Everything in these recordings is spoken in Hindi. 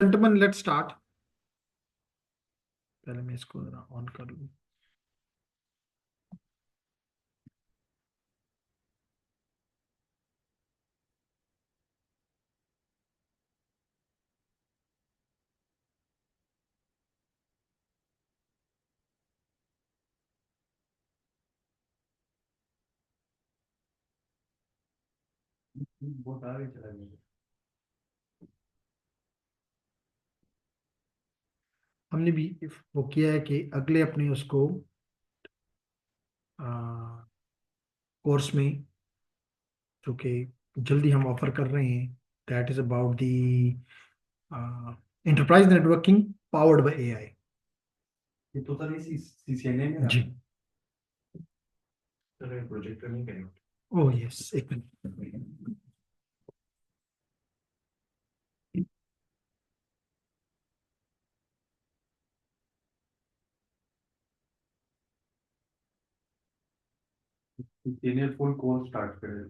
Gentleman let's start. पहले मैं इसको जरा ऑन कर लूँ। बहुत आगे चला गया। हमने भी वो किया है कि अगले अपने उसको कोर्स में, जो कि जल्दी हम ऑफर कर रहे हैं, that is about the enterprise networking powered by AI. ये तो सर इसी सीसीएनए में जी। सर प्रोजेक्ट नहीं करेंगे। ओह यस, एक minute. CCNA full course start करें।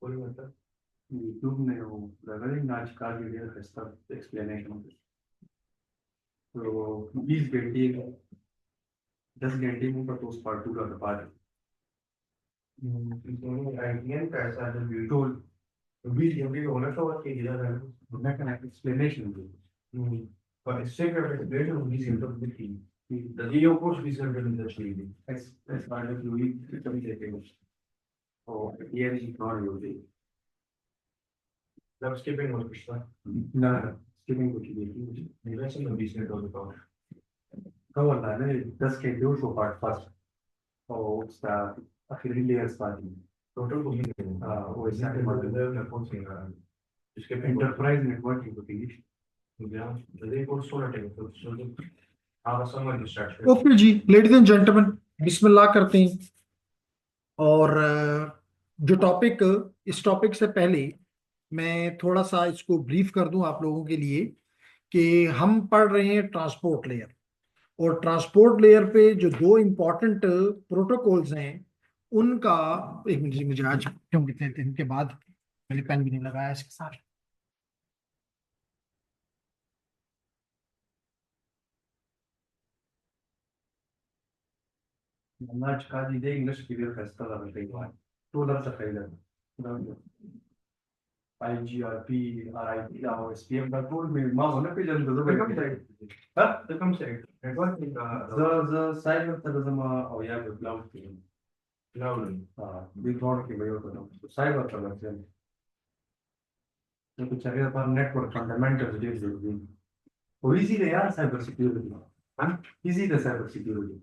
कोई मतलब यूट्यूब में वो रेगुलरिंग आज का वीडियो है, इसका एक्सप्लेनेशन। तो 20 घंटे 10 घंटे में का कोर्स पार्ट 2 का पार्ट आइडियन कैसा है यूट्यूब 20 घंटे होना तो और के दिया है मैं का एक्सप्लेनेशन पर इससे का एक्सप्लेनेशन 20 घंटे की the Leo course we serve in the tree as part of Louis communicating or here is not using the skipping was no skipping कुछ भी नहीं मेरा से 20 मिनट और बताओ कब होता है ना 10 के 2 शो पार्ट फर्स्ट और उसका आखिरी लेयर्स पार्टी टोटल को ही वो ऐसा है मतलब कौन सी इसके एंटरप्राइज नेटवर्किंग होती है मुझे जल्दी कोर्स सोना चाहिए तो आप समझ डिस्ट्रैक्शन ओके जी, लेडीज एंड जेंटलमैन, बिस्मिल्लाह करते हैं। और जो टॉपिक, इस टॉपिक से पहले मैं थोड़ा सा इसको ब्रीफ कर दूं आप लोगों के लिए कि हम पढ़ रहे हैं ट्रांसपोर्ट लेयर। और ट्रांसपोर्ट लेयर पे जो दो इम्पोर्टेंट प्रोटोकॉल्स हैं उनका, एक मिनट जी, मुझे आज क्यों कितने दिन के बाद मैंने पेन भी नहीं लगाया इसके साथ। आज का दी इंग्लिश क्लियर खस्ता लगा कई बार तो लग सकता है IGRP RIP और SPM का टूल में मां होने पे जन दो कम से हां तो कम से नेटवर्किंग का ज साइबर तरजम और या क्लाउड की क्लाउड हां बिग नोड की वजह तो साइबर तरजम तो कुछ अगर पर नेटवर्क फंडामेंटल्स दे जरूरी वो इजी है यार साइबर सिक्योरिटी हां इजी है साइबर सिक्योरिटी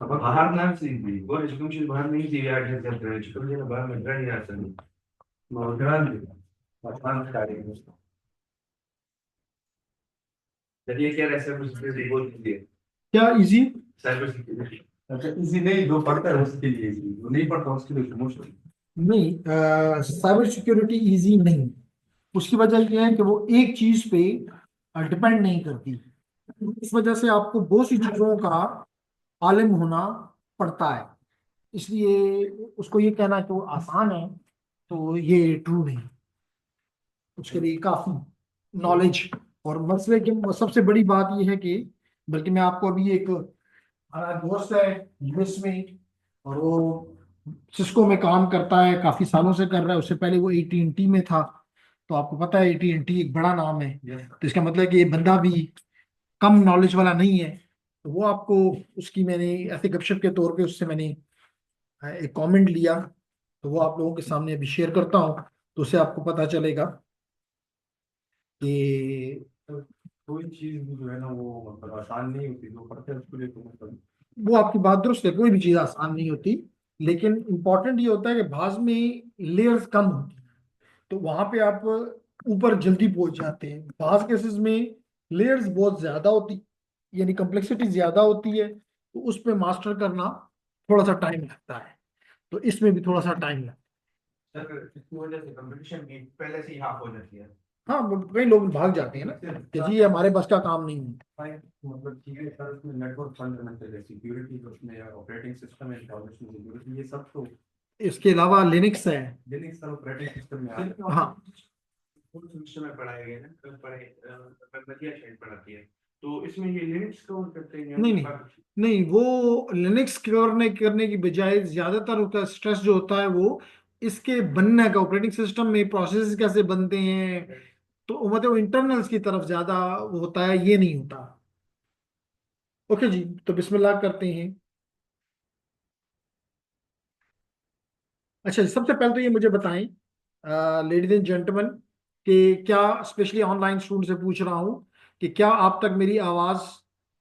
बाहर नाम से भी वो इसको मुझे बाहर नहीं थी यार जैसे अपने इसको मुझे बाहर में ग्रैंड यार सर और ग्रैंड पाकिस्तान का है चलिए क्या ऐसे कुछ भी बोल दीजिए क्या इजी? साइबर सिक्योरिटी अच्छा इजी नहीं जो पढ़ता है उसके लिए इजी जो नहीं पढ़ता उसके लिए मुश्किल नहीं, साइबर सिक्योरिटी इजी नहीं। उसकी वजह यह है कि वो एक चीज पे डिपेंड नहीं करती। इस वजह से आपको बहुत सी चीजों का आलिम होना पड़ता है। इसलिए उसको ये कहना कि वो आसान है, तो ये ट्रू नहीं। उसके लिए काफी नॉलेज और मसले की सबसे बड़ी बात यह है कि, बल्कि मैं आपको अभी एक, हमारा दोस्त है यूएस में, और वो सिस्को में काम करता है, काफी सालों से कर रहा है। उससे पहले वो AT&T में था। तो आपको पता है AT&T एक बड़ा नाम है, तो इसका मतलब है कि ये बंदा भी कम नॉलेज वाला नहीं है। तो वो आपको, उसकी मैंने ऐसे गपशप के तौर पे उससे मैंने एक कमेंट लिया, तो वो आप लोगों के सामने अभी शेयर करता हूँ, तो उससे आपको पता चलेगा कि कोई चीज भी जो है ना वो मतलब आसान नहीं होती जो पढ़ते हैं उसके लिए तो मतलब वो आपकी बात दुरुस्त है, कोई भी चीज आसान नहीं होती। लेकिन इंपॉर्टेंट ये होता है कि बाज में लेयर्स कम होती हैं, तो वहां पे आप ऊपर जल्दी पहुंच जाते हैं। बाज केसेस में लेयर्स बहुत ज्यादा होती, यानी कम्प्लेक्सिटी ज्यादा होती है, तो उस पे मास्टर करना थोड़ा सा टाइम लगता है। तो इसमें भी थोड़ा सा टाइम लगता सर इसकी वजह से कंपटीशन भी पहले से ही हाफ हो जाती है है। हाँ, कई लोग भाग जाते हैं ना कि जी ये हमारे बस का काम नहीं है। मतलब चीजें सर उसमें नेटवर्क फंडामेंटल है सिक्योरिटी उसमें ऑपरेटिंग सिस्टम है इंफॉर्मेशन सिक्योरिटी ये सब तो इसके अलावा लिनक्स है। लिनक्स का ऑपरेटिंग सिस्टम में आता है। हाँ फुल सिस्टम में पढ़ाया गया है ना, कल पढ़े बतिया शायद पढ़ाती है। तो इसमें ये लिनक्स कवर करते हैं या नहीं फिर नहीं बाकी? नहीं, वो लिनक्स करने की बजाय ज्यादातर उसका स्ट्रेस जो होता है वो इसके बनने का, ऑपरेटिंग सिस्टम में प्रोसेस कैसे बनते हैं, तो मतलब इंटरनल्स की तरफ ज्यादा वो होता है, ये नहीं होता। ओके जी, तो बिस्मिल्लाह करते हैं। अच्छा, सबसे पहले तो ये मुझे बताएं, लेडीज एंड जेंटलमैन, कि क्या, स्पेशली ऑनलाइन स्टूडेंट से पूछ रहा हूँ कि क्या आप तक मेरी आवाज़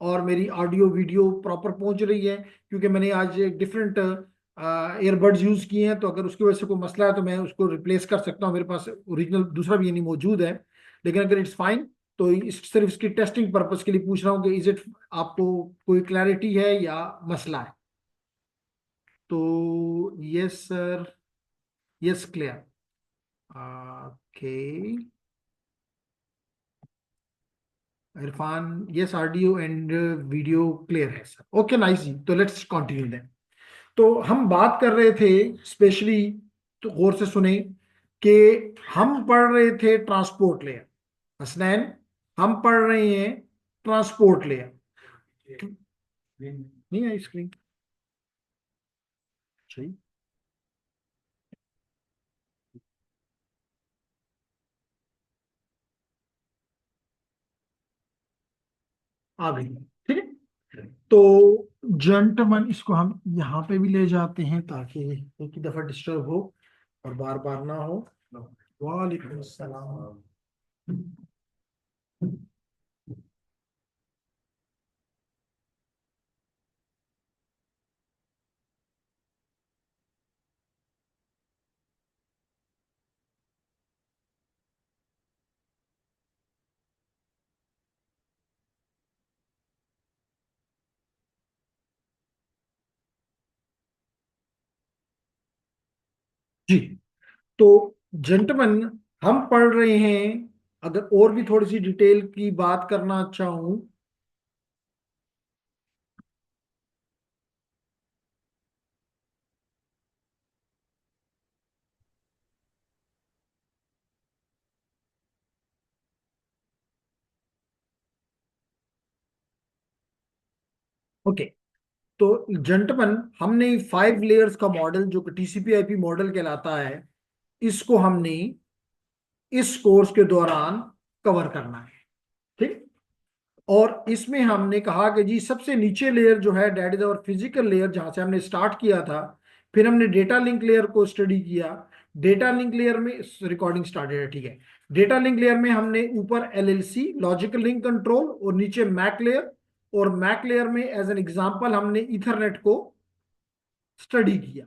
और मेरी ऑडियो वीडियो प्रॉपर पहुंच रही है? क्योंकि मैंने आज डिफरेंट ईयरबड्स यूज़ किए हैं, तो अगर उसकी वजह से कोई मसला है तो मैं उसको रिप्लेस कर सकता हूँ, मेरे पास ओरिजिनल दूसरा भी यानी मौजूद है। लेकिन अगर इट्स फाइन, तो सिर्फ इसकी टेस्टिंग पर्पज के लिए पूछ रहा हूँ कि इज इट, आपको कोई क्लैरिटी है या मसला है? तो yes sir, yes clear. Okay, Irfan, yes audio and video clear है सर। ओके नाइस जी, तो लेट्स कंटिन्यू देन। तो हम बात कर रहे थे स्पेशली, तो गौर से सुने, कि हम पढ़ रहे थे ट्रांसपोर्ट लेयर। हसनैन, हम पढ़ रहे हैं ट्रांसपोर्ट लेयर। नहीं आई स्क्रीन? सही, आ गई, ठीक है। तो जेंटलमैन, इसको हम यहाँ पे भी ले जाते हैं ताकि एक ही दफा डिस्टर्ब हो और बार बार ना हो। वालेकुम सलाम। जी, तो जेंटलमैन, हम पढ़ रहे हैं, अगर और भी थोड़ी सी डिटेल की बात करना चाहूं। ओके, तो जेंटलमैन, हमने 5 लेयर्स का मॉडल जो कि टीसीपी आईपी मॉडल कहलाता है, इसको हमने इस कोर्स के दौरान कवर करना है, ठीक। और इसमें हमने कहा कि जी सबसे नीचे लेयर जो है, डेट इज और फिजिकल लेयर, जहां से हमने स्टार्ट किया था। फिर हमने डेटा लिंक लेयर को स्टडी किया। डेटा लिंक लेयर में रिकॉर्डिंग स्टार्टेड है, ठीक है। डेटा लिंक लेयर में हमने ऊपर एलएलसी, लॉजिकल लिंक कंट्रोल, और नीचे मैक लेयर। और मैक लेयर में एज एन एग्जांपल हमने ईथरनेट को स्टडी किया।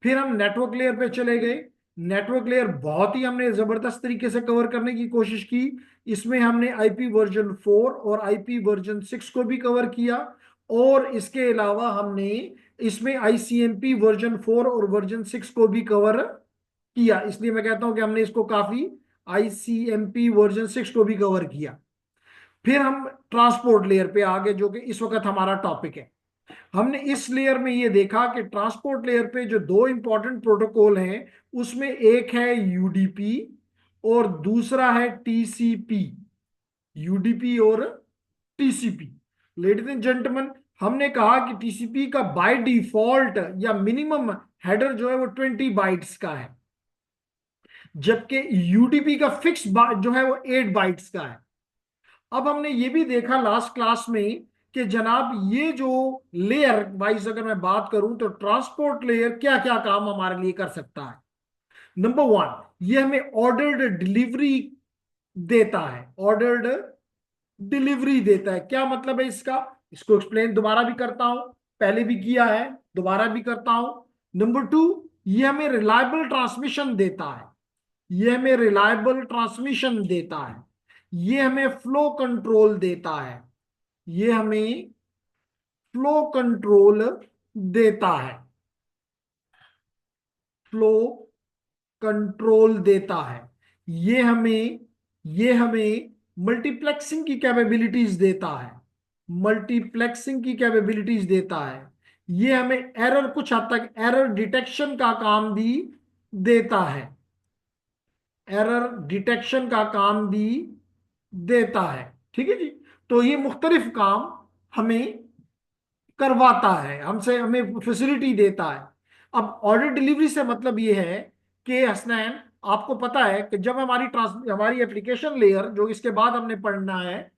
फिर हम नेटवर्क लेयर पे चले गए। नेटवर्क लेयर बहुत ही हमने जबरदस्त तरीके से कवर करने की कोशिश की। इसमें हमने आईपी वर्जन 4 और आईपी वर्जन 6 को भी कवर किया। और इसके अलावा हमने इसमें आईसीएमपी वर्जन 4 और वर्जन 6 को भी कवर किया। इसलिए मैं कहता हूं कि हमने इसको काफी, आईसीएमपी वर्जन 6 को भी कवर किया। फिर हम ट्रांसपोर्ट लेयर पे आ गए, जो कि इस वक्त हमारा टॉपिक है। हमने इस लेयर में ये देखा कि ट्रांसपोर्ट लेयर पे जो दो इंपॉर्टेंट प्रोटोकॉल हैं, उसमें एक है यूडीपी और दूसरा है टीसीपी। यूडीपी और टीसीपी, लेडीज एंड जेंटलमैन, हमने कहा कि टीसीपी का बाय डिफॉल्ट या मिनिमम हेडर जो है वो 20 बाइट्स का है, जबकि यूडीपी का फिक्स जो है वो 8 बाइट्स का है। अब हमने ये भी देखा लास्ट क्लास में कि जनाब ये जो लेयर वाइज अगर मैं बात करूं, तो ट्रांसपोर्ट लेयर क्या क्या काम हमारे लिए कर सकता है। नंबर 1, ये हमें ऑर्डर्ड डिलीवरी देता है। ऑर्डर्ड डिलीवरी देता है, क्या मतलब है इसका? इसको एक्सप्लेन दोबारा भी करता हूं, पहले भी किया है, दोबारा भी करता हूं। नंबर 2, ये हमें रिलायबल ट्रांसमिशन देता है। ये हमें रिलायबल ट्रांसमिशन देता है। ये हमें फ्लो कंट्रोल देता है। ये हमें फ्लो कंट्रोल देता है। फ्लो कंट्रोल देता है। ये हमें ये हमें मल्टीप्लेक्सिंग की कैपेबिलिटीज देता है। मल्टीप्लेक्सिंग की कैपेबिलिटीज देता है। ये हमें एरर, कुछ हद तक एरर डिटेक्शन का काम भी देता है, एरर डिटेक्शन का काम भी देता है। ठीक है जी। तो ये मुख्तलिफ काम हमें करवाता है, हमसे, हमें फैसिलिटी देता है। अब ऑर्डर डिलीवरी से मतलब ये है कि हसनैन, आपको पता है कि जब हमारी एप्लीकेशन लेयर, जो इसके बाद हमने पढ़ना है,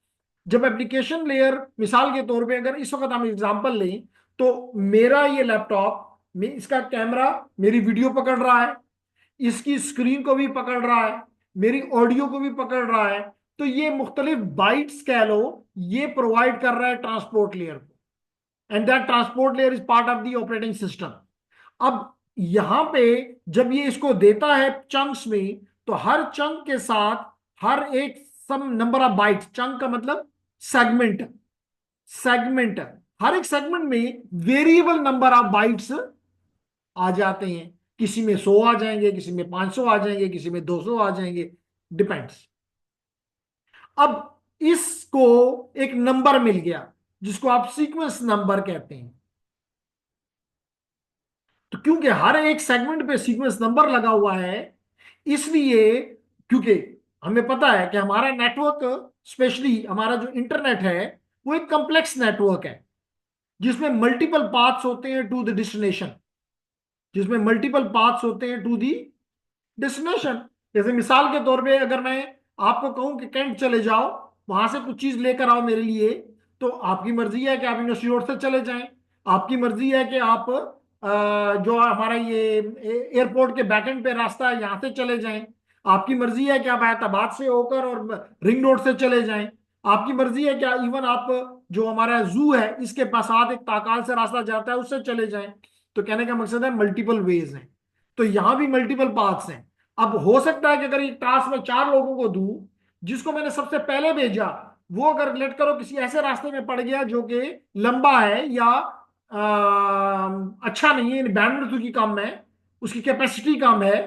जब एप्लीकेशन लेयर, मिसाल के तौर पे अगर इस वक्त हम एग्जांपल लें, तो मेरा ये लैपटॉप में इसका कैमरा मेरी वीडियो पकड़ रहा है, इसकी स्क्रीन को भी पकड़ रहा है, मेरी ऑडियो को भी पकड़ रहा है। तो ये मुख्तलिफ बाइट्स कह लो, ये प्रोवाइड कर रहा है ट्रांसपोर्ट लेयर को, and that transport layer is part of the operating system. अब यहां पे जब ये इसको देता है चंक्स में, तो हर चंक के साथ हर एक सम नंबर ऑफ बाइट्स, चंक का मतलब सेगमेंट, सेगमेंट, हर एक सेगमेंट में वेरिएबल नंबर ऑफ बाइट्स आ जाते हैं। किसी में 100 आ जाएंगे, किसी में 500 आ जाएंगे, किसी में 200 आ जाएंगे, डिपेंड्स। अब इसको एक नंबर मिल गया जिसको आप सीक्वेंस नंबर कहते हैं। तो क्योंकि हर एक सेगमेंट पे सीक्वेंस नंबर लगा हुआ है, इसलिए, क्योंकि हमें पता है कि हमारा नेटवर्क, स्पेशली हमारा जो इंटरनेट है, वो एक कॉम्प्लेक्स नेटवर्क है जिसमें मल्टीपल पाथ्स होते हैं टू द डेस्टिनेशन, जिसमें मल्टीपल पाथ्स होते हैं टू दी डेस्टिनेशन। जैसे मिसाल के तौर पे अगर मैं आपको कहूं कि कैंट चले जाओ, वहां से कुछ चीज लेकर आओ मेरे लिए, तो आपकी मर्जी है कि आप यूनिवर्सिटी रोड से चले जाएं, आपकी मर्जी है कि आप जो हमारा ये एयरपोर्ट के बैकएंड पे रास्ता है यहाँ से चले जाएं, आपकी मर्जी है कि आप हैदराबाद से होकर और रिंग रोड से चले जाएं, आपकी मर्जी है कि इवन आप जो हमारा जू है इसके पास एक ताकाल से रास्ता जाता है उससे चले जाएं। तो कहने का मकसद है मल्टीपल वेज हैं, तो यहां भी मल्टीपल पाथ्स हैं। अब हो सकता है कि अगर एक टास्क मैं 4 लोगों को दूं, जिसको मैंने सबसे पहले भेजा, वो अगर लेट करो किसी ऐसे रास्ते में पड़ गया जो कि लंबा है या अच्छा नहीं है, बैंडविड्थ की कम है, उसकी कैपेसिटी कम है,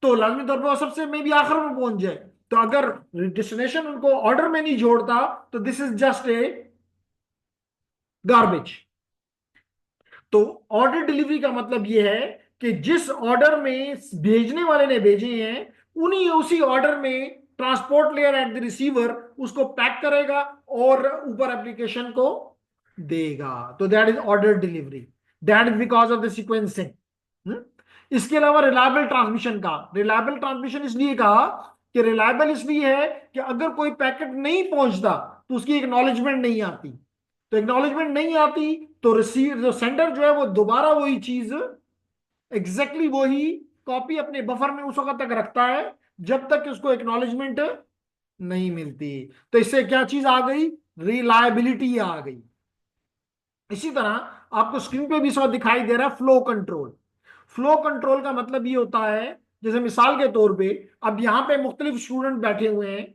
तो लाजमी तौर पर वो सबसे मे भी आखिर में पहुंच जाए। तो अगर डेस्टिनेशन उनको ऑर्डर में नहीं जोड़ता, तो this is just a garbage. तो ऑर्डर डिलीवरी का मतलब यह है कि जिस ऑर्डर में भेजने वाले ने भेजे हैं, उन्हीं उसी ऑर्डर में transport layer at the receiver उसको पैक करेगा और ऊपर एप्लीकेशन को देगा। तो that is order delivery, that is because of the sequencing. इसके अलावा रिलायबल ट्रांसमिशन का, रिलायबल ट्रांसमिशन इसलिए कहा कि रिलायबल इसलिए है कि अगर कोई पैकेट नहीं पहुंचता तो उसकी एक्नॉलेजमेंट नहीं आती, तो एक्नॉलेजमेंट नहीं आती तो रिसीव, जो सेंडर जो है वो दोबारा वही चीज, एग्जैक्टली वही कॉपी अपने बफर में उस वक्त तक रखता है जब तक उसको एक्नॉलेजमेंट नहीं मिलती। तो इससे क्या चीज आ गई, रिलायबिलिटी आ गई। इसी तरह आपको स्क्रीन पे भी सब दिखाई दे रहा है फ्लो कंट्रोल। फ्लो कंट्रोल का मतलब ये होता है, जैसे मिसाल के तौर पे अब यहाँ पे मुख्तलिफ स्टूडेंट बैठे हुए हैं,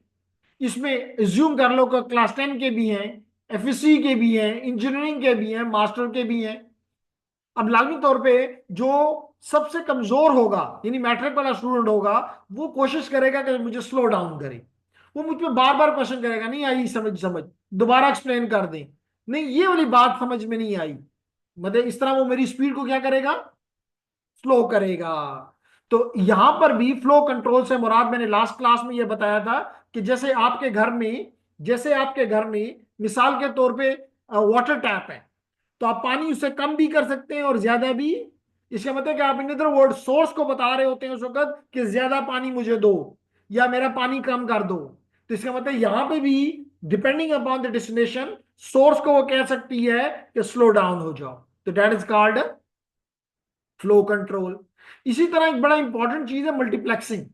इसमें एज्यूम कर लो कि क्लास 10 के भी हैं, एफएससी के भी हैं, इंजीनियरिंग के भी हैं, मास्टर के भी हैं। अब लाजमी तौर पे जो सबसे कमजोर होगा, यानी मैट्रिक वाला स्टूडेंट होगा, वो कोशिश करेगा कि मुझे स्लो डाउन करे, वो मुझ पर बार बार क्वेश्चन करेगा, नहीं आई समझ, दोबारा एक्सप्लेन कर दें, नहीं ये वाली बात समझ में नहीं आई, मतलब इस तरह वो मेरी स्पीड को क्या करेगा, स्लो करेगा। तो यहां पर भी फ्लो कंट्रोल से मुराद, मैंने लास्ट क्लास में यह बताया था कि जैसे आपके घर में, जैसे आपके घर में मिसाल के तौर पे वाटर टैप है, तो आप पानी उससे कम भी कर सकते हैं और ज्यादा भी। इसका मतलब कि आप इन अदर वर्ड सोर्स को बता रहे होते हैं उस वक्त कि ज्यादा पानी मुझे दो या मेरा पानी कम कर दो। तो इसका मतलब यहां पे भी depending upon the destination, source को वो कह सकती है कि स्लो डाउन हो जाओ। तो that is called flow control. इसी तरह एक बड़ा इंपॉर्टेंट चीज है मल्टीप्लेक्सिंग।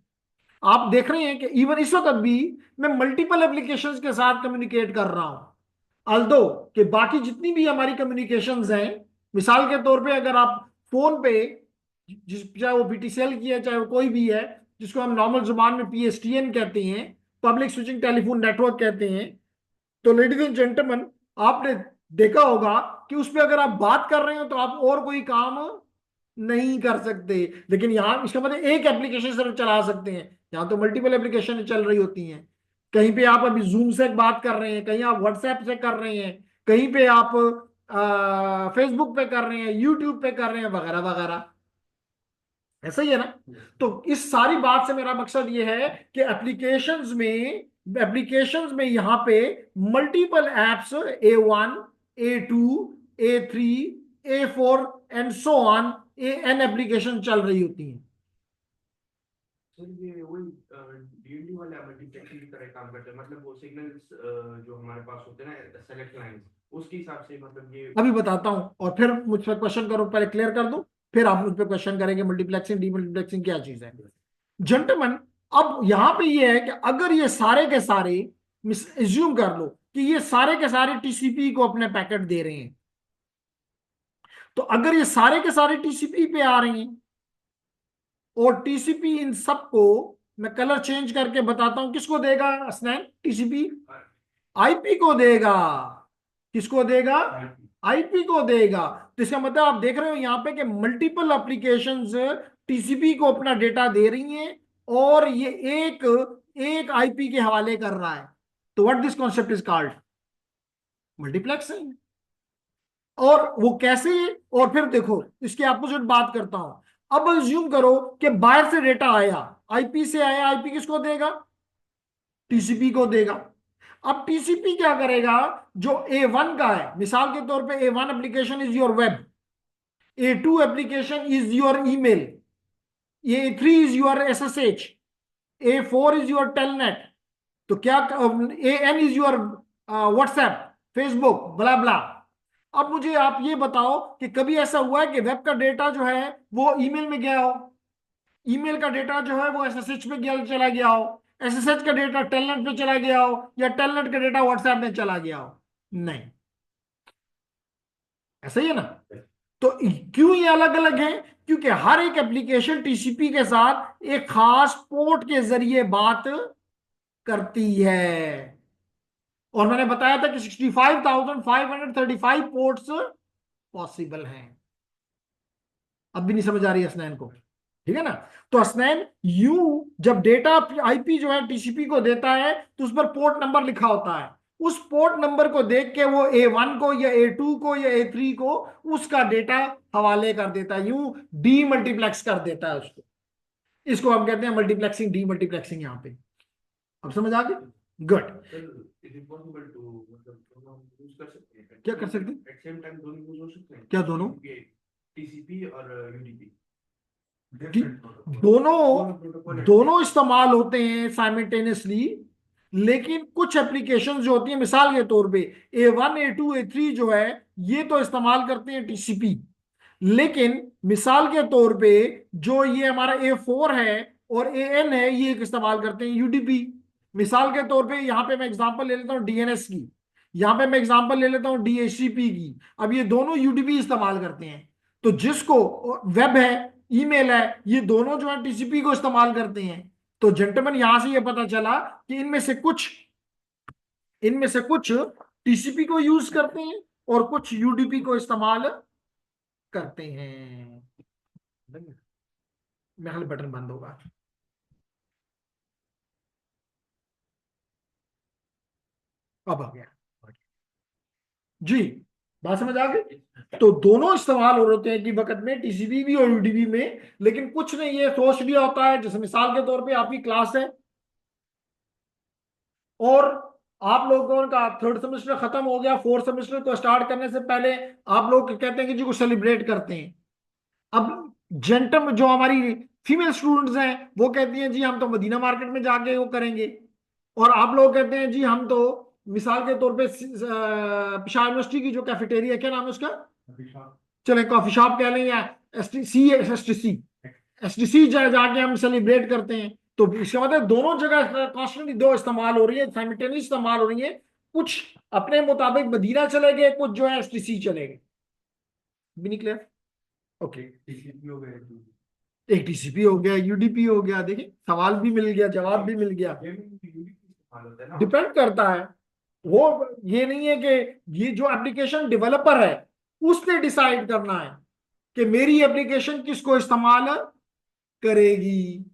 आप देख रहे हैं कि इवन इस वक्त भी मैं मल्टीपल एप्लीकेशंस के साथ कम्युनिकेट कर रहा हूं, अल्दो कि बाकी जितनी भी हमारी कम्युनिकेशंस हैं, मिसाल के तौर पे अगर आप फोन पे, चाहे वो बीटीसीएल की है चाहे वो कोई भी है, जिसको हम नॉर्मल जुबान में पीएसटीएन कहते हैं, पब्लिक स्विचिंग टेलीफोन नेटवर्क कहते हैं, तो लेडीज एंड जेंटलमैन, आपने देखा होगा कि उस पर अगर आप बात कर रहे हो तो आप और कोई काम नहीं कर सकते। लेकिन यहाँ इसका मतलब एक एप्लीकेशन सिर्फ चला सकते हैं, यहाँ तो मल्टीपल एप्लीकेशन चल रही होती हैं। कहीं पे आप अभी जूम से बात कर रहे हैं, कहीं आप व्हाट्सएप से कर रहे हैं, कहीं पे आप फेसबुक पे कर रहे हैं, यूट्यूब पे कर रहे हैं, वगैरह वगैरह। ऐसा ही है ना। तो इस सारी बात से मेरा मकसद ये है कि एप्लीकेशंस में यहां पे multiple apps A1, A2, A3, A4 and so on, an application चल रही होती हैं। सर ये वही डीएनडी वाले मल्टीप्लेक्सिंग की तरह काम करते हैं, मतलब वो सिग्नल्स जो हमारे पास होते हैं ना सेलेक्ट लाइंस, उसके हिसाब से मतलब ये। अभी बताता हूं और फिर मुझ पर क्वेश्चन करो, पहले क्लियर कर दो, फिर आप मुझ पर क्वेश्चन करेंगे मल्टीप्लेक्सिंग डीमल्टीप्लेक्सिंग क्या चीज है। जेंटलमैन, अब यहां पे ये है कि अगर ये सारे के सारे, एज्यूम कर लो कि ये सारे के सारे टीसीपी को अपने पैकेट दे रहे हैं, तो अगर ये सारे के सारे टीसीपी पे आ रहे हैं और टीसीपी इन सबको, मैं कलर चेंज करके बताता हूं किसको देगा स्नैन, टीसीपी आईपी को देगा। किसको देगा? आईपी को देगा। तो इसका मतलब आप देख रहे हो यहां पे कि मल्टीपल एप्लीकेशंस टीसीपी को अपना डेटा दे रही हैं और ये एक एक आईपी के हवाले कर रहा है। तो what this concept is called multiplexing. और वो कैसे? और फिर देखो इसके अपोजिट बात करता हूं। अब अज्यूम करो कि बाहर से डेटा आया, आईपी से आया, आईपी किसको देगा? टीसीपी को देगा। अब टीसीपी क्या करेगा? जो A1 का है, मिसाल के तौर पे A1 application is your web, A2 application is your email, A3 is your SSH, A4 is your telnet, तो क्या AN is your WhatsApp, Facebook, blah blah. अब मुझे आप ये बताओ कि कभी ऐसा हुआ है कि वेब का डेटा जो है वो ईमेल में गया हो, ईमेल का डेटा जो है वो एसएसएच पे गया, चला गया हो, एसएसएच का डेटा टेलनेट पे चला गया हो, या टेलनेट का डेटा व्हाट्सएप में चला गया हो? नहीं। ऐसा ही है ना। तो क्यों ये अलग अलग है? क्योंकि हर एक एप्लीकेशन टीसीपी के साथ एक खास पोर्ट के जरिए बात करती है। और मैंने बताया था कि 65,535 पोर्ट्स पॉसिबल हैं। अब भी नहीं समझ आ रही है स्नैन को? ठीक है ना। तो स्नैन यू जब डेटा आईपी जो है टीसीपी को देता है तो उस पर पोर्ट नंबर लिखा होता है, उस पोर्ट नंबर को देख के वो A1 को या A2 को या A3 को उसका डेटा हवाले कर देता है, यूं डी मल्टीप्लेक्स कर देता है उसको। इसको हम कहते हैं मल्टीप्लेक्सिंग, डी मल्टीप्लेक्सिंग। यहां पे अब समझ आ गई? Good. Is it possible to मतलब दोनों यूज कर सकते हैं? क्या कर सकते हैं? एट सेम टाइम दोनों यूज हो सकते हैं? क्या दोनों? टीसीपी और यूडीपी दोनों दोनों इस्तेमाल होते हैं साइमल्टेनियसली। लेकिन कुछ एप्लीकेशंस जो होती है, मिसाल के तौर पे A1, A2, A3 जो है ये तो इस्तेमाल करते हैं टीसीपी, लेकिन मिसाल के तौर पे जो ये हमारा A4 है और AN है ये इस्तेमाल करते हैं यूडीपी। मिसाल के तौर पे यहां पे मैं एग्जांपल ले लेता हूं डीएनएस की, यहां पे मैं एग्जांपल ले लेता हूं डीएचसीपी की। अब ये दोनों यूडीपी इस्तेमाल करते हैं, तो जिसको वेब है, ईमेल है, ये दोनों जो है टीसीपी को इस्तेमाल करते हैं। तो जेंटलमैन यहां से ये पता चला कि इनमें से कुछ टीसीपी को यूज करते हैं और कुछ यूडीपी को इस्तेमाल करते हैं। महल बटन बंद होगा। अब आ गया जी, बात समझ आ गई। तो दोनों इस्तेमाल हो रहे होते हैं कि वक्त में, टीसीपी भी और यूडीपी में। लेकिन कुछ ने ये सोच लिया होता है, जैसे मिसाल के तौर पे आपकी क्लास है और आप लोगों का थर्ड सेमेस्टर खत्म हो गया, फोर्थ सेमेस्टर को स्टार्ट करने से पहले आप लोग कहते हैं कि जी को सेलिब्रेट करते हैं। अब जेंटम जो हमारी फीमेल स्टूडेंट्स हैं वो कहती हैं जी हम तो मदीना मार्केट में जाके वो करेंगे, और आप लोग कहते हैं जी हम तो मिसाल के तौर पे पिशावर यूनिवर्सिटी की जो कैफेटेरिया, क्या नाम है उसका, चले कॉफी शॉप कह लें, या एसटीसी जाके हम सेलिब्रेट करते हैं। तो इसका मतलब दोनों जगह कॉन्स्टेंटली दो इस्तेमाल हो रही है, साइमल्टेनियस इस्तेमाल हो रही है। कुछ अपने मुताबिक मदीना चले गए, कुछ जो है एसटीसी चले गए। भी नहीं क्लियर? ओके। टीसीपी हो गए, एक टीसीपी हो गया, यूडीपी हो गया। देखिए सवाल भी मिल गया, जवाब भी मिल गया। डिपेंड करता है वो, ये नहीं है कि ये जो एप्लीकेशन डेवलपर है उसने डिसाइड करना है कि मेरी एप्लीकेशन किसको इस्तेमाल करेगी।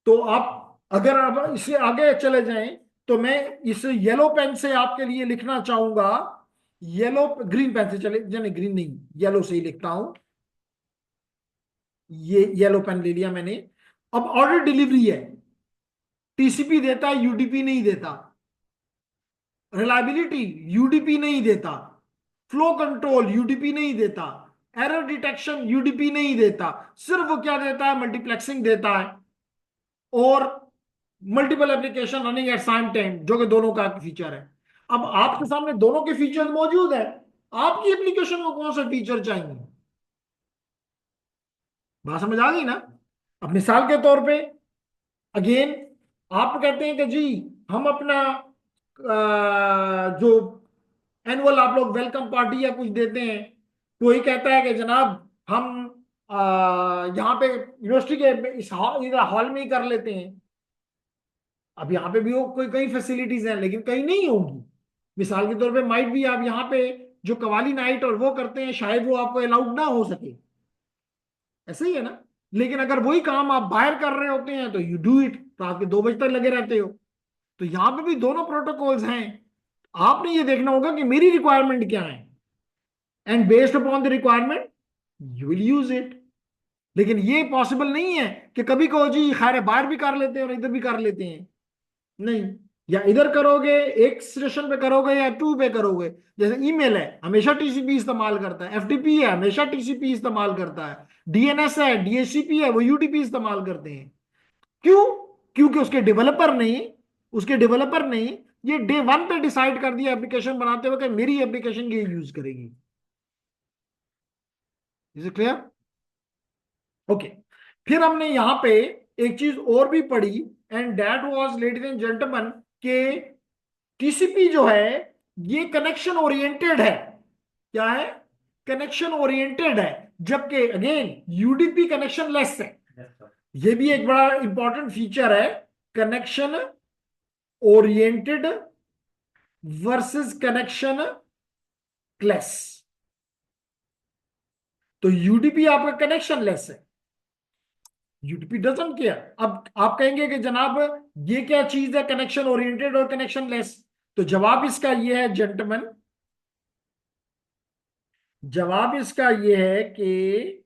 तो आप अगर आप इससे आगे चले जाएं तो मैं इस येलो पेन से आपके लिए लिखना चाहूंगा येलो ग्रीन पेन से चले जाने, ग्रीन नहीं येलो से ही लिखता हूं, ये येलो पेन ले लिया मैंने। अब ऑर्डर डिलीवरी है, टीसीपी देता है, यूडीपी नहीं देता। रिलायबिलिटी यूडीपी नहीं देता। फ्लो कंट्रोल यूडीपी नहीं देता। एरर डिटेक्शन यूडीपी नहीं देता। सिर्फ वो क्या देता है, मल्टीप्लेक्सिंग देता है और multiple application running at same time, जो कि दोनों का फीचर है। अब आपके सामने दोनों के फीचर मौजूद है, आपकी एप्लीकेशन को कौन सा फीचर चाहिए? बात समझ आ गई ना? अब मिसाल के तौर पे अगेन आप कहते हैं कि जी हम अपना जो एनुअल आप लोग वेलकम पार्टी या कुछ देते हैं, कोई कहता है कि जनाब हम यहाँ पे यूनिवर्सिटी के इस हॉल में ही कर लेते हैं। अब यहाँ पे भी वो कोई कई फैसिलिटीज हैं लेकिन कहीं नहीं होंगी। मिसाल के तौर पे माइट भी आप यहाँ पे जो कवाली नाइट और वो करते हैं शायद वो आपको अलाउड ना हो सके, ऐसा ही है ना। लेकिन अगर वही काम आप बाहर कर रहे होते हैं तो यू डू इट, रात के 2 बजे तक लगे रहते हो। तो यहाँ पे भी दोनों प्रोटोकॉल्स हैं। आपने ये देखना होगा कि मेरी रिक्वायरमेंट क्या है, and based upon the requirement you will use it. लेकिन ये पॉसिबल नहीं है कि कभी कहो जी खैर बाहर भी कर लेते हैं और इधर भी कर लेते हैं, नहीं। या इधर करोगे एक स्टेशन पे करोगे या टू पे करोगे। जैसे ईमेल है हमेशा टीसीपी इस्तेमाल करता है, एफटीपी है हमेशा टीसीपी इस्तेमाल करता है, डीएनएस है डीएचसीपी है वो यूडीपी इस्तेमाल करते हैं। क्यों? क्योंकि उसके डेवलपर ने ये डे वन पे डिसाइड कर दिया एप्लीकेशन बनाते हुए कि मेरी एप्लीकेशन ये यूज करेगी। Is it clear? ओके। फिर हमने यहां पे एक चीज और भी पढ़ी, and that was ladies and gentleman के टीसीपी जो है ये कनेक्शन ओरिएंटेड है। क्या है? कनेक्शन ओरिएंटेड है, जबकि अगेन यूडीपी कनेक्शन लेस है। Yes, sir. ये भी एक बड़ा इंपॉर्टेंट फीचर है, connection oriented versus connection less. तो यूडीपी आपका कनेक्शन लेस है, यूडीपी डजंट केयर। अब आप कहेंगे कि जनाब ये क्या चीज है कनेक्शन ओरिएंटेड और कनेक्शन लेस? तो जवाब इसका ये है जेंटलमैन, जवाब इसका ये है कि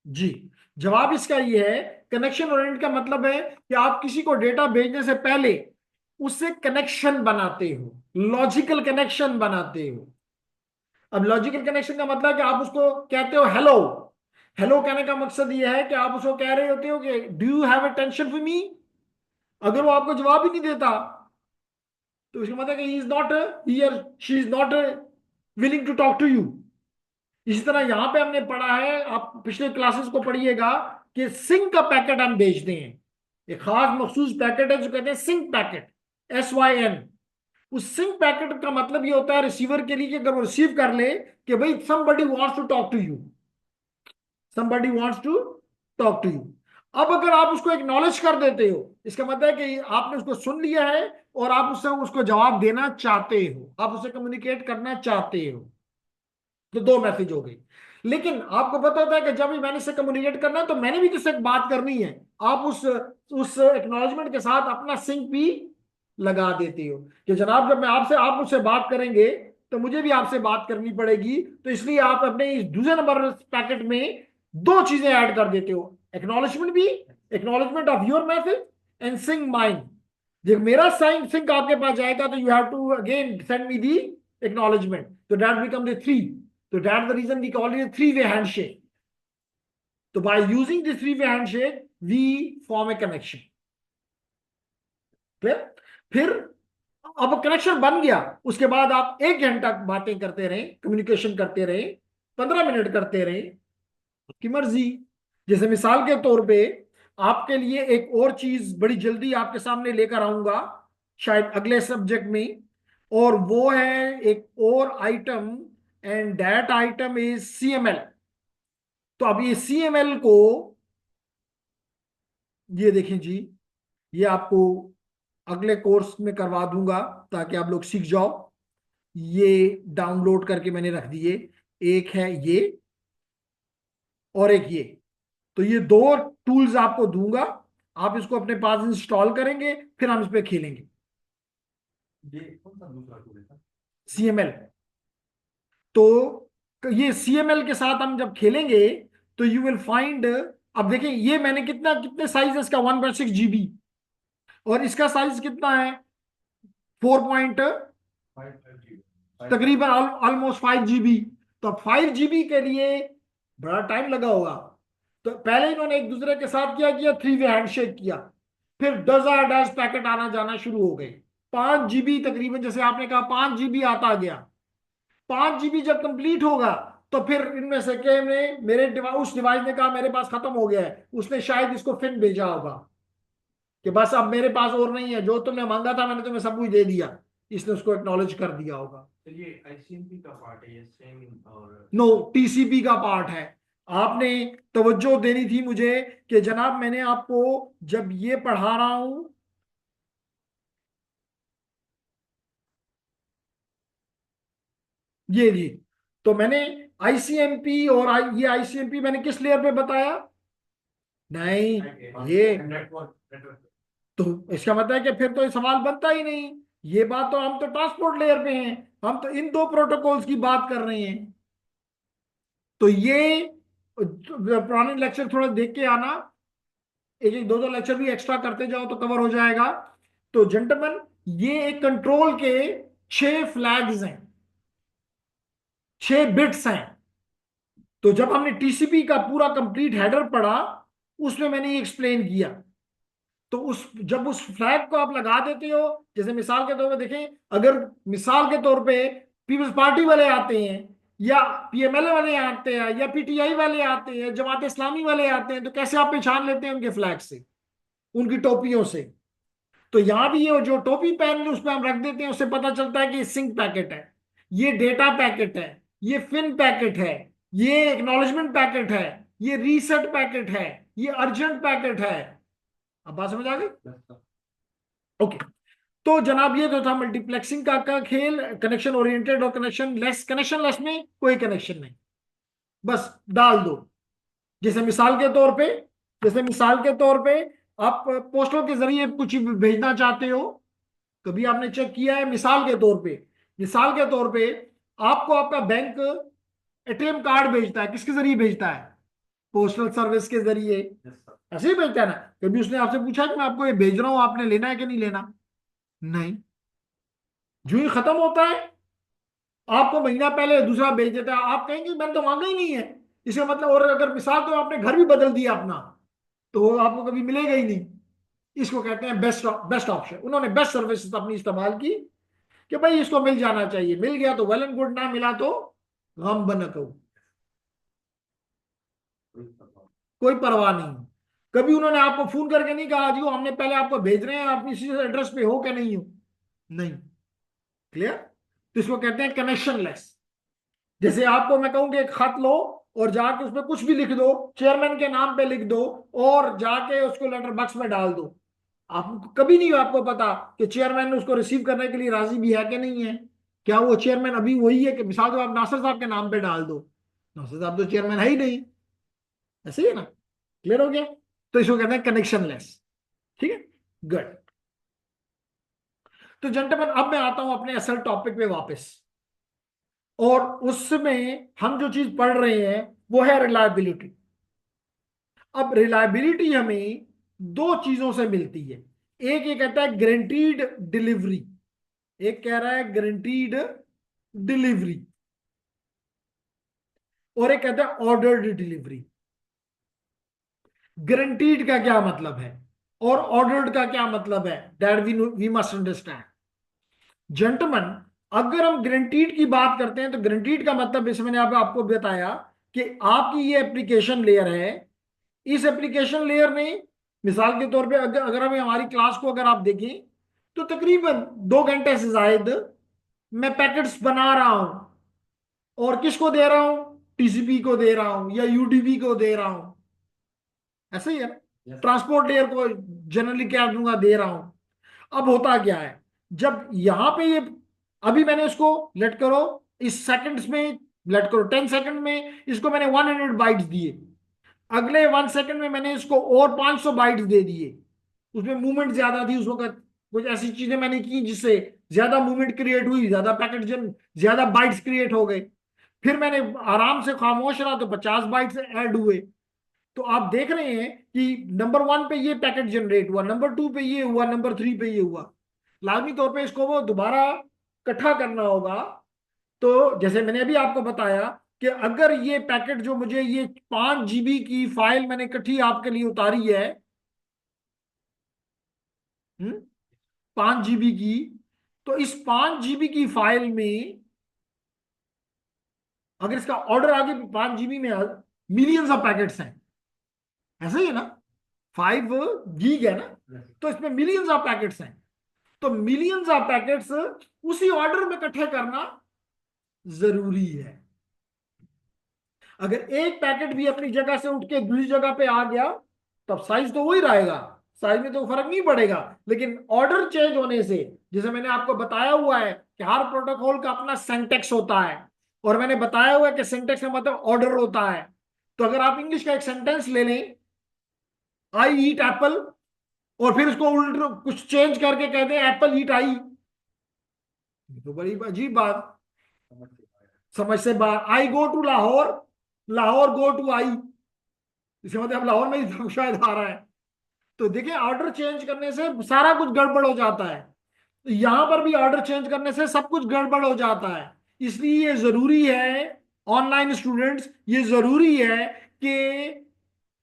जी, जवाब इसका ये है कनेक्शन ओरिएंटेड का मतलब है कि आप किसी को डेटा भेजने से पहले उससे कनेक्शन बनाते हो, लॉजिकल कनेक्शन बनाते हो। अब लॉजिकल कनेक्शन का मतलब है कि आप उसको कहते हो हेलो। हेलो कहने का मकसद ये है कि आप उसको कह रहे होते हो कि do you have a tension for me. अगर वो आपको जवाब ही नहीं देता तो इसका मतलब है कि ही इज नॉट, ही और she is not willing to talk to you. इसी तरह यहां पे हमने पढ़ा है, आप पिछले क्लासेस को पढ़िएगा, कि सिंक का पैकेट हम भेजते हैं। एक खास मखसूस पैकेट है जो कहते हैं सिंक पैकेट, SYN। उस सिंक पैकेट का मतलब ये होता है रिसीवर के लिए कि अगर वो रिसीव कर ले कि भाई somebody wants to talk to you, somebody wants to talk to you। अब अगर आप उसको एक्नॉलेज कर देते हो, इसका मतलब है कि आपने उसको सुन लिया है और आप उससे उसको जवाब देना चाहते हो, आप उससे कम्युनिकेट करना चाहते हो। तो 2 मैसेज हो गई। लेकिन आपको पता होता है कि जब भी मैंने इससे कम्युनिकेट करना है तो मैंने भी किससे बात करनी है, आप उस एक्नॉलेजमेंट के साथ अपना सिंक भी लगा देते हो कि जनाब जब मैं आपसे आप मुझसे बात करेंगे तो मुझे भी आपसे बात करनी पड़ेगी। तो इसलिए आप अपने इस दूसरे नंबर पैकेट में 2 चीजें ऐड कर देते हो, एक्नॉलेजमेंट भी, acknowledgement of your message and sync mine. जब मेरा साइन सिंक आपके पास जाएगा तो you have to again send me the acknowledgement, तो that become the 3। So that's the reason we call it a three-way handshake. So by using this three-way handshake, we form a connection. Clear? फिर अब कनेक्शन बन गया, उसके बाद आप 1 घंटा बातें करते रहे, कम्युनिकेशन करते रहे, 15 मिनट करते रहे, आपकी मर्जी। जैसे मिसाल के तौर पे आपके लिए एक और चीज बड़ी जल्दी आपके सामने लेकर आऊंगा शायद अगले सब्जेक्ट में, और वो है एक और item, and that item is CML। तो अब ये CML को, ये देखें जी, ये आपको अगले कोर्स में करवा दूंगा ताकि आप लोग सीख जाओ। ये डाउनलोड करके मैंने रख दिए, एक है ये और एक ये। तो ये 2 टूल्स आपको दूंगा, आप इसको अपने पास इंस्टॉल करेंगे, फिर हम इस पे खेलेंगे। ये कौन सा दूसरा टूल है सर? CML तो ये CML के साथ हम जब खेलेंगे तो यू विल फाइंड, अब देखें ये मैंने कितने साइज है इसका, 1.6 GB, और इसका साइज कितना है, 4 पॉइंट, तकरीबन ऑलमोस्ट 5 GB। तो 5 GB के लिए बड़ा टाइम लगा होगा। तो पहले इन्होंने एक दूसरे के साथ किया 3 वे हैंडशेक किया, फिर डज़ पैकेट आना जाना शुरू हो गए। 5 GB तकरीबन, जैसे आपने कहा 5 GB आता गया। 5 GB जब कंप्लीट होगा तो फिर इनमें से के ने उस डिवाइस ने कहा मेरे पास खत्म हो गया है, उसने शायद इसको फिर भेजा होगा कि बस अब मेरे पास और नहीं है, जो तुमने मांगा था मैंने तुम्हें सब कुछ दे दिया, इसने उसको एक्नॉलेज कर दिया होगा। तो ये आईसीएमपी का पार्ट है ये सेम, और नो, TCP का पार्ट है। आपने तवज्जो देनी थी मुझे कि जनाब मैंने आपको जब ये पढ़ा रहा हूं, ये तो मैंने ICMP और ये ICMP मैंने किस लेयर पे बताया, नहीं ये, तो इसका मतलब है कि फिर तो ये सवाल बनता ही नहीं। ये बात तो, हम तो ट्रांसपोर्ट लेयर पे हैं, हम तो इन दो प्रोटोकॉल्स की बात कर रहे हैं। तो ये पुराने लेक्चर थोड़ा देख के आना, एक एक दो दो लेक्चर भी एक्स्ट्रा करते जाओ तो कवर हो जाएगा। तो जेंटलमैन, ये एक कंट्रोल के 6 फ्लैग्स हैं, 6 बिट्स हैं। तो जब हमने TCP का पूरा कंप्लीट हेडर पढ़ा, उसमें मैंने ये एक्सप्लेन किया। तो जब उस फ्लैग को आप लगा देते हो, जैसे मिसाल के तौर पे देखें, अगर मिसाल के तौर पे पीपल्स पार्टी वाले आते हैं, या PMLA वाले आते हैं, या PTI वाले आते हैं, जमात इस्लामी वाले आते हैं, तो कैसे आप पहचान लेते हैं उनके फ्लैग से, उनकी टोपियों से। तो यहां भी ये जो टोपी पहन ली उसमें हम रख देते हैं, उससे पता चलता है कि ये सिंक पैकेट है, ये डेटा पैकेट है, ये फिन पैकेट है, ये एक्नॉलेजमेंट पैकेट है, ये रीसेट पैकेट है, ये अर्जेंट पैकेट है। अब बात समझ आ गई? ओके। तो जनाब ये तो था मल्टीप्लेक्सिंग का खेल, कनेक्शन ओरिएंटेड और कनेक्शन लेस। कनेक्शन लेस में कोई कनेक्शन नहीं, बस डाल दो। जैसे मिसाल के तौर पे, आप पोस्टल के जरिए कुछ भेजना चाहते हो, कभी आपने चेक किया है, मिसाल के तौर पे आपको आपका बैंक ATM कार्ड भेजता है, किसके जरिए भेजता है, पोस्टल सर्विस के जरिए, ऐसे ही भेजता है ना। कभी उसने आपसे पूछा कि मैं आपको ये भेज रहा हूं, आपने लेना है कि नहीं लेना, नहीं। जो ही खत्म होता है आपको महीना पहले दूसरा भेज देता है, आप कहेंगे मैंने तो मांगा ही नहीं है, इसका मतलब। और अगर मिसाल तो आपने घर भी बदल दिया अपना, तो वो आपको कभी मिलेगा ही नहीं। इसको कहते हैं बेस्ट बेस्ट ऑप्शन। उन्होंने बेस्ट सर्विस अपनी इस्तेमाल की कि भाई इसको मिल जाना चाहिए, मिल गया तो वेल एंड गुड, ना मिला तो गम बनक, कोई परवाह नहीं। कभी उन्होंने आपको फोन करके नहीं कहा जी हमने पहले आपको भेज रहे हैं, आप इसी एड्रेस पे हो क्या नहीं हो, नहीं। क्लियर? तो इसको कहते हैं कनेक्शन लेस। जैसे आपको मैं कहूँ कि एक खत लो और जाके उसमें कुछ भी लिख दो, चेयरमैन के नाम पे लिख दो, और जाके उसको लेटर बॉक्स में डाल दो। आपको कभी नहीं आपको पता कि चेयरमैन ने उसको रिसीव करने के लिए राजी भी है कि नहीं है। क्या वो चेयरमैन अभी वही है कि मिसाल तो आप नासिर साहब के नाम पे डाल दो, नासिर साहब तो चेयरमैन है ही नहीं, ऐसे ही है ना। क्लियर हो गया? तो इसको कहते हैं कनेक्शन लेस। ठीक है, गुड। तो जेंटलमैन, अब मैं आता हूं अपने असल टॉपिक पे वापस, और उसमें हम जो चीज पढ़ रहे हैं वो है रिलायबिलिटी। अब रिलायबिलिटी हमें दो चीजों से मिलती है। एक ये कहता है गारंटीड डिलीवरी, एक कह रहा है गारंटीड डिलीवरी, और एक कहता है ऑर्डर्ड डिलीवरी। गारंटीड का क्या मतलब है और ऑर्डर्ड का क्या मतलब है, that we must understand. Gentleman, अगर हम गारंटीड की बात करते हैं तो गारंटीड का मतलब, जैसे मैंने आपको बताया कि आपकी ये एप्लीकेशन लेयर है, इस एप्लीकेशन लेयर ने, मिसाल के तौर पे अगर हमें हमारी क्लास को अगर आप देखें तो तकरीबन 2 घंटे से जायद मैं पैकेट्स बना रहा हूं, और किसको दे रहा हूं, TCP को दे रहा हूं या UDP को दे रहा हूं, ऐसे ही है ना। ट्रांसपोर्ट लेयर को जनरली क्या दूंगा, दे रहा हूं। अब होता क्या है, जब यहां पे ये, अभी मैंने इसको लेट करो, इस सेकंड्स में लेट करो, 10 सेकंड में इसको मैंने 100 बाइट्स दिए, अगले 1 सेकंड में मैंने इसको और 500 बाइट्स दे दिए। उसमें मूवमेंट ज्यादा थी उस वक्त, कुछ ऐसी चीजें मैंने की जिससे ज्यादा मूवमेंट क्रिएट हुई, ज्यादा पैकेट, ज्यादा बाइट्स क्रिएट हो गए। फिर मैंने आराम से खामोश रहा तो 50 बाइट्स ऐड हुए। तो आप देख रहे हैं कि नंबर 1 पे ये पैकेट जनरेट हुआ, नंबर 2 पे ये हुआ, नंबर 3 पे ये हुआ। लाजमी तौर पे इसको वो दोबारा इकट्ठा करना होगा। तो जैसे मैंने अभी आपको बताया कि अगर ये पैकेट जो मुझे ये 5 GB की फाइल मैंने इकट्ठी आपके लिए उतारी है, 5 GB की, तो इस 5 GB की फाइल में अगर इसका ऑर्डर आगे 5 GB में मिलियंस ऑफ पैकेट्स हैं, ऐसा ही है ना, 5 गीग है ना, तो इसमें मिलियंस ऑफ पैकेट्स हैं। तो मिलियंस ऑफ पैकेट्स उसी ऑर्डर में इकट्ठे करना जरूरी है। अगर एक पैकेट भी अपनी जगह से उठ के दूसरी जगह पे आ गया तब साइज तो वही रहेगा, साइज में तो फर्क नहीं पड़ेगा। लेकिन ऑर्डर चेंज होने से, जैसे मैंने आपको बताया हुआ है कि हर प्रोटोकॉल का अपना सिंटैक्स होता है, और मैंने बताया हुआ है कि सिंटैक्स का मतलब ऑर्डर होता है। तो अगर आप इंग्लिश का एक सेंटेंस ले लें, आई ईट एप्पल, और फिर उसको उल्ट कुछ चेंज करके कह दें एप्पल ईट आई, तो बड़ी अजीब बात, समझ से बाहर। I go to Lahore, Lahore go to I, इसका मतलब लाहौर में ही शायद आ रहा है। तो देखिए ऑर्डर चेंज करने से सारा कुछ गड़बड़ हो जाता है। तो यहां पर भी ऑर्डर चेंज करने से सब कुछ गड़बड़ हो जाता है। इसलिए ये जरूरी है, ऑनलाइन स्टूडेंट्स, ये जरूरी है कि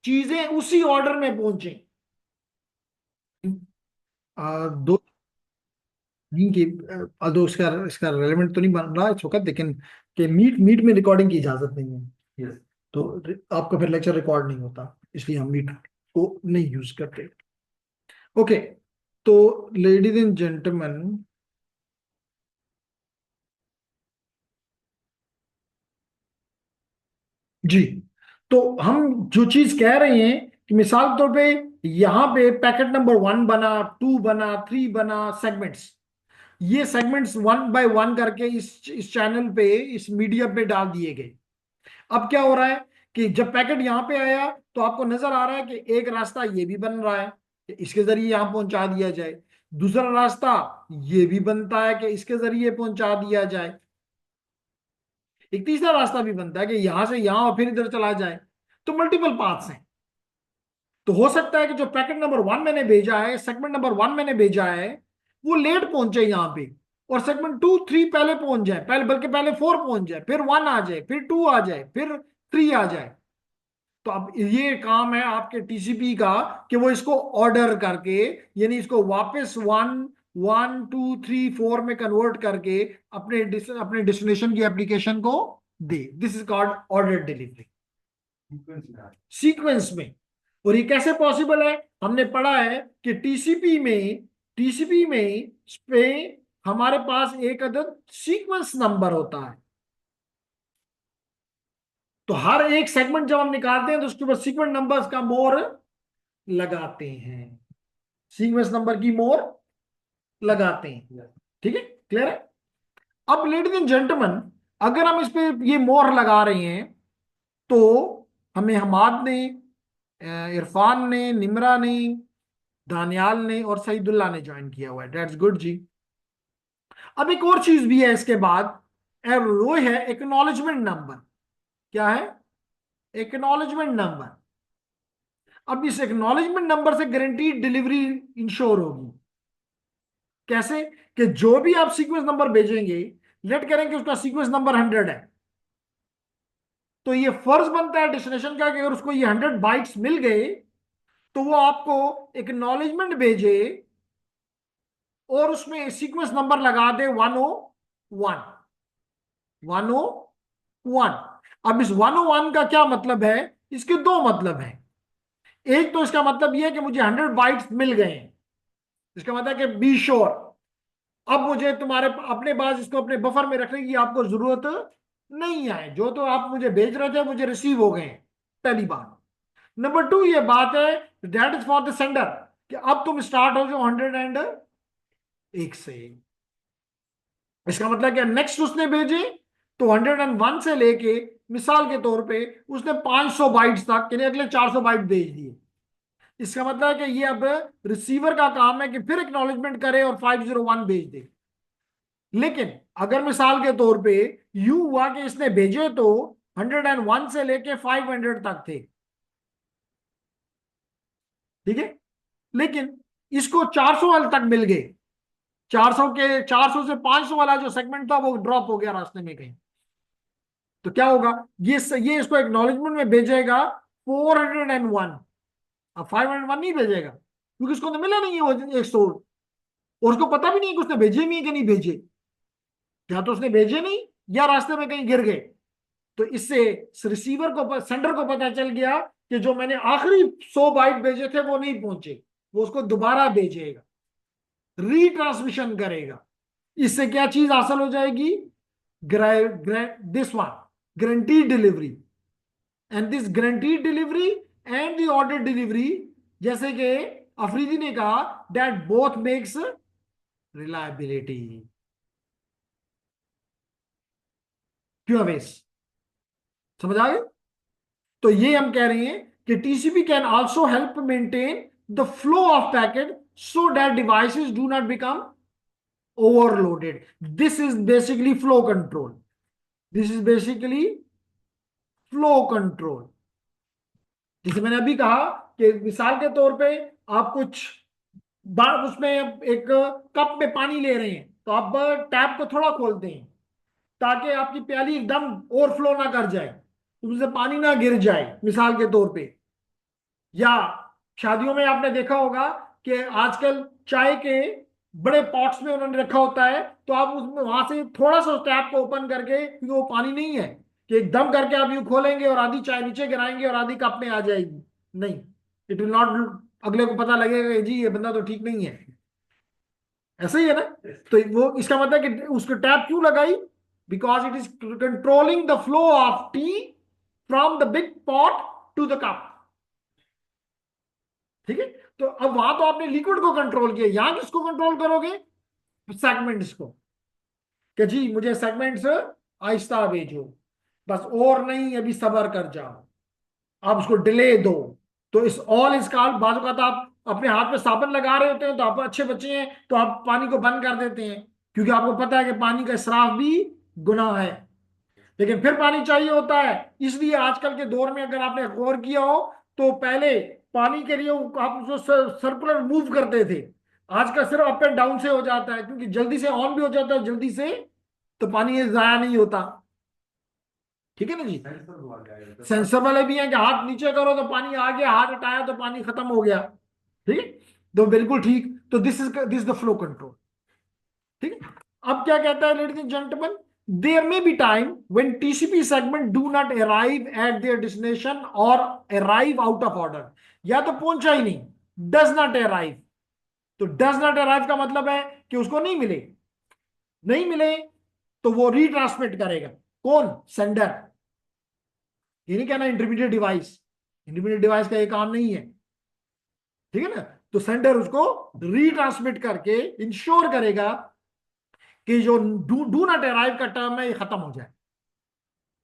चीजें उसी ऑर्डर में पहुंचे। दो नहीं कि दो इसका इसका रेलेवेंट तो नहीं बन रहा इस वक्त, लेकिन कि मीट मीट में रिकॉर्डिंग की इजाजत नहीं है। Yes. तो आपका फिर लेक्चर रिकॉर्ड नहीं होता, इसलिए हम मीट को नहीं यूज करते। ओके, तो लेडीज एंड जेंटलमैन, जी, तो हम जो चीज कह रहे हैं कि मिसाल के तौर पे यहां पे पैकेट नंबर 1 बना, 2 बना, 3 बना, सेगमेंट्स, ये सेगमेंट्स 1 बाय 1 करके इस चैनल पे, इस मीडिया पे डाल दिए गए। अब क्या हो रहा है कि जब पैकेट यहां पे आया तो आपको नजर आ रहा है कि एक रास्ता ये भी बन रहा है कि इसके जरिए यहां पहुंचा दिया जाए, दूसरा रास्ता ये भी बनता है कि इसके जरिए पहुंचा दिया जाए, एक तीसरा रास्ता भी बनता है कि यहां से यहां और फिर इधर चला जाए। तो मल्टीपल पाथ्स हैं। तो हो सकता है कि जो पैकेट नंबर 1 मैंने भेजा है, सेगमेंट नंबर 1 मैंने भेजा है, वो लेट पहुंचे यहां पे, और सेगमेंट 2 3 पहले पहुंच जाए, पहले बल्कि पहले 4 पहुंच जाए, फिर 1 आ जाए, फिर 2 आ जाए, फिर 3 आ जाए। तो अब ये काम है आपके टीसीपी का कि वो इसको ऑर्डर करके, यानी इसको वापस 1 1 2 3 4 में कन्वर्ट करके अपने डेस्टिनेशन की एप्लीकेशन को दे। This is called order delivery Sequence में है। सीक्वेंस में। और ये कैसे पॉसिबल है? हमने पढ़ा है कि टीसीपी में पे हमारे पास एक अदद सीक्वेंस नंबर होता है। तो हर एक सेगमेंट जब हम निकालते हैं तो उसके ऊपर सीक्वेंस नंबर्स का मोर लगाते हैं, सीक्वेंस नंबर की मोर लगाते हैं। ठीक है, क्लियर है? अब लेडीज एंड जेंटलमैन, अगर हम इस पे ये मोहर लगा रहे हैं तो हमें हमाद ने, इरफान ने, निमरा ने, दानियाल ने और सईदुल्लाह ने ज्वाइन किया हुआ है। दैट्स गुड जी। अब एक और चीज भी है इसके बाद, वो है एक्नॉलेजमेंट नंबर। क्या है? Acknowledgement number. अब इस एक्नॉलेजमेंट नंबर से गारंटीड डिलीवरी इंश्योर होगी। कैसे? कि जो भी आप सीक्वेंस नंबर भेजेंगे, लेट करें कि उसका सीक्वेंस नंबर 100 है, तो ये फर्ज बनता है डेस्टिनेशन का कि अगर उसको ये 100 बाइट्स मिल गए तो वो आपको एक्नॉलेजमेंट भेजे और उसमें सीक्वेंस नंबर लगा दे 101 101। अब इस 101 का क्या मतलब है? इसके दो मतलब है। एक तो इसका मतलब यह है कि मुझे 100 बाइट्स मिल गए हैं, इसका मतलब है कि बी श्योर, अब मुझे तुम्हारे अपने पास इसको अपने बफर में रखने की आपको जरूरत नहीं है, जो तो आप मुझे भेज रहे थे मुझे रिसीव हो गए। पहली बात। नंबर 2 ये बात है, that is for the sender, कि अब तुम स्टार्ट हो जो 101 से। इसका मतलब क्या, नेक्स्ट उसने भेजे तो 101 से लेके मिसाल के तौर पे उसने 500 बाइट्स तक, यानी अगले 400 बाइट भेज दिए। इसका मतलब है कि ये अब रिसीवर का काम है कि फिर एक्नॉलेजमेंट करे और 501 भेज दे। लेकिन अगर मिसाल के तौर पे यू हुआ कि इसने भेजे तो 101 से लेके 500 तक थे, ठीक है, लेकिन इसको 400 वाले तक मिल गए, 400 से 500 वाला जो सेगमेंट था वो ड्रॉप हो गया रास्ते में कहीं, तो क्या होगा, ये इसको एक्नॉलेजमेंट में भेजेगा 401, अब 501 नहीं भेजेगा क्योंकि उसको तो मिला नहीं है वो 100, और उसको पता भी नहीं है कि उसने भेजे भी है कि नहीं भेजे, या तो उसने भेजे नहीं या रास्ते में कहीं गिर गए। तो इससे रिसीवर को, सेंडर को पता चल गया कि जो मैंने आखिरी 100 बाइट भेजे थे वो नहीं पहुंचे, वो उसको दोबारा भेजेगा, रीट्रांसमिशन करेगा। इससे क्या चीज हासिल हो जाएगी, this one guaranteed delivery, and this guaranteed delivery and the order delivery, जैसे कि अफरीदी ने कहा, दैट बोथ मेक्स रिलायबिलिटी। क्यों अवेश, समझ आ गए? तो ये हम कह रहे हैं कि TCP can also help maintain the flow of packet so that devices do not become overloaded. This is basically flow control, this is basically flow control. जैसे मैंने अभी कहा कि मिसाल के तौर पे आप कुछ बार उसमें एक कप में पानी ले रहे हैं, तो आप टैप को थोड़ा खोलते हैं ताकि आपकी प्याली एकदम ओवरफ्लो ना कर जाए, उसमें पानी ना गिर जाए मिसाल के तौर पे। या शादियों में आपने देखा होगा कि आजकल चाय के बड़े पॉट्स में उन्होंने रखा होता है, तो आप उसमें वहां से थोड़ा सा उस टैप को ओपन करके, क्योंकि वो पानी नहीं है कि एकदम करके आप यूं खोलेंगे और आधी चाय नीचे गिराएंगे और आधी कप में आ जाएगी, नहीं, इट विल नॉट, अगले को पता लगेगा कि जी ये बंदा तो ठीक नहीं है। ऐसा ही है ना? तो वो इसका मतलब कि उसको टैप क्यों लगाई, because it is controlling the flow of tea from the big pot to the cup, ठीक है। तो अब वहां तो आपने लिक्विड को कंट्रोल किया, यहां किसको कंट्रोल करोगे, सेगमेंट्स को, कि जी मुझे सेगमेंट्स आहिस्ता भेजो, बस और नहीं अभी सबर कर जाओ, आप उसको डिले दो। तो इस ऑल इस कॉल्ड, बाजू का तो आप अपने हाथ में साबुन लगा रहे होते हैं तो आप अच्छे बच्चे हैं तो आप पानी को बंद कर देते हैं, क्योंकि आपको पता है कि पानी का इसराफ भी गुनाह है, लेकिन फिर पानी चाहिए होता है। इसलिए आजकल के दौर में अगर आपने गौर किया हो तो पहले पानी के लिए आप उसको सर्कुलर मूव करते थे, आज का सिर्फ अप एंड डाउन से हो जाता है, क्योंकि जल्दी से ऑन भी हो जाता है जल्दी से, तो पानी ये जाया नहीं होता, ठीक है ना जी। सेंसर वाले भी हैं कि हाथ नीचे करो तो पानी आ गया, हाथ हटाया तो पानी खत्म हो गया, ठीक है, तो बिल्कुल ठीक। तो दिस द फ्लो कंट्रोल, ठीक है। अब क्या कहता है ladies and gentleman, there may be time when TCP segment do not arrive at their destination और अराइव आउट ऑफ ऑर्डर, या तो पहुंचा ही नहीं, डज नॉट अराइव। तो डज नॉट अराइव का मतलब है कि उसको नहीं मिले, नहीं मिले तो वो रीट्रांसमिट करेगा, कौन, सेंडर, ये नहीं कहना इंटरमीडिएट डिवाइस, इंटरमीडिएट डिवाइस का ये काम नहीं है, ठीक है ना। तो सेंडर उसको रीट्रांसमिट करके इंश्योर करेगा कि जो डू नॉट अराइव का टर्म है ये खत्म हो जाए।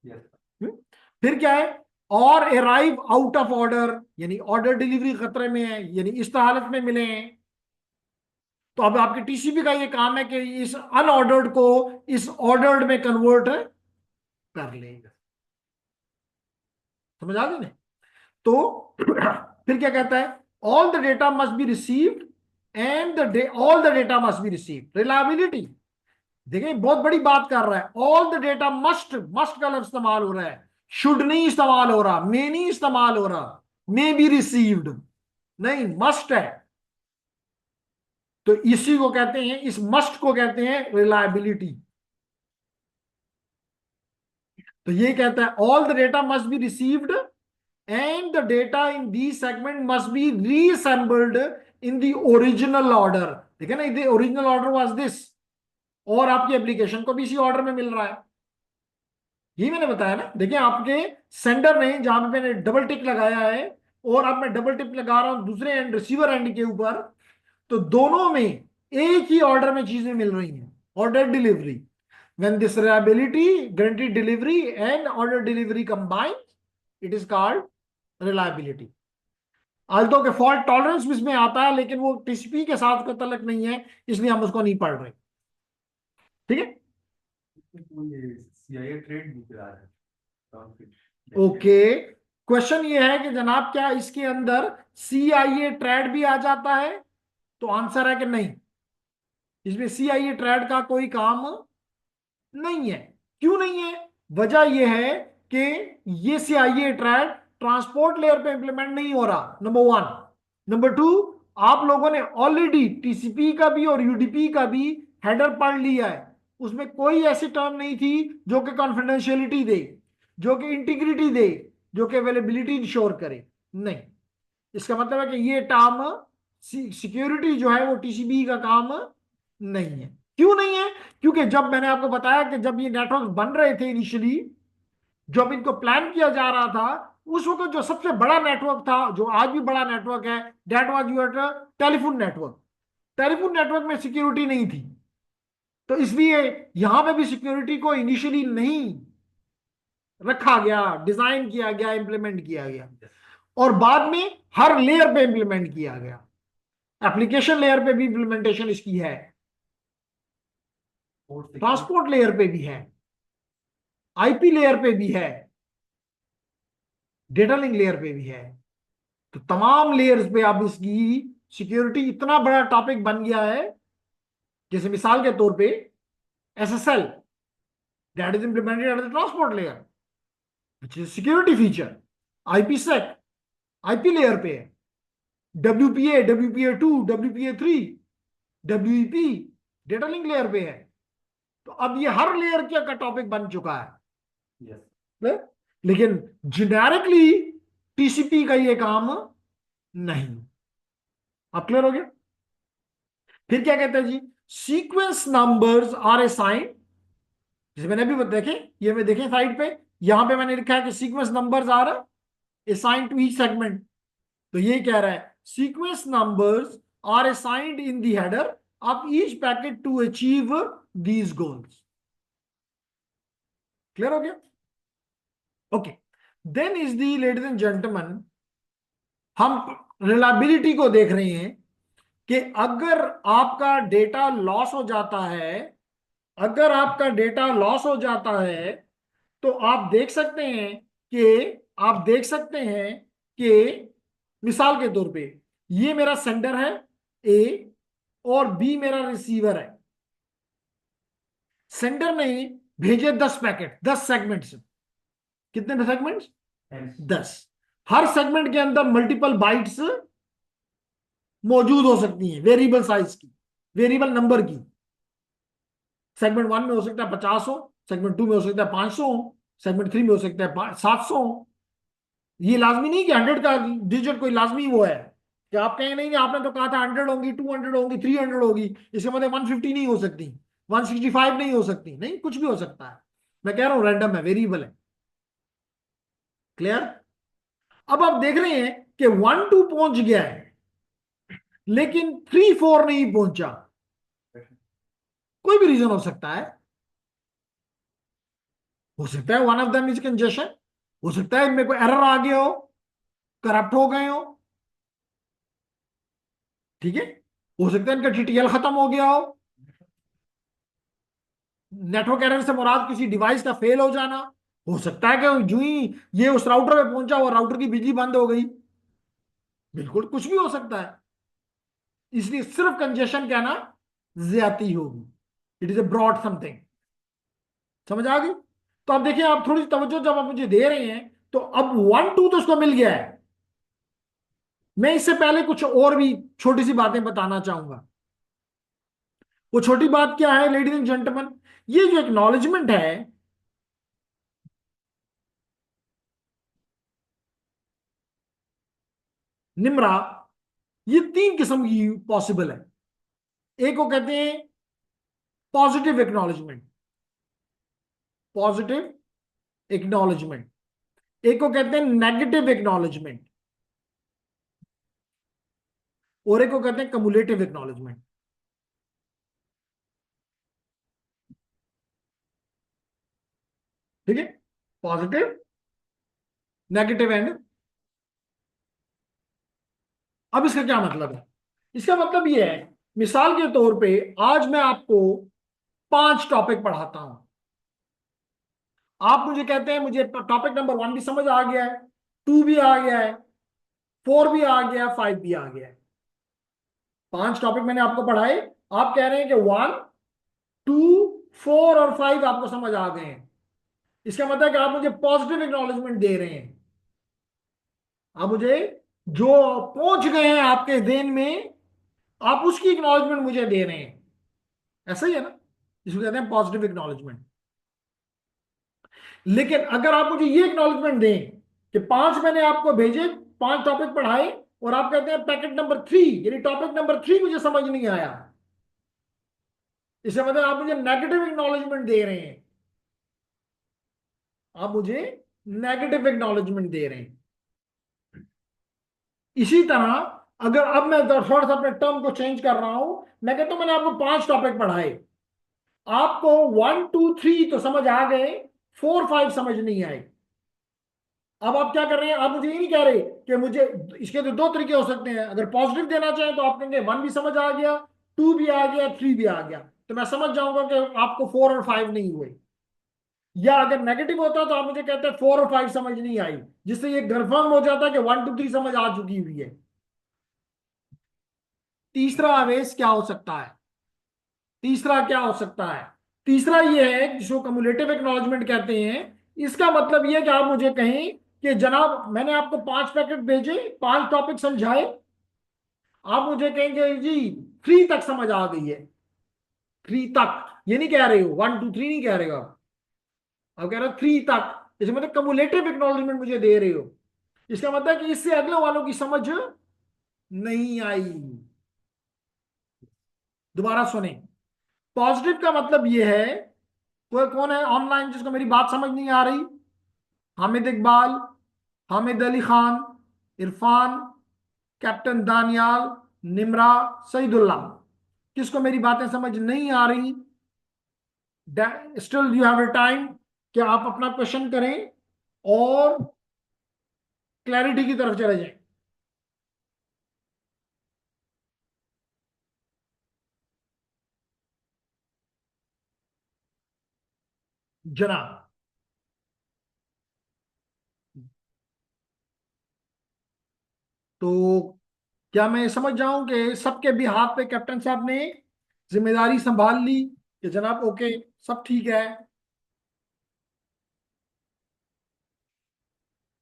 हम्म? फिर क्या है, और अराइव आउट ऑफ ऑर्डर, यानी ऑर्डर डिलीवरी खतरे में है, यानी इस हालत में मिले हैं, तो अब आपके टीसीपी का ये काम है कि इस अनऑर्डर्ड को इस ऑर्डर्ड में कन्वर्ट कर लेगा, समझ आ गई ना? तो फिर क्या कहता है, all the data must be received and all the data must be received, reliability, देखिए बहुत बड़ी बात कर रहा है, all the data must, must का लफ्ज इस्तेमाल हो रहा है, शुड नहीं इस्तेमाल हो रहा, मे नहीं इस्तेमाल हो रहा, मे बी रिसीव्ड नहीं, मस्ट है। तो इसी को कहते हैं, इस मस्ट को कहते हैं रिलायबिलिटी। तो ये कहता है all the data must be received and the data in these segment must be reassembled in the original order, ठीक है ना, the original order was this, और आपकी एप्लीकेशन को भी इसी ऑर्डर में मिल रहा है, यही मैंने बताया ना। देखिए आपके सेंडर ने, जहां पे मैंने डबल टिक लगाया है और अब मैं डबल टिक लगा रहा हूं दूसरे एंड, रिसीवर एंड के ऊपर, तो दोनों में एक ही ऑर्डर में चीजें मिल रही हैं, order delivery, when this reliability, guaranteed delivery and order delivery combined, it is called reliability. Alto के फॉल्ट टॉलरेंस भी इसमें आता है, लेकिन वो टीसीपी के साथ का तलक नहीं है, इसलिए हम उसको नहीं पढ़ रहे, ठीक है, ये CIA ट्रेड दिख रहा है ओके। क्वेश्चन ये है कि जनाब क्या इसके अंदर CIA ट्रेड भी आ जाता है? तो आंसर है कि नहीं, इसमें CIA ट्रेड का कोई काम नहीं है। क्यों नहीं है? वजह यह है कि ये CIA ट्रेड ट्रांसपोर्ट लेयर पे इंप्लीमेंट नहीं हो रहा, नंबर वन। नंबर टू, आप लोगों ने ऑलरेडी TCP का भी और UDP का भी हेडर पढ़ लिया है, उसमें कोई ऐसी टर्म नहीं थी जो कि कॉन्फिडेंशियलिटी दे, जो कि इंटीग्रिटी दे, जो कि अवेलेबिलिटी इंश्योर करे। नहीं, इसका मतलब है कि ये टर्म सिक्योरिटी जो है वो TCP का काम नहीं है। क्यों नहीं है? क्योंकि जब मैंने आपको बताया कि जब ये नेटवर्क बन रहे थे इनिशियली, जब इनको प्लान किया जा रहा था, उस वक्त जो सबसे बड़ा नेटवर्क था, जो आज भी बड़ा नेटवर्क है, that was your telephone network. Telephone network में सिक्योरिटी नहीं थी, तो इसलिए यहां पे भी सिक्योरिटी को इनिशियली नहीं रखा गया, डिजाइन किया गया, इंप्लीमेंट किया गया, और बाद में हर लेयर पे इंप्लीमेंट किया गया। एप्लीकेशन लेयर पे भी इंप्लीमेंटेशन इसकी है, ट्रांसपोर्ट लेयर पे भी है, IP लेयर पे भी है, डेटा लिंक लेयर पे भी है। तो तमाम लेयर्स पे अब इसकी सिक्योरिटी इतना बड़ा टॉपिक बन गया है। जैसे मिसाल के तौर पे SSL, that is implemented at the transport layer, which is security feature. IPsec IP layer पे है, WPA, WPA2, WPA3, WEP data link layer पे है। तो अब ये हर लेयर का टॉपिक बन चुका है। यस लेकिन जेनेरिकली TCP का ये काम नहीं। अब क्लियर हो गया? फिर क्या कहते हैं जी, सीक्वेंस नंबर्स आर असाइंड, जैसे मैंने अभी देखे, ये मैं देखें साइड पे, यहां पे मैंने लिखा है कि sequence numbers are assigned to each segment. तो ये कह रहा है sequence numbers are assigned in the header of each packet to achieve these goals. Clear हो गया? Okay, then is the ladies and gentleman, हम रिलायबिलिटी को देख रहे हैं कि अगर आपका डेटा लॉस हो जाता है, अगर आपका डेटा लॉस हो जाता है, तो आप देख सकते हैं कि मिसाल के तौर पे ये मेरा सेंडर है A और B मेरा रिसीवर है। सेंडर ने भेजे 10 पैकेट, 10 सेगमेंट्स। कितने सेगमेंट्स? 10। हर सेगमेंट के अंदर मल्टीपल बाइट्स मौजूद हो सकती हैं, वेरिएबल साइज की, वेरिएबल नंबर की। सेगमेंट 1 में हो सकता है 50 हो, सेगमेंट 2 में हो सकता है 500 हो, सेगमेंट 3 में हो सकता है 700 हो। ये लाजमी नहीं कि 100 का डिजिट कोई लाजमी वो है कि आप कहें नहीं आपने तो कहा था 100 होंगी, 200 होंगी, 300 होगी, इसके मतलब 150 नहीं हो सकती, 165 नहीं हो सकती, नहीं, कुछ भी हो सकता है। मैं कह रहा हूं रैंडम है, वेरिएबल है। क्लियर? अब आप देख रहे हैं कि 1-2 पहुंच गया है, लेकिन 3-4 नहीं पहुंचा। कोई भी रीजन हो सकता है। हो सकता है one of them is congestion, हो सकता है इनमें कोई एरर आ गया हो, करप्ट हो गए हो, ठीक है। हो सकता है इनका TTL खत्म हो गया हो। नेटवर्क एरर से मुराद किसी डिवाइस का फेल हो जाना। हो सकता है कि जो ही ये उस राउटर पे पहुंचा और राउटर की बिजली बंद हो गई। बिल्कुल कुछ भी हो सकता है, इसलिए सिर्फ कंजेशन कहना ज्यादती होगी। It is a broad something. समझ आ गई? तो अब देखिए, आप थोड़ी तवज्जो जब आप मुझे दे रहे हैं, तो अब 1-2 तो उसको मिल गया है। मैं इससे पहले कुछ और भी छोटी सी बातें बताना चाहूंगा। वो छोटी बात क्या है लेडीज एंड जेंटलमैन? ये जो एक्नॉलेजमेंट है, निम्रा, ये 3 किस्म की पॉसिबल है। एक को कहते हैं पॉजिटिव एक्नॉलेजमेंट, पॉजिटिव एक्नॉलेजमेंट। एक को कहते हैं नेगेटिव एक्नॉलेजमेंट, और एक को कहते हैं कम्युलेटिव एक्नॉलेजमेंट। ठीक है, पॉजिटिव, नेगेटिव एंड। अब इसका क्या मतलब है? इसका मतलब यह है, मिसाल के तौर पे आज मैं आपको 5 टॉपिक पढ़ाता हूं, आप मुझे कहते हैं मुझे टॉपिक नंबर 1 भी समझ आ गया है, 2 भी आ गया है, 4 भी आ गया है, 5 भी आ गया है। 5 टॉपिक मैंने आपको पढ़ाए, आप कह रहे हैं कि 1, 2, 4 और 5 आपको समझ आ गए हैं। इसका मतलब है कि आप मुझे पॉजिटिव एक्नॉलेजमेंट दे रहे हैं, आप मुझे जो पहुंच गए हैं आपके देन में, आप उसकी एक्नॉलेजमेंट मुझे दे रहे हैं। ऐसा ही है ना, इसको कहते हैं पॉजिटिव एक्नॉलेजमेंट। लेकिन अगर आप मुझे ये एक्नॉलेजमेंट दें कि 5 मैंने आपको भेजे, 5 टॉपिक पढ़ाए, और आप कहते हैं पैकेट नंबर 3 यानी टॉपिक नंबर 3 मुझे समझ नहीं आया, इसका मतलब आप मुझे नेगेटिव एक्नॉलेजमेंट दे रहे हैं, आप मुझे नेगेटिव एक्नॉलेजमेंट दे रहे हैं। इसी तरह अगर अब मैं थोड़ा सा अपने टर्म को चेंज कर रहा हूं, मैं कहता हूं मैंने आपको 5 टॉपिक पढ़ाए, आपको 1, 2, 3 तो समझ आ गए, 4, 5 समझ नहीं आए। अब आप क्या कर रहे हैं, आप मुझे ये नहीं कह रहे कि मुझे, इसके तो 2 तरीके हो सकते हैं, अगर पॉजिटिव देना चाहें तो आप कहेंगे 1 भी समझ आ गया, 2 भी आ गया, 3 भी आ गया, तो मैं समझ जाऊंगा कि आपको 4 और 5 नहीं हुए। या अगर नेगेटिव होता तो आप मुझे कहते हैं 4 और 5 समझ नहीं आई, जिससे ये कंफर्म हो जाता कि 1, 2, 3 समझ आ चुकी हुई है। तीसरा आवेश क्या हो सकता है, तीसरा क्या हो सकता है, तीसरा ये है जिसको कम्युलेटिव एक्नॉलेजमेंट कहते हैं। इसका मतलब ये है कि आप मुझे कहें कि जनाब मैंने आपको 5 पैकेट भेजे, 5 टॉपिक समझाए, आप मुझे कहेंगे जी 3 तक समझ आ गई है, 3 तक, ये नहीं कह रहे हो 1, 2, 3 नहीं कह रहे हो आप कह रहे हो 3 तक, इसमें मतलब कम्युलेटिव एक्नॉलेजमेंट मुझे दे रहे हो। इसका मतलब है कि इससे अगले वालों की समझ नहीं आई। दोबारा सुने, पॉजिटिव का मतलब ये है, कोई कौन है ऑनलाइन जिसको मेरी बात समझ नहीं आ रही, हामिद इकबाल, हामिद अली खान, इरफान, कैप्टन दानियाल, निमरा, सईदुल्ला, किसको मेरी बातें समझ नहीं आ रही, still you have a time कि आप अपना क्वेश्चन करें और क्लैरिटी की तरफ चले जाएं। जनाब, तो क्या मैं समझ जाऊं कि सबके भी हाथ पे कैप्टन साहब ने जिम्मेदारी संभाल ली कि जनाब ओके सब ठीक है,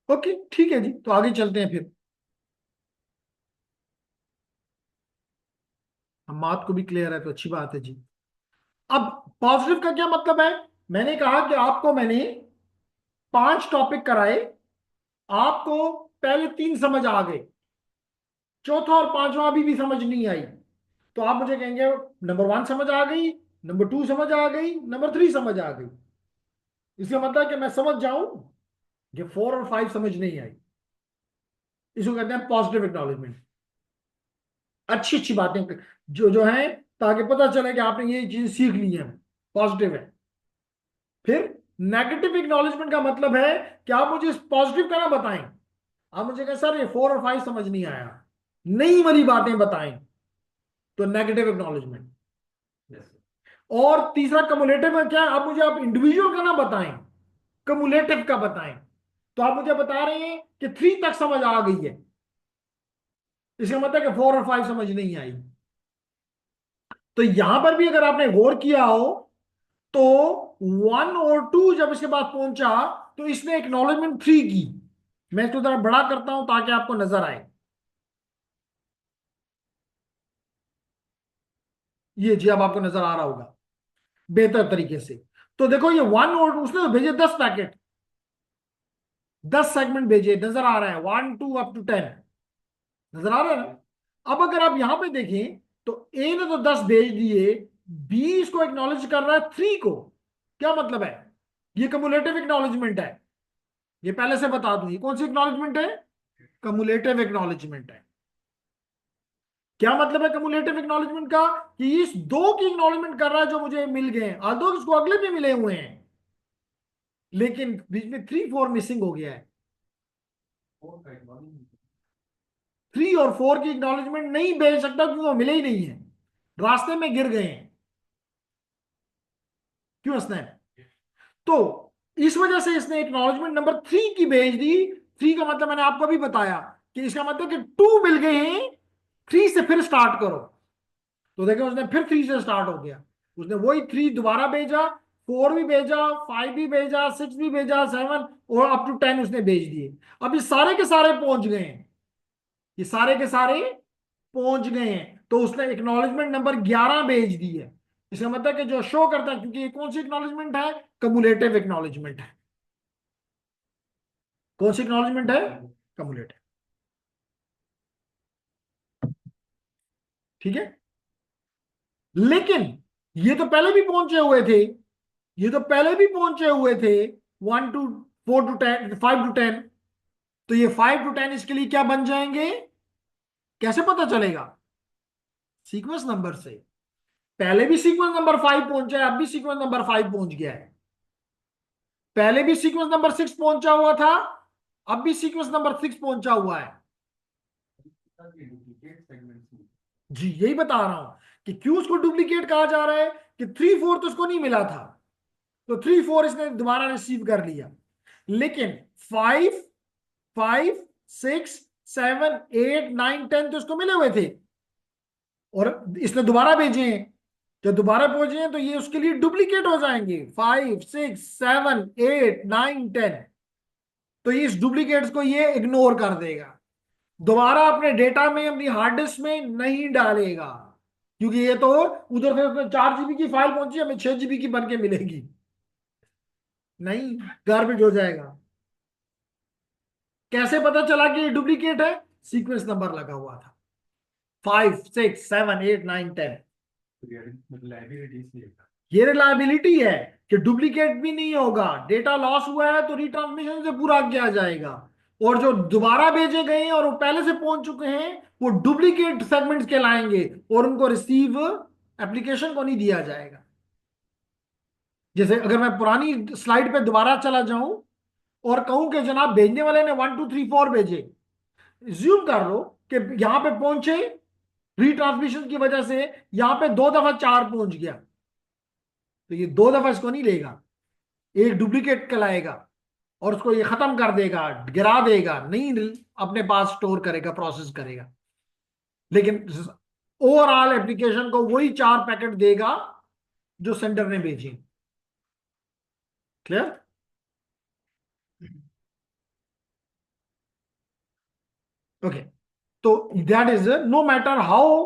ओके ठीक है जी, तो आगे चलते हैं फिर, हम बात को भी क्लियर है तो अच्छी बात है जी। अब पॉजिटिव का क्या मतलब है, मैंने कहा कि आपको मैंने 5 टॉपिक कराए, आपको पहले 3 समझ आ गए, चौथा और पांचवा अभी भी समझ नहीं आई, तो आप मुझे कहेंगे नंबर 1 समझ आ गई, नंबर 2 समझ आ गई, नंबर 3 समझ आ गई। इसका मतलब है कि मैं समझ जाऊं कि 4 और 5 समझ नहीं आई, इसको कहते हैं पॉजिटिव एक्नॉलेजमेंट। अच्छी अच्छी बातें जो जो है, ताकि पता चले कि आपने ये चीज सीख ली है, पॉजिटिव है। फिर नेगेटिव एक्नॉलेजमेंट का मतलब है कि आप मुझे पॉजिटिव का ना बताएं, आप मुझे कहें सर ये 4 और 5 समझ नहीं आया, नई वाली बातें बताएं, तो नेगेटिव एक्नॉलेजमेंट। Yes. और तीसरा कमुलेटिव में क्या है, आप मुझे आप इंडिविजुअल का ना बताएं, कमुलेटिव का बताएं, तो आप मुझे बता रहे हैं कि 3 तक समझ आ गई है, इसका मतलब है कि 4 और 5 समझ नहीं आई। तो यहां पर भी अगर आपने गौर किया हो तो 1 और 2 जब इसके बाद पहुंचा तो इसने एक्नॉलेजमेंट 3 की। मैं इसको जरा बड़ा करता हूं ताकि आपको नजर आए, ये जी अब आपको नजर आ रहा होगा बेहतर तरीके से। तो देखो ये 1 और उसने तो भेजे 10 पैकेट, 10 सेगमेंट भेजे, नजर आ रहा है 1, 2 अप टू 10, नजर आ रहा है ना। अब अगर आप यहां पे देखें तो ए ने तो 10 भेज दिए, बी इसको एक्नॉलेज कर रहा है 3 को, क्या मतलब है, ये कम्युलेटिव एक्नॉलेजमेंट है। ये पहले से बता दूं ये कौन सी एक्नॉलेजमेंट है, कम्युलेटिव एक्नॉलेजमेंट है। क्या मतलब है कम्युलेटिव एक्नॉलेजमेंट का, कि इस 2 की एक्नॉलेजमेंट कर रहा है जो मुझे मिल गए हैं, और 2 इसको अगले भी मिले हुए हैं, लेकिन बीच में 3, 4 मिसिंग हो गया है। 3 और 4 की एक्नॉलेजमेंट नहीं भेज सकता क्योंकि वो मिले ही नहीं है, रास्ते में गिर गए हैं। क्यों हंसना है? तो इस वजह से इसने एक्नॉलेजमेंट नंबर 3 की भेज दी। 3 का मतलब मैंने आपको भी बताया कि इसका मतलब कि 2 मिल गए हैं, 3 से फिर स्टार्ट करो। तो देखो उसने फिर 3 से स्टार्ट हो गया, उसने वही 3 दोबारा भेजा, 4 भी भेजा, 5 भी भेजा, 6 भी भेजा, 7 और अप टू 10 उसने भेज दिए। अब ये सारे के सारे पहुंच गए हैं, ये सारे के सारे पहुंच गए हैं, तो उसने एक्नॉलेजमेंट नंबर 11 भेज दी है। इसका मतलब कि जो शो करता है, क्योंकि ये कौन सी एक्नॉलेजमेंट है? कम्युलेटिव एक्नॉलेजमेंट है। कौन सी एक्नॉलेजमेंट है? कम्युलेटिव। ठीक है, लेकिन ये तो पहले भी पहुंचे हुए थे, ये तो पहले भी पहुंचे हुए थे 1 टू 4 टू 10, 5 टू 10। तो ये 5 टू 10 इसके लिए क्या बन जाएंगे? कैसे पता चलेगा? सीक्वेंस नंबर से। पहले भी सीक्वेंस नंबर 5 पहुंचा है, अब भी सीक्वेंस नंबर 5 पहुंच गया है। पहले भी सीक्वेंस नंबर 6 पहुंचा हुआ था, अब भी सीक्वेंस नंबर 6 पहुंचा हुआ है। डुप्लीकेट सेगमेंट्स में। जी यही बता रहा हूं कि क्यों उसको डुप्लीकेट कहा जा रहा है, कि 3 4 तो उसको नहीं मिला था, तो 3 4 इसने दोबारा रिसीव कर लिया। लेकिन 5 5 6 7 8 9 10 तो उसको मिले हुए थे, और इसने दोबारा भेजे हैं। जब दोबारा पहुंचे हैं तो ये उसके लिए डुप्लीकेट हो जाएंगे, 5 6 7 8 9 10। तो ये इस डुप्लीकेट्स को ये इग्नोर कर देगा, दोबारा अपने डेटा में, अपनी हार्ड डिस्क में नहीं डालेगा, क्योंकि ये तो उधर से 4 GB की फाइल पहुंची, हमें 6 GB की बन के मिलेगी, नहीं, गार्बेज हो जाएगा। कैसे पता चला कि ये डुप्लीकेट है? सीक्वेंस नंबर लगा हुआ था, 5 6 7 8 9 10। लाइबिलिटी इसलिए था। ये रिलायबिलिटी है कि डुप्लीकेट भी नहीं होगा, डेटा लॉस हुआ है तो रिट्रांसमिशन से पूरा किया जाएगा, और जो दोबारा भेजे गए हैं और वो पहले से पहुंच चुके हैं वो डुप्लीकेट सेगमेंट्स कहलाएंगे, और उनको रिसीव एप्लीकेशन को नहीं दिया जाएगा। जैसे अगर मैं पुरानी स्लाइड पे दोबारा चला जाऊं और कहूं कि जनाब भेजने वाले ने 1 2 3 4 भेजे, ज्यूम कर लो कि यहां पे पहुंचे, रिट्रांसमिशन की वजह से यहां पे 2 दफा 4 पहुंच गया, तो ये 2 दफा इसको नहीं लेगा, एक डुप्लीकेट कहलाएगा, और उसको ये खत्म कर देगा, गिरा देगा, नहीं अपने पास स्टोर करेगा, प्रोसेस करेगा। लेकिन ओवरऑल एप्लीकेशन को वही 4 पैकेट देगा जो सेंडर ने भेजी। क्लियर? ओके, तो that is no matter how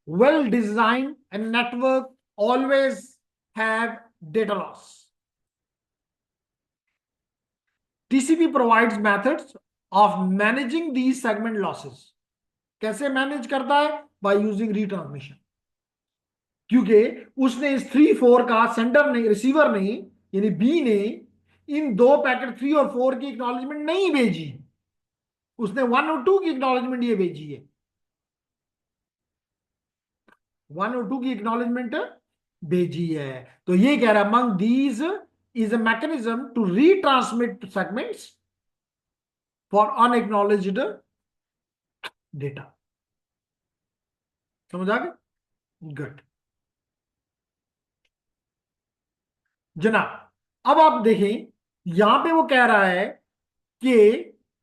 well design and network always have data loss. TCP provides methods of managing these segment losses. कैसे मैनेज करता है? बाय यूजिंग रिट्रांसमिशन, क्योंकि उसने इस 3 4 का सेंडर ने, रिसीवर ने, यानी बी ने इन 2 पैकेट 3 और 4 की एक्नॉलेजमेंट नहीं भेजी, उसने 1 और 2 की एक्नॉलेजमेंट ये भेजी है, 1 और 2 की एक्नॉलेजमेंट भेजी है। तो ये कह रहा है among these is a mechanism to retransmit segments for unacknowledged data. समझ आ गया? गुड जनाब, अब आप देखें, यहां पे वो कह रहा है कि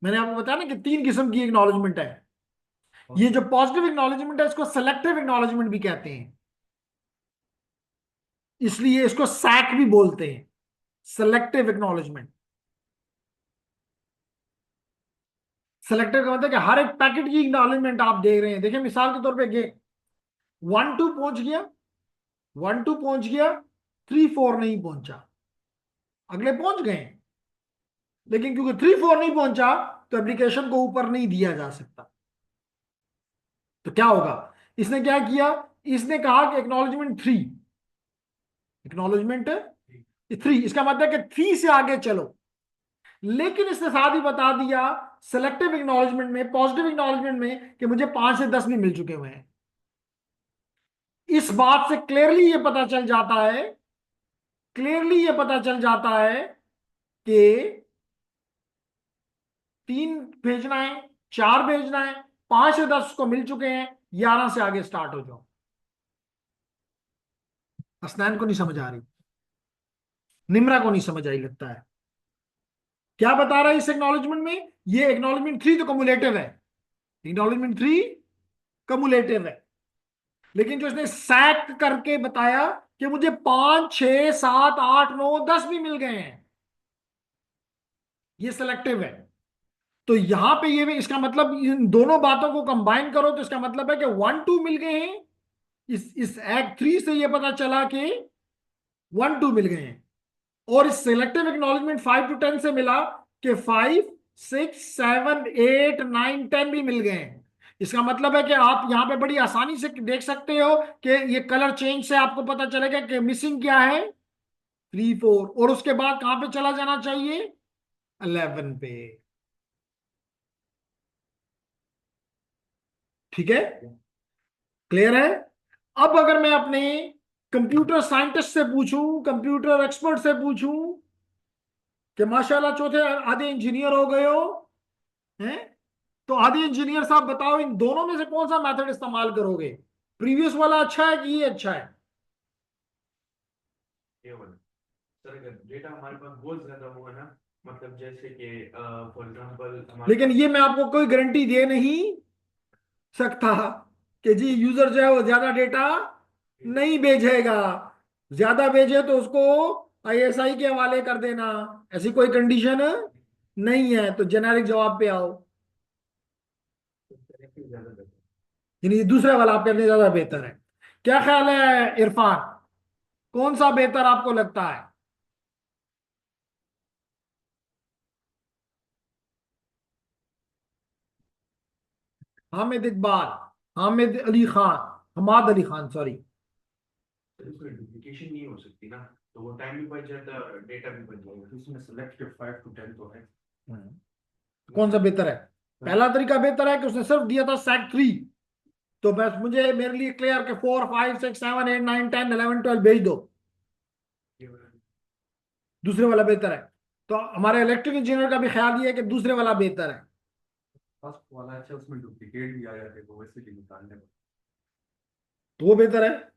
मैंने आपको बताया ना कि 3 किस्म की एक्नॉलेजमेंट है। ये जो पॉजिटिव एक्नॉलेजमेंट है इसको सेलेक्टिव एक्नॉलेजमेंट भी कहते हैं, इसलिए इसको सैक भी बोलते हैं, सेलेक्टिव एक्नॉलेजमेंट। सेलेक्टिव का मतलब कि हर एक पैकेट की एक्नॉलेजमेंट आप देख रहे हैं। देखिए मिसाल के तौर पे 1 2 पहुंच गया, 1 2 पहुंच गया, 3 4 नहीं पहुंचा, अगले पहुंच गए, लेकिन क्योंकि 3 4 नहीं पहुंचा तो एप्लीकेशन को ऊपर नहीं दिया जा सकता। तो क्या होगा? इसने क्या किया? इसने कहा कि एक्नॉलेजमेंट 3, एक्नॉलेजमेंट 3, इसका मतलब है कि 3 से आगे चलो। लेकिन इसने साथ ही बता दिया सेलेक्टिव एक्नॉलेजमेंट में, पॉजिटिव एक्नॉलेजमेंट में, कि मुझे 5 से 10 भी मिल चुके हुए हैं। इस बात से क्लियरली ये पता चल जाता है, क्लियरली ये पता चल जाता है कि 3 भेजना है, 4 भेजना है, 5 से 10 को मिल चुके हैं, 11 से आगे स्टार्ट हो जाओ। हसनैन को नहीं समझ आ रही? निम्रा को नहीं समझ आई लगता है। क्या बता रहा है इस एक्नॉलेजमेंट में? ये एक्नॉलेजमेंट 3 तो कमुलेटिव है, एक्नॉलेजमेंट 3 कमुलेटिव है, लेकिन जो इसने सैक करके बताया कि मुझे 5 6 7 8 9 10 भी मिल गए हैं, ये सिलेक्टिव है। तो यहां पे ये भी इसका मतलब, इन दोनों बातों को कंबाइन करो तो इसका मतलब है कि 1 2 मिल गए हैं। इस एक्ट 3 से ये पता चला कि 1 2 मिल गए हैं, और इस सिलेक्टिव एक्नॉलेजमेंट 5 to 10 से मिला कि 5 6 7 8 9 10 भी मिल गए हैं। इसका मतलब है कि आप यहां पे बड़ी आसानी से देख सकते हो कि ये कलर चेंज से आपको पता चलेगा कि मिसिंग क्या है, 3 4, और उसके बाद कहां पे चला जाना चाहिए, 11 पे। ठीक है, क्लियर है? अब अगर मैं अपने कंप्यूटर साइंटिस्ट से पूछूं, कंप्यूटर एक्सपर्ट से पूछूं कि माशाल्लाह चौथे आधे इंजीनियर हो गए हो हैं, तो आधे इंजीनियर साहब बताओ इन दोनों में से कौन सा मेथड इस्तेमाल करोगे? प्रीवियस वाला अच्छा है कि ये अच्छा है? ये वाला सर, अगर डेटा हमारे पास बहुत ज्यादा होगा ना, मतलब जैसे कि फॉर एग्जांपल हमारे लेकिन ये मैं आपको कोई गारंटी दे नहीं सकता कि जी यूजर जो है वो ज्यादा डेटा नहीं भेजेगा। ज्यादा भेजे तो उसको आईएसआई के हवाले कर देना, ऐसी कोई कंडीशन नहीं है। तो जेनेरिक जवाब पे आओ, पास ज्यादा बेहतर यानी दूसरा वाला आप कहते हैं ज्यादा बेहतर है। क्या ख्याल है इरफान, कौन सा बेहतर आपको लगता है? हामिद इकबाल, हामिद अली खान, हमाद अली खान, सॉरी। है, इसमें डुप्लीकेशन नहीं हो सकती ना, तो वो टाइम भी बच जाता है, डेटा भी बच जाएगा। तो इसमें सेलेक्टिव 5 to 10 तो है। कौन सा बेहतर है? पहला तरीका बेहतर है कि उसने सिर्फ दिया था सेट 3, तो बस मुझे मेरे लिए क्लियर कि 4 5 6 7 8 9 10 11 12 भेज दो। ये वाला दूसरे वाला बेहतर है। तो हमारे इलेक्ट्रिक इंजीनियर का भी ख्याल ये है कि दूसरे वाला बेहतर है। फर्स्ट वाला अच्छा, उसमें डुप्लीकेट भी आ जाते हैं तो वैसे भी निकालने में। तो वो बेहतर है।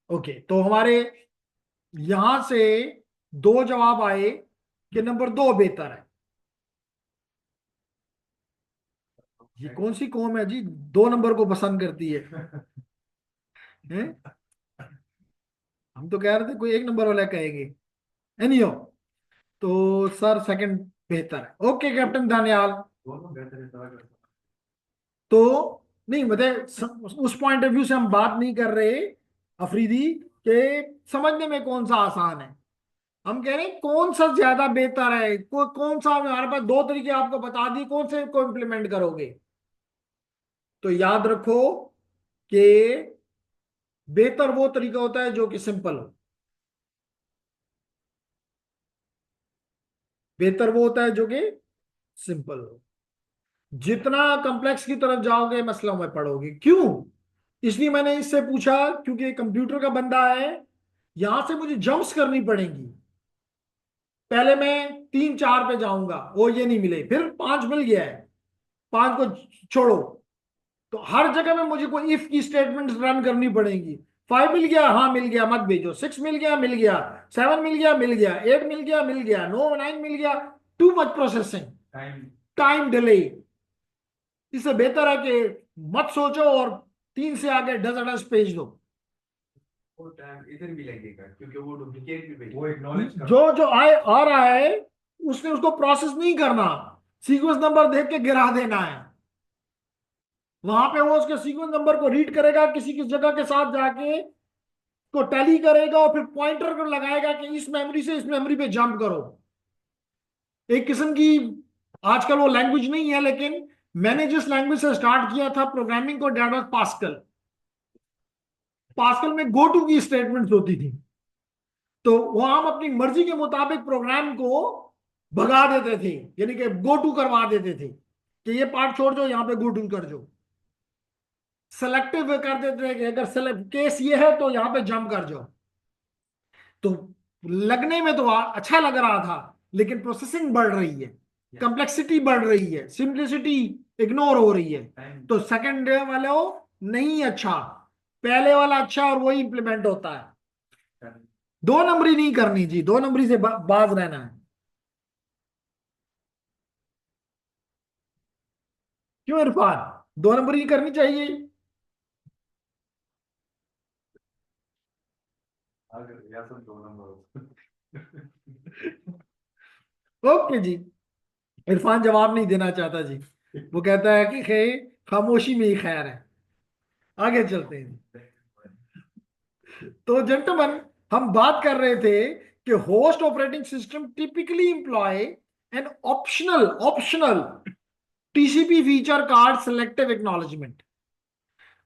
ओके, तो हमारे यहां से दो जवाब आए कि नंबर 2 बेहतर है। ये कौन सी कौम है जी 2 नंबर को पसंद करती है, हैं? हम तो कह रहे थे कोई 1 नंबर वाला कहेंगे। एनीहो, तो सर सेकंड बेहतर है। Okay captain Daniyal. दोनों बेहतर है तरह का। तो नहीं मतलब उस पॉइंट ऑफ व्यू से हम बात नहीं कर रहे अफरीदी के समझने में कौन सा आसान है, हम कह रहे हैं कौन सा ज्यादा बेहतर है। कौन सा, हमारे पास 2 तरीके आपको बता दिए, कौन से को इम्प्लीमेंट करोगे? तो याद रखो कि बेहतर वो तरीका होता है जो कि सिंपल हो, बेहतर वो होता है जो कि सिंपल हो। जितना कॉम्प्लेक्स की तरफ जाओगे मसलों में पड़ोगे। क्यों? इसलिए मैंने इससे पूछा क्योंकि कंप्यूटर का बंदा है, यहां से मुझे जंप्स करनी पड़ेंगी। पहले मैं 3 4 पे जाऊंगा, वो ये नहीं मिले, फिर 5 मिल गया है, 5 को छोड़ो। तो हर जगह में मुझे कोई इफ की स्टेटमेंट रन करनी पड़ेंगी। 5 मिल गया, हाँ मिल गया, मत भेजो। 6 मिल गया, मिल गया। 7 मिल गया, मिल गया। 8 मिल गया, मिल गया। 9 मिल गया। Too much processing, time. Time delay. इससे बेहतर है कि मत सोचो और 3 से आगे डजन पेज दो। वो टाइम इधर भी लगेगा, क्योंकि वो डुप्लीकेट भी वो भेजेगा। एक्नॉलेज कर। जो जो आ रहा है उसने उसको प्रोसेस नहीं करना, सीक्वेंस नंबर देख के गिरा देना है। वहां पे वो उसके सीक्वेंस नंबर को रीड करेगा, किसी किस जगह के साथ जाके को टैली करेगा और फिर पॉइंटर को लगाएगा कि इस मेमोरी से इस मेमोरी पे जंप करो। एक किस्म की आजकल वो लैंग्वेज नहीं है, लेकिन मैंने जिस लैंग्वेज से स्टार्ट किया था प्रोग्रामिंग को, दैट वाज पास्कल। पास्कल में गो टू की स्टेटमेंट्स होती थी, तो वहां हम अपनी मर्जी के मुताबिक प्रोग्राम को भगा देते थे, यानी कि गो टू करवा देते थे कि ये पार्ट छोड़ दो, यहां पे गो टू कर दो। सेलेक्टिव कर देते थे कि अगर सेलेक्ट केस ये है तो यहां पे जंप कर जाओ। तो लगने में तो अच्छा लग रहा था, लेकिन प्रोसेसिंग बढ़ रही है, कंप्लेक्सिटी बढ़ रही है, सिंप्लिसिटी इग्नोर हो रही है। तो सेकंड वाले हो नहीं अच्छा, पहले वाला अच्छा, और वही इंप्लीमेंट होता है। दो नंबरी नहीं करनी जी, दो नंबरी से बाज रहना है। क्यों इरफान, दो नंबरी नहीं करनी चाहिए? अगर या सब 2 नंबर ओके जी, इरफान जवाब नहीं देना चाहता जी, वो कहता है कि खामोशी में ही खैर है। आगे चलते हैं। तो जेंटलमैन, हम बात कर रहे थे कि host operating system typically employ an optional optional TCP feature called selective acknowledgement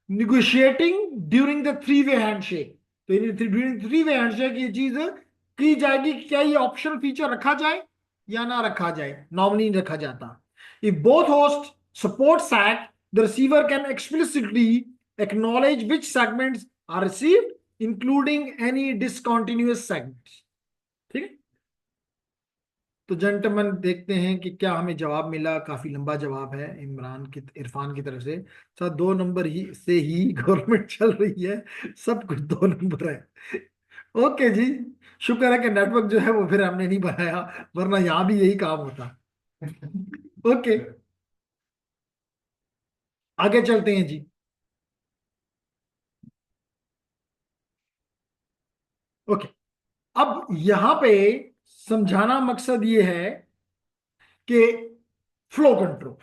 negotiating during the three way handshake. तो ड्यूरिंग थ्री वे हैंडशेक ये चीज की जाएगी कि क्या ये ऑप्शनल फीचर रखा जाए या ना रखा जाए, नॉर्मली नहीं रखा जाता। If both host support SACK, the receiver can explicitly acknowledge which segments are received including any discontinuous segments. ठीक है, तो जेंटलमैन देखते हैं कि क्या हमें जवाब मिला। काफी लंबा जवाब है इमरान की, इरफान की तरफ से। सर दो नंबर ही से ही गवर्नमेंट चल रही है, सब कुछ दो नंबर है। ओके जी, शुक्र है कि नेटवर्क जो है वो फिर हमने नहीं बनाया, वरना यहां भी यही काम होता। ओके, आगे चलते हैं जी। ओके, अब यहां पे समझाना मकसद ये है कि फ्लो कंट्रोल,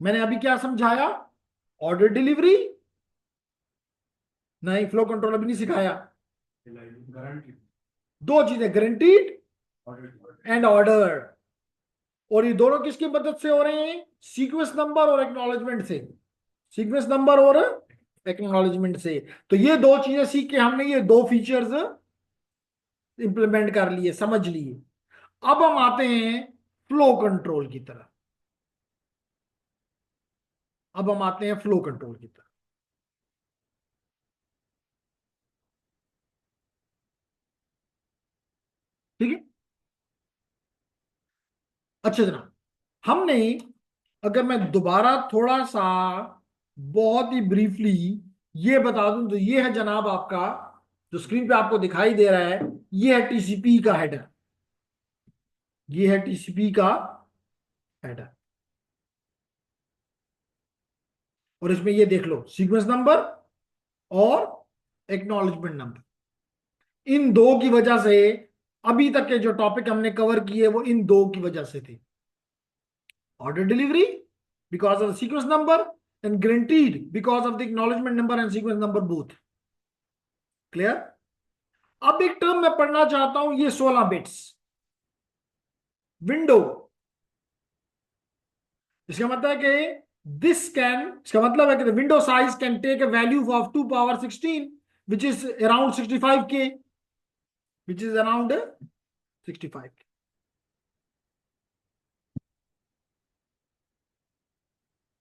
मैंने अभी क्या समझाया? ऑर्डर डिलीवरी नहीं, फ्लो कंट्रोल अभी नहीं सिखाया। गारंटी दो चीजें, गारंटीड एंड ऑर्डर। और ये दोनों किसकी मदद से हो रहे हैं? सीक्वेंस नंबर और एक्नॉलेजमेंट से। सीक्वेंस नंबर और एक्नॉलेजमेंट से। तो ये दो चीजें सीख के हमने ये दो फीचर्स इंप्लीमेंट कर लिए, समझ लिए। अब हम आते हैं फ्लो कंट्रोल की तरफ। अब हम आते हैं फ्लो कंट्रोल की तरफ। ठीक है, अच्छा जनाब, हमने, अगर मैं दोबारा थोड़ा सा बहुत ही ब्रीफली ये बता दूं तो ये है जनाब आपका, जो स्क्रीन पे आपको दिखाई दे रहा है, ये है टीसीपी का हेडर। ये है टीसीपी का हेडर, और इसमें ये देख लो सीक्वेंस नंबर और एक्नॉलेजमेंट नंबर। इन दो की वजह से अभी तक के जो टॉपिक हमने कवर किए वो इन दो की वजह से थे। Order delivery because of the sequence number, and guaranteed because of the acknowledgement number and sequence number both. Clear? अब एक टर्म मैं पढ़ना चाहता हूं, ये 16 बिट्स विंडो। इसका मतलब है कि दिस कैन, इसका मतलब है कि window size can take a value of 2 power 16 which is around 65K, which is around 65।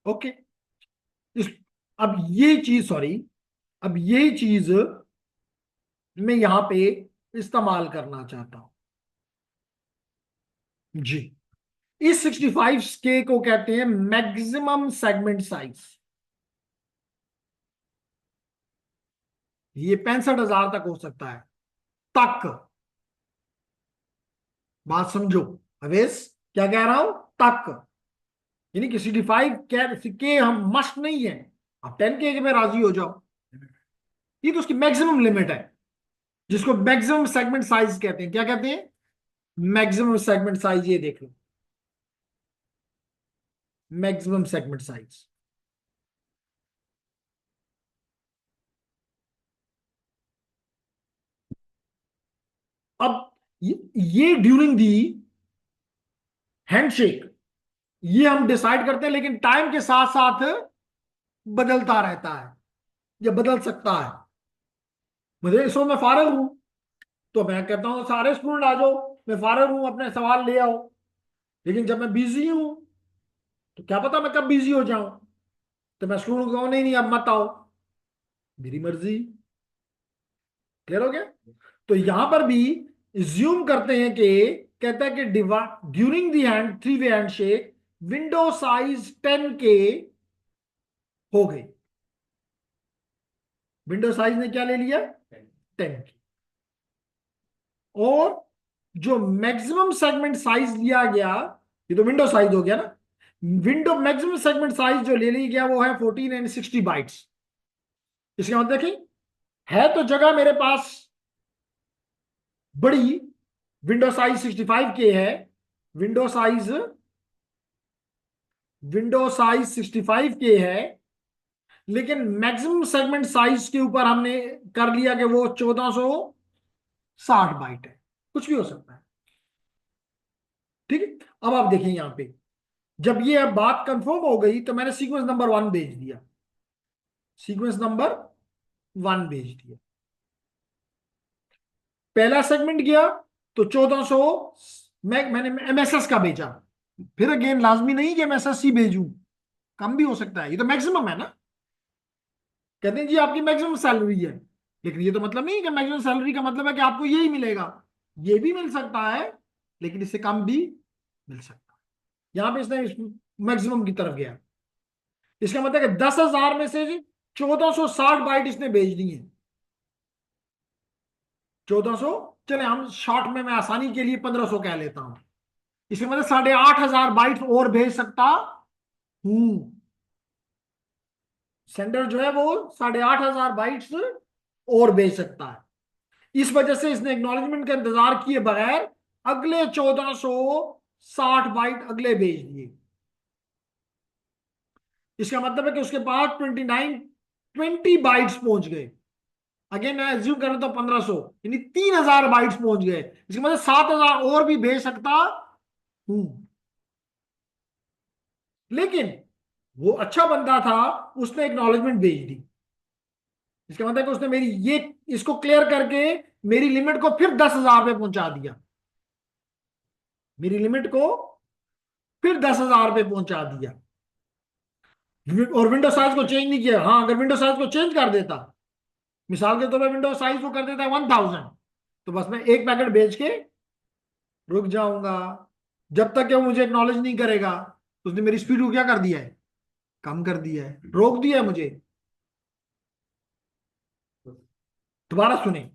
Okay, इस, अब ये चीज, सॉरी, अब ये चीज मैं यहां पे इस्तेमाल करना चाहता हूं जी। इस 65K को कहते हैं मैक्सिमम सेगमेंट साइज। ये 65,000 तक हो सकता है, तक। बात समझो अवेश, क्या कह रहा हूं? तक, यानी कि 65K हम मस्ट नहीं है, आप 10K में राजी हो जाओ। ये तो उसकी मैक्सिमम लिमिट है, जिसको मैक्सिमम सेगमेंट साइज कहते हैं। क्या कहते हैं? Maximum segment size. ये देख लो, मैक्सिमम सेगमेंट साइज। अब ये ड्यूरिंग दी हैंडशेक ये हम डिसाइड करते हैं, लेकिन टाइम के साथ साथ बदलता रहता है या बदल सकता है। मुझे इस वक्त मैं फारग हूं, तो मैं कहता हूं सारे स्टूडेंट आ जाओ, मैं फारग हूं, अपने सवाल ले आओ। लेकिन जब मैं बिजी हूं तो क्या पता मैं कब बिजी हो जाऊं, तो मैं स्टूडेंट को कहूं नहीं नहीं अब मत आओ, मेरी मर्जी। क्लियर हो गया? तो यहां पर भी ज्यूम करते हैं कि, कहता है कि during the hand three way hand shake window size 10K हो गई। विंडो साइज ने क्या ले लिया? 10K। और जो मैक्सिमम सेगमेंट साइज लिया गया, ये तो विंडो साइज हो गया ना, विंडो मैक्सिमम सेगमेंट साइज जो ले लिया गया वो है 14 एंड 60 बाइट्स। इसके मतलब देखें, है तो जगह मेरे पास बड़ी, विंडो साइज 65 के है, विंडो साइज 65 के है, लेकिन मैक्सिमम सेगमेंट साइज के ऊपर हमने कर लिया कि वो 1460 बाइट है। कुछ भी हो सकता है, ठीक है। अब आप देखें यहां पे, जब ये बात कंफर्म हो गई तो मैंने सीक्वेंस नंबर 1 भेज दिया, सीक्वेंस नंबर 1 भेज दिया। पहला सेगमेंट गया तो 1400, मैंने एमएसएस का भेजा। फिर अगेन लाजमी नहीं कि एमएसएस भेजूं, कम भी हो सकता है, ये तो मैक्सिमम है ना। कहते हैं जी आपकी मैक्सिमम सैलरी है, लेकिन ये तो मतलब नहीं कि मैक्सिमम सैलरी का मतलब है कि आपको यही मिलेगा, ये भी मिल सकता है, लेकिन इससे कम भी मिल सकता है। यहां पे इसने मैक्सिमम की तरफ गया, इसका मतलब है कि 10,000 में से 1460 बाइट इसने भेज दी है। 1400, चले हम शॉर्ट में, मैं आसानी के लिए 1500 कह लेता हूं। इसके मतलब 8,500 बाइट और भेज सकता हूं। सेंडर जो है वो 8,500 बाइट्स और भेज सकता है। इस वजह से इसने एक्नॉलेजमेंट का इंतजार किए बगैर अगले 1460 बाइट अगले भेज दिए। इसका मतलब है कि उसके पास 20 बाइट्स पहुंच गए। अगेन मैं एज्यूम कर रहा था 1500, यानी 3,000 बाइट्स पहुंच गए। इसका मतलब 7,000 और भी भेज सकता हूं, लेकिन वो अच्छा बंदा था, उसने एक्नॉलेजमेंट भेज दी। इसका मतलब है कि उसने मेरी ये इसको क्लियर करके मेरी लिमिट को फिर 10,000 पे पहुंचा दिया, मेरी लिमिट को फिर 10,000 पे पहुंचा दिया, और विंडो साइज को चेंज नहीं किया। हाँ, अगर विंडो साइज को चेंज कर देता, मिसाल के तौर पर विंडो साइज को कर देता है 1000, तो बस मैं एक पैकेट बेच के रुक जाऊंगा, जब तक कि वो मुझे एक्नॉलेज नहीं करेगा। उसने मेरी स्पीड को क्या कर दिया है, कम कर दिया है, रोक दिया है मुझे। दोबारा सुने,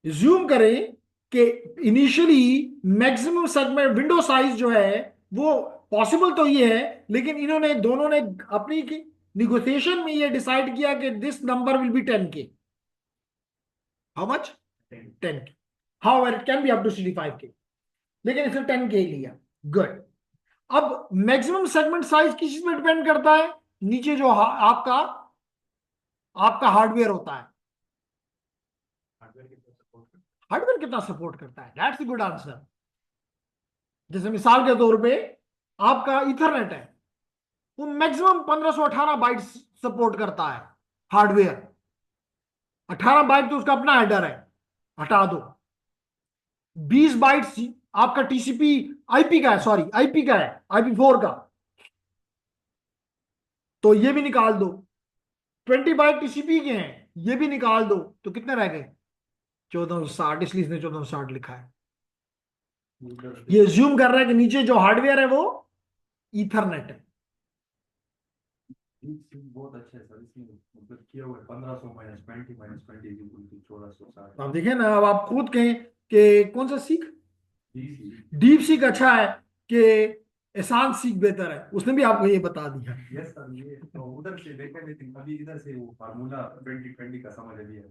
ज्यूम करें कि initially maximum segment window size जो है वो पॉसिबल तो ये है, लेकिन इन्होंने दोनों ने अपनी निगोशिएशन में ये डिसाइड किया कि this number will be 10K। How much? 10K। How it can be up to 65K, लेकिन इसने 10K लिया। गुड। अब मैक्सिमम सेगमेंट साइज किस चीज में डिपेंड करता है? नीचे जो आपका आपका हार्डवेयर होता है, हार्डवेयर कितना सपोर्ट करता है, दैट्स अ गुड आंसर। जैसे मिसाल के तौर पे आपका इथरनेट है, वो मैक्सिमम 1518 बाइट्स सपोर्ट करता है हार्डवेयर। 18 बाइट तो उसका अपना हेडर है, हटा दो। 20 बाइट्स आपका टीसीपी आईपी का है, सॉरी आईपी का है, IP4 का, तो ये भी निकाल दो। 20 बाइट टीसीपी के हैं, ये भी निकाल दो, तो कितने रह गए? 1460, इसलिए इसने 1460 लिखा है। ये ज्यूम कर रहा है कि नीचे जो हार्डवेयर है वो ईथरनेट है। बहुत अच्छा है सर, इसमें मतलब किया हुआ है 1500 -20 1460। आप देखें ना, अब आप खुद कहें कि कौन सा सीख, जी डीप सीख अच्छा है कि एहसान सीख बेहतर है, उसने भी आपको ये बता दिया। यस सर, ये तो उधर से देखा, लेकिन अभी इधर से वो फार्मूला 2020 का समझ लिया।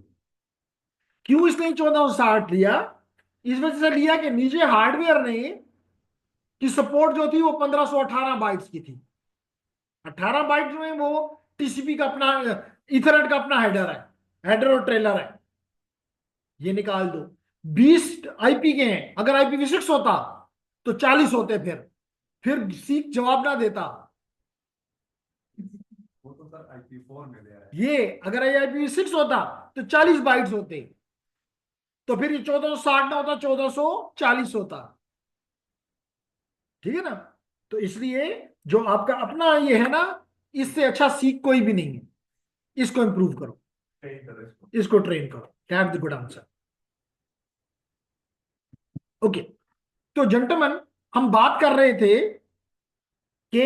क्यों इसने 1460 लिया? इस वजह से लिया कि नीचे हार्डवेयर ने की सपोर्ट जो थी वो 1518 बाइट्स की थी। 18 बाइट्स में वो टीसीपी का अपना, इथरनेट का अपना हेडर है, हेडर और ट्रेलर है, ये निकाल दो। 20 आईपी के हैं, अगर IPv6 होता तो 40 होते, फिर सीख जवाब ना देता। वो तो सर IP4 में ले आया है। ये अगर IPv6 होता तो 40 बाइट्स होते, तो फिर ये 1460 ना होता, 1440 होता। ठीक है ना? तो इसलिए जो आपका अपना ये है ना, इससे अच्छा सीख कोई भी नहीं है। इसको इंप्रूव करो, ट्रेन करो इसको। इसको ट्रेन करो। That's the good answer. Okay, तो जेंटलमैन, हम बात कर रहे थे कि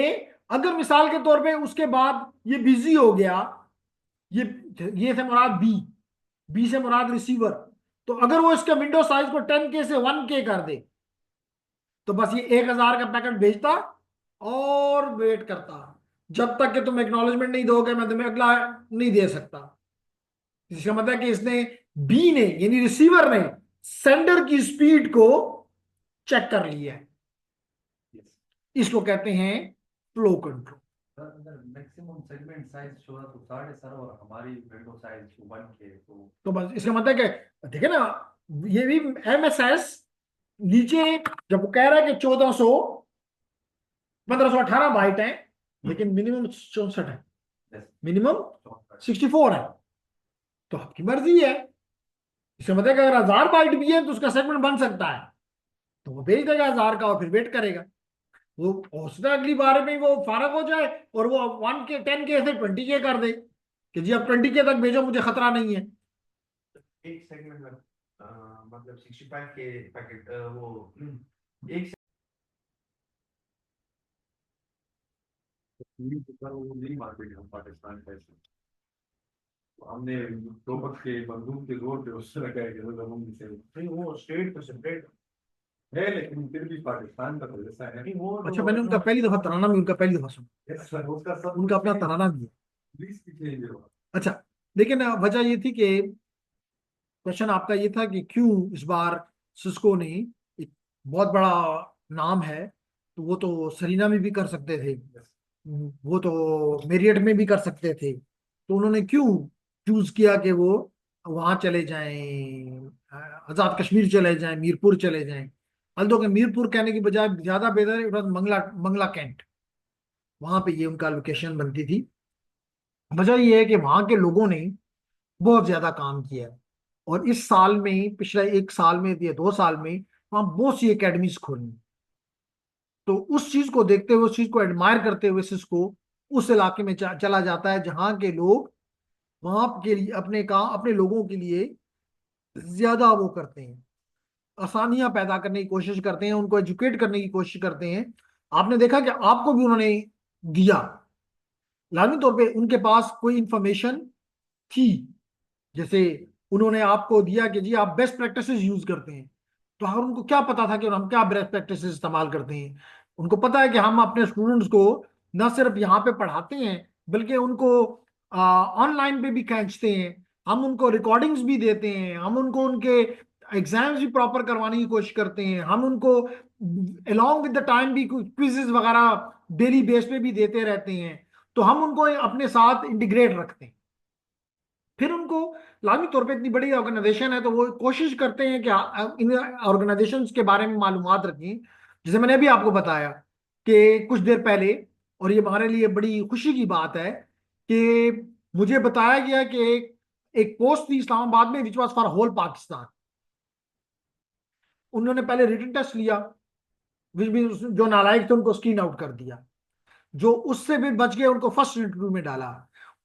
अगर मिसाल के तौर पे उसके बाद ये बिजी हो गया, ये से मुराद बी से मुराद रिसीवर, तो अगर वो इसके विंडो साइज को 10K से 1K कर दे तो बस ये 1000 का पैकेट भेजता और वेट करता जब तक कि तुम एक्नॉलेजमेंट नहीं दोगे मैं तुम्हें अगला नहीं दे सकता। इसका मतलब है कि इसने बी ने यानी रिसीवर ने सेंडर की स्पीड को चेक कर लिया है। Yes. इसको कहते हैं फ्लो कंट्रोल। अगर मैक्सिमम सेगमेंट साइज 14.5 और हमारी विंडो साइज 1K तो बस इसका मतलब है कि देखिए ना ये भी MSS नीचे जब वो कह रहा है कि 1400 1518 बाइट है लेकिन मिनिमम 64 है, Yes. मिनिमम 64 है। तो आपकी मर्जी है। इसका मतलब है कि अगर 1000 बाइट भी है तो उसका सेगमेंट बन सकता है तो वो भेज देगा 1000 का और फिर वेट करेगा। वो हो सकता है अगली बार में वो फारग हो जाए और वो 1K 10K से 20K कर दे कि जी अब 20K तक भेजो मुझे खतरा नहीं है। एक सेगमेंट में मतलब 65 के पैकेट वो एक पूरी दुकान वो नहीं मार्केट हम पाकिस्तान का ऐसे तो हमने तोपक के बंदूक के जोर पे उससे लगाए गए जमीन से नहीं वो स्टेट तो सेपरेट है लेकिन फिर भी पाकिस्तान का तो ऐसा है नहीं वो अच्छा मैंने उनका पहली दफा तराना भी उनका पहली दफा सुना, ऐसा उसका सब उनका अपना तराना भी है। प्लीज पीछे हुआ अच्छा लेकिन वजह ये थी कि क्वेश्चन आपका ये था कि क्यों इस बार सिस्को ने एक बहुत बड़ा नाम है तो वो तो सरीना में भी कर सकते थे, वो तो मेरियट में भी कर सकते थे, तो उन्होंने क्यों चूज किया कि वो वहां चले जाएं, आजाद कश्मीर चले जाएं, मीरपुर चले जाएं। अलदो के मीरपुर कहने की बजाय ज्यादा बेहतर है मंगला मंगला कैंट, वहां पे ये उनका लोकेशन बनती थी। वजह ये है कि वहां के लोगों ने बहुत ज्यादा काम किया है और इस साल में पिछले 1 साल में या 2 साल में वहां बहुत सी एकेडमीज खोली। तो उस चीज को देखते हुए उस चीज को एडमायर करते हुए सिस्को उस इलाके में चला जाता है जहां के लोग वहां के लिए अपने काम अपने लोगों के लिए ज्यादा वो करते हैं, आसानियां पैदा करने की कोशिश करते हैं, उनको एजुकेट करने की कोशिश करते हैं। आपने देखा कि आपको भी उन्होंने दिया, लाजमी तौर पे उनके पास कोई इंफॉर्मेशन थी, जैसे उन्होंने आपको दिया कि जी आप बेस्ट प्रैक्टिसेस यूज करते हैं। तो हम उनको क्या पता था कि हम क्या बेस्ट प्रैक्टिसेस इस्तेमाल करते हैं। उनको पता है कि हम अपने स्टूडेंट्स को न सिर्फ यहाँ पे पढ़ाते हैं बल्कि उनको ऑनलाइन पे भी खींचते हैं, हम उनको रिकॉर्डिंग्स भी देते हैं, हम उनको उनके एग्जाम्स भी प्रॉपर करवाने की कोशिश करते हैं, हम उनको अलोंग विद द टाइम भी क्विजेज वगैरह डेली बेस पे भी देते रहते हैं। तो हम उनको अपने साथ इंटीग्रेट रखते हैं। फिर उनको लाजमी तौर पे इतनी बड़ी ऑर्गेनाइजेशन है तो वो कोशिश करते हैं कि इन ऑर्गेनाइजेशंस के बारे में मालूमात रखें। जैसे मैंने अभी आपको बताया कि कुछ देर पहले, और ये हमारे लिए बड़ी खुशी की बात है कि मुझे बताया गया कि एक पोस्ट थी इस्लामाबाद में which was for whole Pakistan. उन्होंने पहले रिटन टेस्ट लिया, जो नालायक थे उनको स्क्रीन आउट कर दिया, जो उससे भी बच गए उनको फर्स्ट इंटरव्यू में डाला।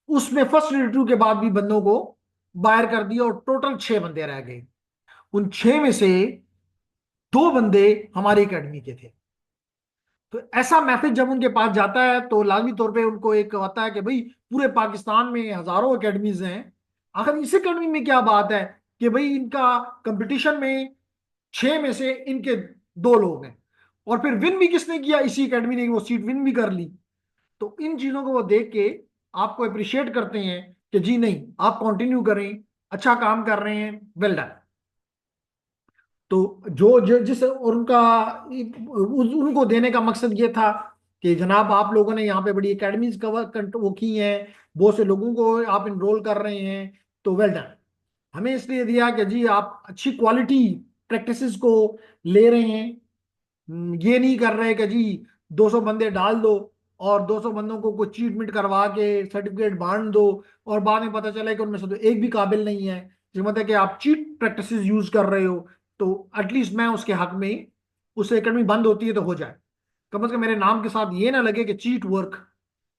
उसमें फर्स्ट इंटरव्यू के बाद भी बंदों को बाहर कर दिया और टोटल 6 बंदे रह गए। उन 6 में से 2 बंदे हमारी एकेडमी के थे। तो ऐसा मैसेज जब उनके पास जाता है तो लाजमी तौर पे उनको एक आता है कि भाई पूरे पाकिस्तान में हजारों एकेडमीज हैं, आखिर इस एकेडमी में क्या बात है कि भाई इनका कंपटीशन में 6 में से इनके 2 लोग हैं और फिर विन भी किसने किया, इसी एकेडमी ने, वो सीट विन भी कर ली। तो इन चीजों को वो देख के आपको अप्रिशिएट करते हैं कि जी नहीं आप कंटिन्यू करें, अच्छा काम कर रहे हैं, वेल डन। तो जिस और उनका उनको देने का मकसद ये था कि जनाब आप लोगों ने यहाँ पे बड़ी एकेडमीज कवर वो की हैं, बहुत से लोगों को आप इनरोल कर रहे हैं, तो वेल डन। हमें इसलिए दिया कि जी आप अच्छी क्वालिटी प्रैक्टिसेस को ले रहे हैं, ये नहीं कर रहे कि जी 200 बंदे डाल दो और 200 बंदों को कुछ चीटमेंट करवा के सर्टिफिकेट बांट दो और बाद में पता चला कि उनमें से तो एक भी काबिल नहीं है। जिसका मतलब है कि आप चीट प्रैक्टिसेस यूज कर रहे हो। तो एटलीस्ट मैं उसके हक में, उस एकेडमी बंद होती है तो हो जाए, कम से कम मेरे नाम के साथ ये ना लगे कि चीट वर्क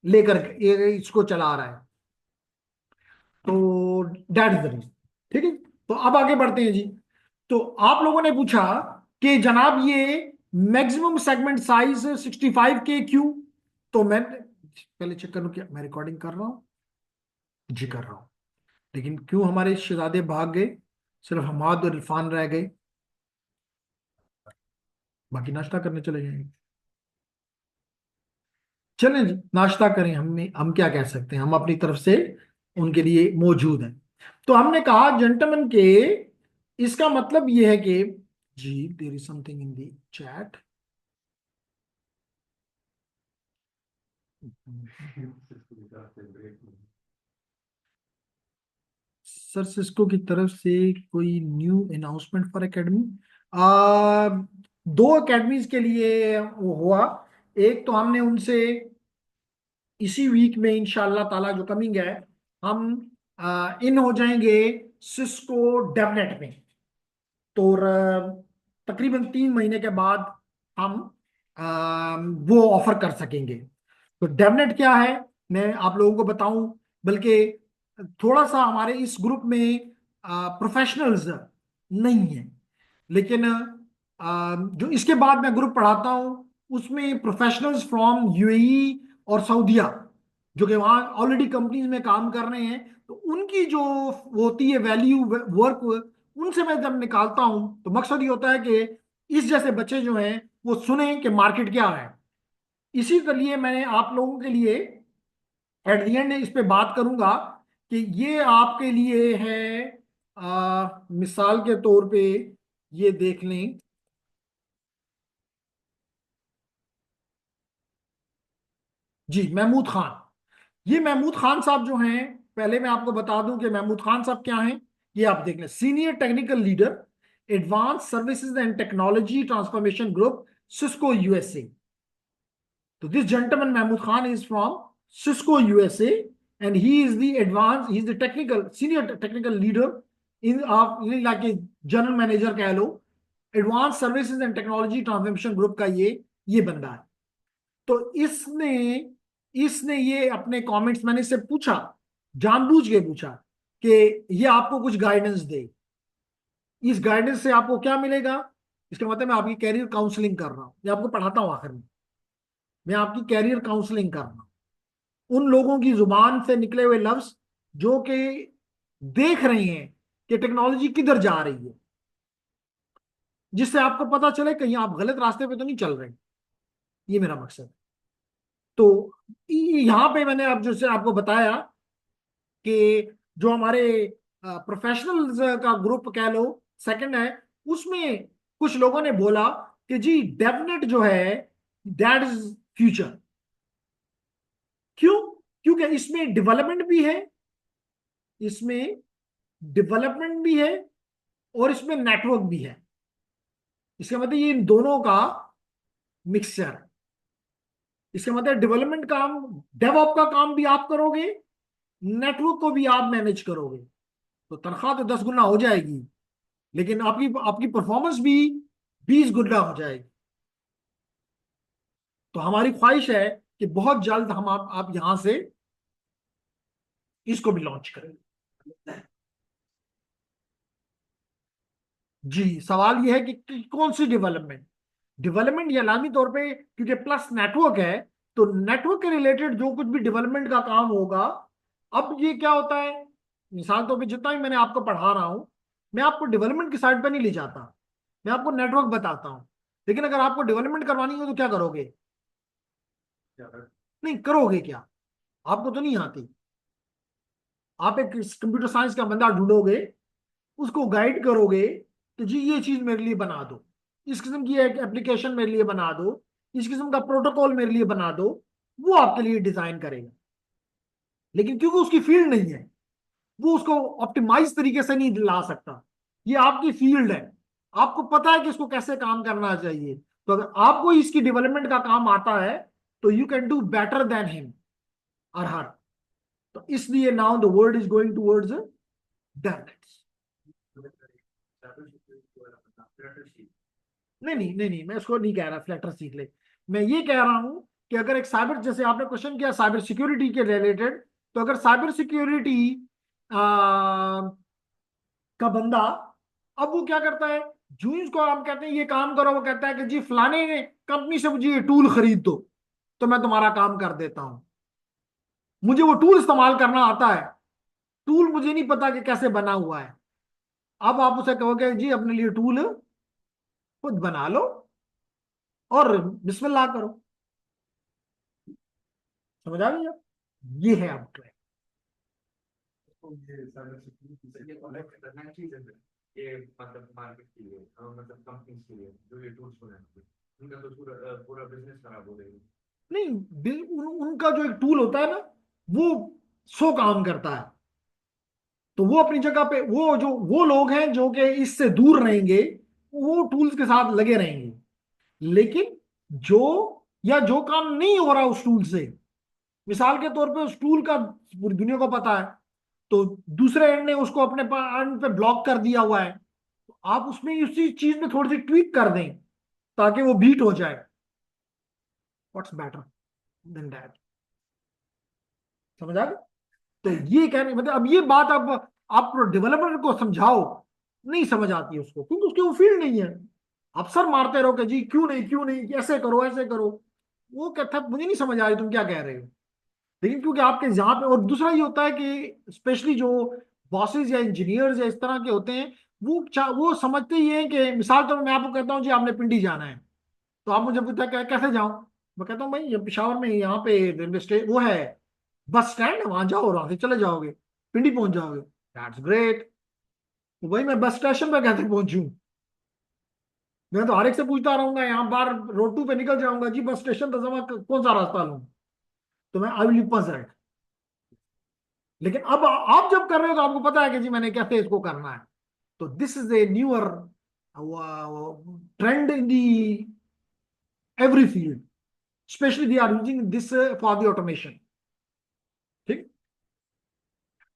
लेकर ये इसको चला रहा है। तो दैट इज द रीजन। ठीक है, तो अब आगे बढ़ते हैं जी। तो आप लोगों ने पूछा कि जनाब ये मैक्सिमम सेगमेंट साइज 65K क्यों। तो मैं पहले चेक करूं क्या मैं रिकॉर्डिंग कर रहा हूं, जी कर रहा हूं। लेकिन क्यों हमारे शहजादे भाग गए, सिर्फ हमाद और इरफान रह गए, बाकी नाश्ता करने चले जाएंगे। चलें जी, नाश्ता करें, हम क्या कह सकते हैं, हम अपनी तरफ से उनके लिए मौजूद हैं। तो हमने कहा जेंटलमैन के, इसका मतलब ये है कि जी there is something in the chat. Sir Cisco की तरफ से कोई न्यू अनाउंसमेंट फॉर एकेडमी, आ, दो एकेडमीज के लिए वो हुआ। एक तो हमने उनसे इसी वीक में इंशाल्लाह ताला जो कमिंग है, हम इन हो जाएंगे सिस्को डेवनेट में। तो तकरीबन 3 महीने के बाद हम वो ऑफर कर सकेंगे। तो डेवनेट क्या है मैं आप लोगों को बताऊं, बल्कि थोड़ा सा हमारे इस ग्रुप में प्रोफेशनल्स नहीं है, लेकिन जो इसके बाद मैं ग्रुप पढ़ाता हूं उसमें प्रोफेशनल्स फ्रॉम यूएई और सऊदीया, जो कि वहाँ ऑलरेडी कंपनीज में काम कर रहे हैं, तो उनकी जो वो होती है वैल्यू वर्क, उनसे मैं जब निकालता हूं तो मकसद ये होता है कि इस जैसे बच्चे जो हैं वो सुने कि मार्केट क्या है। इसी के लिए मैंने आप लोगों के लिए एट दी एंड इस पे बात करूंगा कि ये आपके लिए है, मिसाल के तौर पे ये देख लें। जी महमूद खान, ये महमूद खान साहब जो हैं, पहले मैं आपको बता दूं कि महमूद खान साहब क्या हैं। ये आप देख लें, senior technical leader, advance services and technology transformation group, Cisco USA. तो this gentleman Mahmood Khan is from Cisco USA and he is the advanced, he is the technical senior technical leader in like a general manager कह लो, advance services and technology transformation group का ये बंदा है। तो इसने इसने ये अपने कमेंट्स, मैंने इससे पूछा, जानबूझ के पूछा कि ये आपको कुछ गाइडेंस दे। इस गाइडेंस से आपको क्या मिलेगा, इसका मतलब मैं आपकी कैरियर काउंसलिंग कर रहा हूं, मैं आपको पढ़ाता हूं, आखिर में मैं आपकी कैरियर काउंसलिंग कर रहा हूं। उन लोगों की जुबान से निकले हुए लफ्ज जो कि देख रहे हैं कि टेक्नोलॉजी किधर जा रही है, जिससे आपको पता चले कहीं आप गलत रास्ते पे तो नहीं चल रहे। ये मेरा मकसद है। तो यहां पे मैंने अब जैसे आपको बताया कि जो हमारे प्रोफेशनल्स का ग्रुप कह लो सेकंड है, उसमें कुछ लोगों ने बोला कि जी डेवनेट जो है दैट इज फ्यूचर। क्यों? क्योंकि इसमें डेवलपमेंट भी है, इसमें डेवलपमेंट भी है और इसमें नेटवर्क भी है। इसका मतलब ये इन दोनों का मिक्सचर है। इसका मतलब डेवलपमेंट काम, डेवऑप का काम भी आप करोगे, नेटवर्क को भी आप मैनेज करोगे, तो तनख्वाह तो 10 गुना हो जाएगी, लेकिन आपकी आपकी परफॉर्मेंस भी 20 गुना हो जाएगी। तो हमारी ख्वाहिश है कि बहुत जल्द हम आप यहां से इसको भी लॉन्च करेंगे। जी सवाल यह है कि कौन सी डेवलपमेंट, डेवलपमेंट ये लाजमी तौर पे, क्योंकि प्लस नेटवर्क है, तो नेटवर्क के रिलेटेड जो कुछ भी डेवलपमेंट का काम होगा। अब ये क्या होता है, मिसाल तौर पे जितना भी मैंने आपको पढ़ा रहा हूं, मैं आपको डेवलपमेंट की साइड पर नहीं ले जाता, मैं आपको नेटवर्क बताता हूं। लेकिन अगर आपको डेवलपमेंट करवानी हो तो क्या करोगे? नहीं करोगे क्या, आपको तो नहीं आती। आप एक कंप्यूटर साइंस का बंदा ढूंढोगे, उसको गाइड करोगे कि जी ये चीज मेरे लिए बना दो, इस किस्म की एक एप्लीकेशन मेरे लिए बना दो, इस किस्म का प्रोटोकॉल मेरे लिए बना दो, वो आपके लिए डिजाइन करेगा। लेकिन क्योंकि उसकी फील्ड नहीं है, वो उसको ऑप्टिमाइज तरीके से नहीं ला सकता। ये आपकी फील्ड है, आपको पता है कि इसको कैसे काम करना चाहिए। तो अगर आपको इसकी डेवलपमेंट का काम आता है तो you can do better than him और हर। तो इसलिए now the world is going towards development. नहीं, मैं उसको नहीं कह रहा फ्लैटर सीख ले। मैं ये कह रहा हूं कि अगर एक साइबर, जैसे आपने क्वेश्चन किया साइबर सिक्योरिटी के रिलेटेड, तो अगर साइबर सिक्योरिटी का बंदा, अब वो क्या करता है, जो इसको हम कहते हैं ये काम करो, वो कहता है कि जी फलाने कंपनी से मुझे ये टूल खरीद दो तो मैं तुम्हारा काम कर देता हूं। मुझे वो टूल इस्तेमाल करना आता है, टूल मुझे नहीं पता कि कैसे बना हुआ है। अब आप उसे कहोगे जी अपने लिए टूल खुद बना लो और बिस्मिल्लाह करो। समझ आ गया? ये है अब ट्रैक। तो ये साइबर सिक्योरिटी से ये कॉलेक्ट करना चीज है ये मतलब मार्केट के लिए मतलब कंपनीज के लिए जो ये टूल्स बनाते हैं उनका तो पूरा पूरा बिजनेस खराब हो जाएगा। नहीं, उनका जो एक टूल होता है ना, वो 100 काम करता है। तो वो अपनी जगह पे, वो लोग हैं जो कि इससे दूर रहेंगे, वो टूल्स के साथ लगे रहेंगे। लेकिन जो जो काम नहीं हो रहा उस टूल से, मिसाल के तौर पे उस टूल का पूरी दुनिया को पता है, तो दूसरे एंड ने उसको अपने एंड पे ब्लॉक कर दिया हुआ है, तो आप उसमें उसी चीज में थोड़ी सी ट्वीक कर दें ताकि वो बीट हो जाए। What's better than that? समझ आ गया? तो ये कहने मतलब, अब ये बात आप डेवलपर को समझाओ, नहीं समझ आती है उसको, क्योंकि उसकी वो फील्ड नहीं है। आप सर मारते रहो कि जी क्यों नहीं, क्यों नहीं, ऐसे करो ऐसे करो। वो कहता है मुझे नहीं समझ आ रही तुम क्या कह रहे हो। लेकिन क्योंकि आपके यहाँ पे, और दूसरा ये होता है कि स्पेशली जो बॉसेस या इंजीनियर्स या इस तरह के होते हैं, वो समझते ही हैं कि मिसाल तो मैं आपको कहता हूँ जी आपने पिंडी जाना है, तो आप मुझे पूछते हैं कैसे जाऊं। मैं कहता हूँ भाई ये पिशावर में यहाँ पे रेलवे स्टेशन वो है, बस स्टैंड है, वहां जाओ, वहां से चले जाओगे, पिंडी पहुंच जाओगे। That's great. तो भाई मैं बस स्टेशन पे कैसे पहुंचूं? मैं तो हर एक से पूछता रहूंगा, यहाँ बार रोड 2 पे निकल जाऊंगा जी, बस स्टेशन तो जमा कौन सा रास्ता लूं? तो मैं आई विल बी। लेकिन अब आप जब कर रहे हो तो आपको पता है कि जी मैंने कैसे इसको करना है। तो this is a newer trend in the every field, specially they are using this for the automation. ठीक।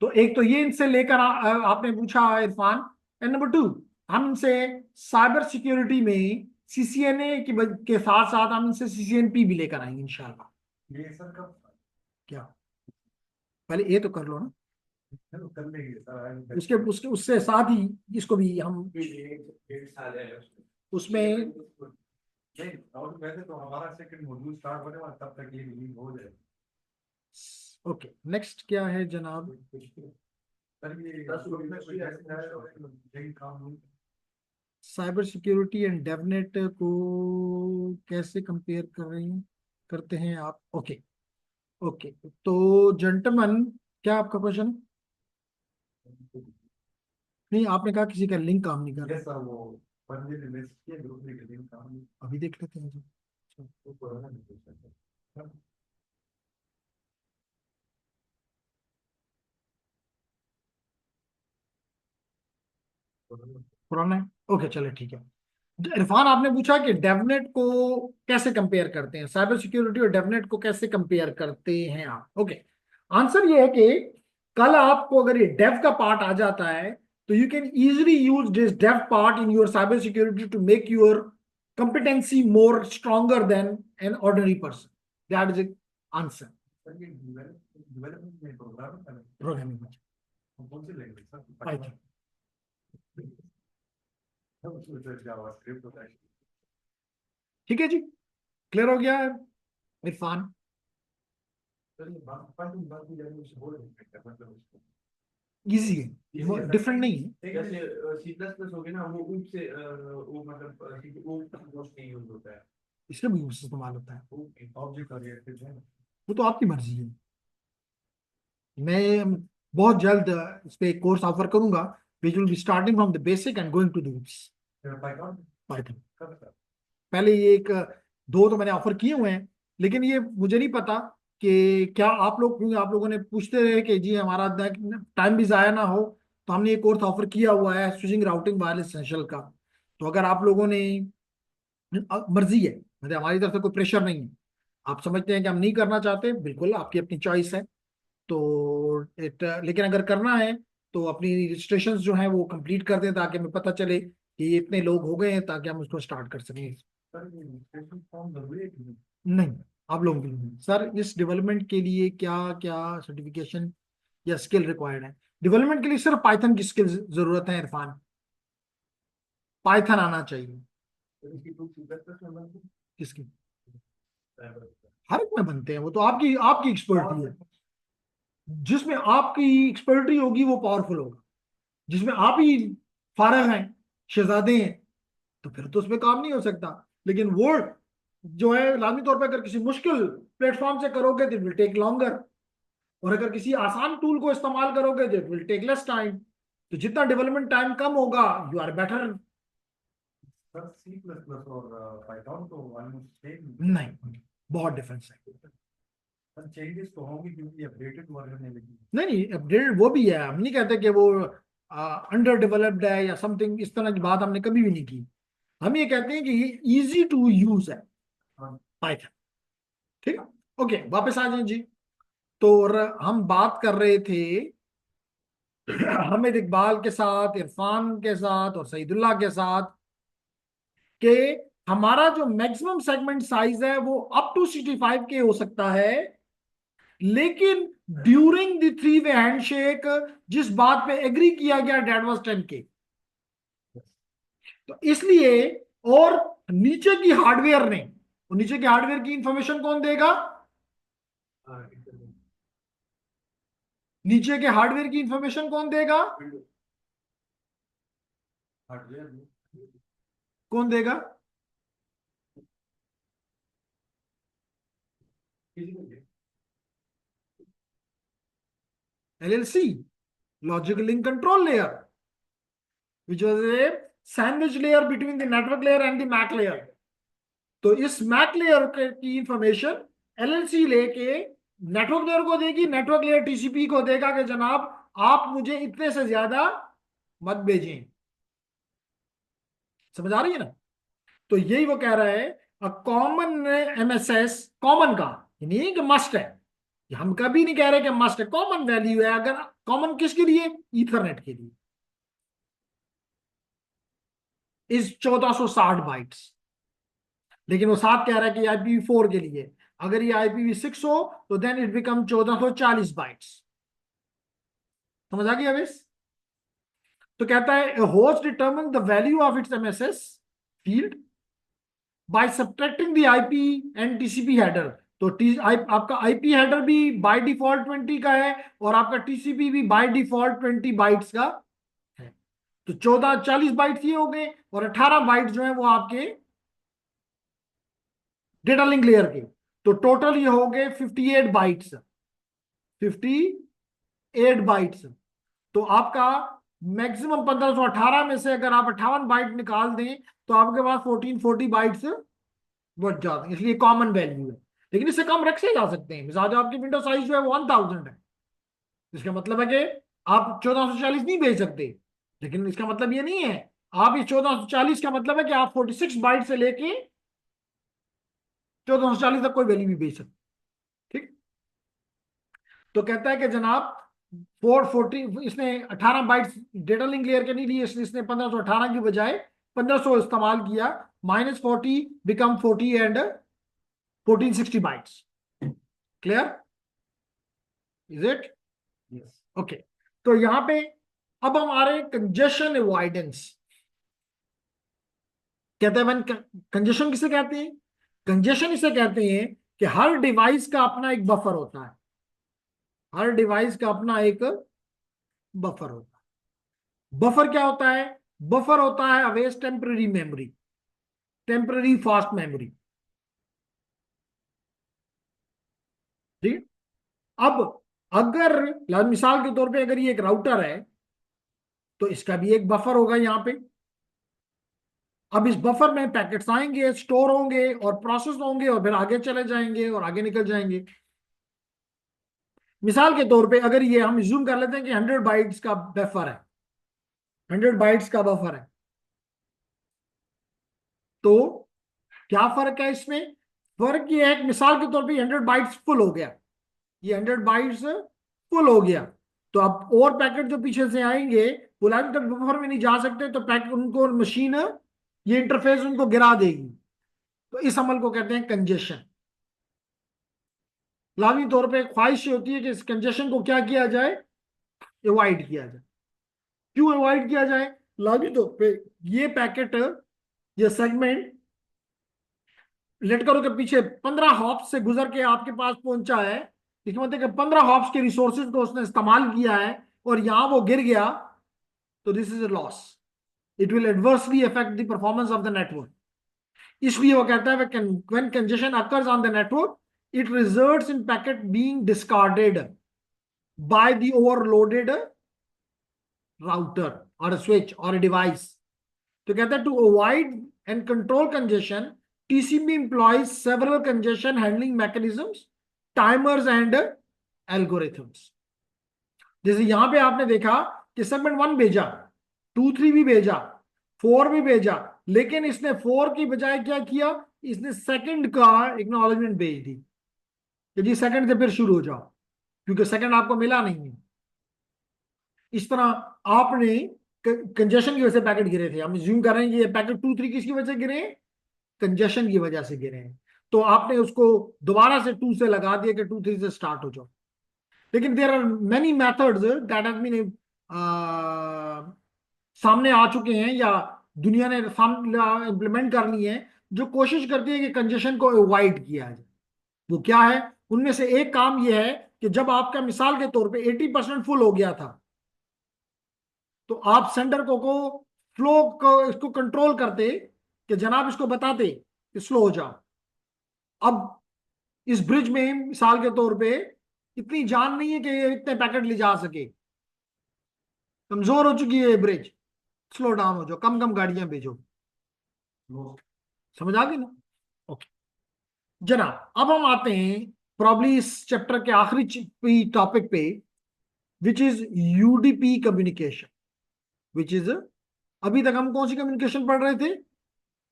तो एक तो ये इनसे लेकर आपने पूछा इरफान। एंड नंबर 2, हम इनसे साइबर सिक्योरिटी में सीसीएनए के साथ साथ हम इनसे सीसीएनपी भी लेकर आएंगे इंशाल्लाह। ये सर कब क्या? पहले ये तो कर लो ना, कर लेंगे सर। उसके उसके उससे साथ ही इसको भी हम डेढ़ साल है उसमें। नहीं, और वैसे तो हमारा सेकंड मॉड्यूल स्टार्ट होने वाला, तब तक ये रिलीज हो जाए। ओके, नेक्स्ट क्या है जनाब? सर ये 10 लोग में कोई ऐसे है और यही काम नहीं। साइबर सिक्योरिटी एंड डेवनेट को कैसे कंपेयर कर रहे हैं, करते हैं आप? Okay okay. तो जेंटलमैन, क्या आपका क्वेश्चन? नहीं, आपने कहा किसी का लिंक काम नहीं कर रहा। यस सर, वो बंदे ने मैसेज किया ग्रुप में कि दिन काम नहीं। अभी देख लेते हैं जी। वो कोरोना में पूछा था। पुराना है, ओके चले ठीक है। इरफान, आपने पूछा कि डेवनेट को कैसे कंपेयर करते हैं, साइबर सिक्योरिटी और डेवनेट को कैसे कंपेयर करते हैं आप? ओके, आंसर ये है कि कल आपको अगर ये डेव का पार्ट आ जाता है, तो you can easily use this dev part in your cyber security to make your competency more stronger than an ordinary person. That is the answer. Sir ये डेवलपमेंट में प्रोग्राम है। Programming में कौन सी लैंग्वेज सर? Python. सब उसमें जावास्क्रिप्ट होता है। ठीक है जी, क्लियर हो गया है इरफान? सर ये पाइथन बाकी लैंग्वेज से बोल रहे हैं मतलब उसको इजी है, डिफरेंट नहीं है। जैसे सी प्लस प्लस हो गया ना वो उनसे वो मतलब वो मोस्ट नहीं यूज होता है इसका भी यूज इस्तेमाल होता है। ऑब्जेक्ट ओरिएंटेड है। वो तो आपकी मर्जी है। मैं बहुत जल्द इस पे एक कोर्स ऑफर करूंगा, which will be starting from the basic and going to the Python Python. कब सर? पहले ये एक दो तो मैंने ऑफर किए हुए हैं, लेकिन ये मुझे नहीं पता कि क्या आप लोग, क्योंकि आप लोगों ने पूछते रहे कि जी हमारा टाइम भी ज़ाया ना हो, तो हमने एक कोर्स ऑफर किया हुआ है स्विचिंग राउटिंग वायरलेस एसेंशियल का। तो अगर आप लोगों ने, मर्जी है, मतलब हमारी तरफ से कोई प्रेशर नहीं है, आप समझते हैं कि हम नहीं करना चाहते, बिल्कुल आपकी अपनी चॉइस है। तो लेकिन अगर करना है तो अपनी रजिस्ट्रेशन जो है वो कंप्लीट कर दें, ताकि हमें पता चले कि ये इतने लोग हो गए हैं, ताकि हम उसको स्टार्ट कर सकें। सर ये रजिस्ट्रेशन फॉर्म जरूरी है कि नहीं? नहीं, आप लोगों के लिए नहीं। सर, इस डेवलपमेंट के लिए क्या क्या सर्टिफिकेशन या स्किल रिक्वायर्ड है? डेवलपमेंट के लिए सिर्फ पाइथन की स्किल जरूरत है इरफान, पाइथन आना चाहिए। सर इसकी कुछ प्लस में बनती किसकी? है? हर एक में बनते हैं, वो तो आपकी आपकी एक्सपर्टी है। जिसमें आपकी एक्सपर्टी होगी वो पावरफुल होगा, जिसमें आप ही फारग हैं, शहजादे हैं, तो फिर तो उसमें काम नहीं हो सकता। लेकिन वो जो है लाजमी तौर पर अगर किसी मुश्किल प्लेटफॉर्म से करोगे तो इट विल टेक लॉन्गर, और अगर किसी आसान टूल को इस्तेमाल करोगे तो it will take less time. तो जितना डेवलपमेंट टाइम कम होगा you are better. Sir C plus plus और पाइथन तो ऑलमोस्ट सेम। नहीं, बहुत डिफरेंस है। सर चेंजेस तो होंगे क्योंकि अपडेटेड वर्जन है, लेकिन नहीं नहीं, अपडेटेड वो भी है, हम नहीं कहते कि वो अंडर डेवलप्ड है या समथिंग, इस तरह की बात हमने कभी भी नहीं की। हम ये कहते हैं कि ये इजी टू यूज है हाँ। पाइथन। ठीक है, ओके, वापस आ जाए जी। तो हम बात कर रहे थे हामिद इकबाल के साथ, इरफान के साथ और सईदुल्लाह के साथ कि हमारा जो मैक्सिमम सेगमेंट साइज है वो अप टू 65 के हो सकता है, लेकिन during the three way handshake जिस बात पे एग्री किया गया डेट वाज 10K। तो इसलिए, और नीचे की हार्डवेयर ने, और नीचे की हार्डवेयर की इंफॉर्मेशन कौन देगा? नीचे के हार्डवेयर की इंफॉर्मेशन कौन देगा? हार्डवेयर कौन देगा? LLC, logical link control layer, which was a sandwich layer between the network layer and the MAC layer। तो इस MAC layer की इंफॉर्मेशन LLC लेके नेटवर्क लेयर को देगी, नेटवर्क लेयर TCP को देगा कि जनाब आप मुझे इतने से ज्यादा मत भेजें। समझ आ रही है ना? तो यही वो कह रहा है, कॉमन MSS, कॉमन का नहीं कि मस्ट है, हम कभी नहीं कह रहे कि मस्ट है, कॉमन वैल्यू है। अगर कॉमन किसके लिए? ईथरनेट के लिए इस 1460 बाइट्स। लेकिन वो साथ कह रहा है कि IPv4 के लिए, अगर ये IPv6 हो तो देन इट बिकम 1440 बाइट्स। समझ आ गया अवेश? तो कहता है host determine the value of its MSS field by subtracting the IP and TCP header. तो आपका IP हेडर भी बाय डिफॉल्ट 20 का है और आपका TCP भी बाय डिफॉल्ट 20 बाइट्स का है। तो 1440 बाइट्स ये हो गए और 18 बाइट्स जो है वो आपके डेटा लिंक लेयर के। तो टोटल ये हो गए 58 बाइट्स, 58 बाइट्स। तो आपका मैक्सिमम 1518 में से अगर आप 58 बाइट निकाल दें तो आपके पास 1440 बाइट्स बच जाते हैं, इसलिए कॉमन वैल्यू है। लेकिन इससे कम रख से जा सकते हैं, मिसाल आपकी विंडो साइज जो है वो 1000 है, इसका मतलब है कि आप 1440 नहीं भेज सकते। लेकिन इसका मतलब ये नहीं है, आप इस 1440 का मतलब है कि आप 46 बाइट से लेके 1440 तक कोई वैल्यू भी भेज सकते। ठीक, तो कहता है कि जनाब 440, इसने 18 बाइट्स डेटा लिंक लेयर के नहीं लिए, इसने 1518 की बजाय 1500 इस्तेमाल किया। -40 become 40 and 1460 bytes. Clear? Is it? Yes. Okay, तो यहां पे अब हम आ रहे हैं कंजेशन अवॉइडेंस। कहते हैं कंजेशन किसे कहते हैं? कंजेशन इसे कहते हैं कि हर डिवाइस का अपना एक बफर होता है, हर डिवाइस का अपना एक बफर होता है। बफर क्या होता है? बफर होता है अवेस temporary memory, temporary fast memory. ठीक, अब अगर मिसाल के तौर पे अगर ये एक राउटर है तो इसका भी एक बफर होगा यहां पे। अब इस बफर में पैकेट्स आएंगे, स्टोर होंगे और प्रोसेस होंगे और फिर आगे चले जाएंगे और आगे निकल जाएंगे। मिसाल के तौर पे अगर ये हम जूम कर लेते हैं कि 100 बाइट्स का बफर है, 100 बाइट्स का बफर है, तो क्या फर्क है इसमें? फर्क ये है कि मिसाल के तौर पे 100 बाइट्स फुल हो गया, ये 100 बाइट्स फुल हो गया, तो अब और पैकेट जो पीछे से आएंगे वो लाइन तक बफर में नहीं जा सकते, तो पैकेट उनको मशीन ये इंटरफेस उनको गिरा देगी। तो इस अमल को कहते हैं कंजेशन। लाजमी तौर पे ख्वाहिश होती है कि इस कंजेशन को क्या किया जाए? अवॉइड किया जाए। क्यों अवॉइड किया जाए? लाजमी तौर पे ये पैकेट, ये सेगमेंट लेट करो के पीछे 15 हॉप्स से गुजर के आपके पास पहुंचा है, इसका मतलब कि 15 हॉप्स के रिसोर्सेज को उसने इस्तेमाल किया है और यहां वो गिर गया, तो this is a loss. It will adversely affect the performance of the network. इसलिए वो कहता है when congestion occurs on the network it results in packet being discarded by the overloaded router और स्विच और डिवाइस। तो कहता है to avoid and control congestion TCP employs several congestion handling mechanisms, timers and algorithms. जैसे यहां पे आपने देखा कि सेगमेंट 1 भेजा, 2 3 भी भेजा, 4 भी भेजा, लेकिन इसने 4 की बजाय क्या किया, इसने सेकंड का एक्नॉलेजमेंट भेज दी कि जी सेकंड से फिर शुरू हो जाओ, क्योंकि सेकंड आपको मिला नहीं है। इस तरह आपने कंजेशन की वजह से पैकेट गिरे थे, हम ज्यूम कर रहे हैं कि ये पैकेट 2 3 किसकी वजह से गिरे, कंजेशन की वजह से गिरे हैं, तो आपने उसको दोबारा से 2 से लगा दिया कि 2 3 से स्टार्ट हो जाओ। लेकिन there are many methods that have been सामने आ चुके हैं या दुनिया ने इम्प्लीमेंट कर ली है, जो कोशिश करती है कि कंजेशन को अवॉइड किया जाए। वो क्या है, उनमें से एक काम यह है कि जब आपका मिसाल के तौर पे 80% फुल हो गया था, तो आप सेंडर को फ्लो को इसको कंट्रोल करते कि जनाब इसको बताते कि स्लो हो जाओ। अब इस ब्रिज में मिसाल के तौर पे इतनी जान नहीं है कि ये इतने पैकेट ले जा सके, कमजोर हो चुकी है ये ब्रिज, स्लो डाउन हो जाओ, कम कम गाड़ियां भेजो। समझ आ गई ना? ओके जनाब, अब हम आते हैं प्रॉब्ली इस चैप्टर के आखिरी टॉपिक पे, which is UDP communication, which is, अभी तक हम कौन सी कम्युनिकेशन पढ़ रहे थे,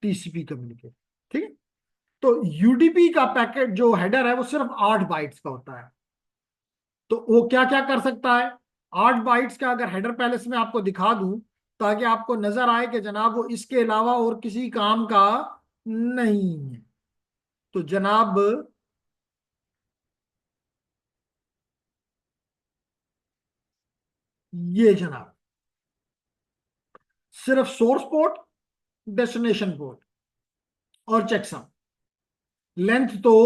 टीसीपी कम्युनिकेशन, ठीक है। तो यूडीपी का पैकेट जो हेडर है वो सिर्फ 8 बाइट्स का होता है। तो वो क्या क्या कर सकता है, 8 बाइट्स का अगर हेडर पहले से मैं आपको दिखा दूं ताकि आपको नजर आए कि जनाब वो इसके अलावा और किसी काम का नहीं है। तो जनाब ये जनाब सिर्फ सोर्स पोर्ट, डेस्टिनेशन पोर्ट और चेकसम, लेंथ तो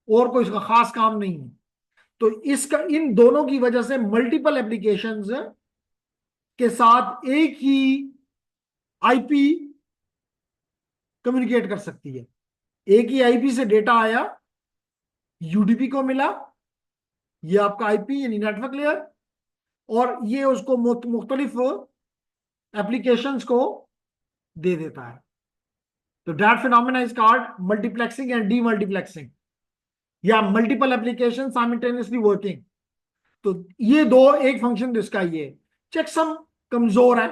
और कोई इसका खास काम नहीं है। तो इसका इन दोनों की वजह से मल्टीपल एप्लीकेशंस के साथ एक ही आईपी कम्युनिकेट कर सकती है। एक ही आईपी से डेटा आया, यूडीपी को मिला, ये आपका आईपी यानी नेटवर्क लेयर, और ये उसको मुख्तलिफ एप्लीकेशंस को दे देता है। तो that phenomena is called multiplexing and demultiplexing, या मल्टीपल एप्लीकेशन साइमल्टेनियसली वर्किंग। तो ये दो, एक फंक्शन इसका ये है। चेकसम कमजोर है,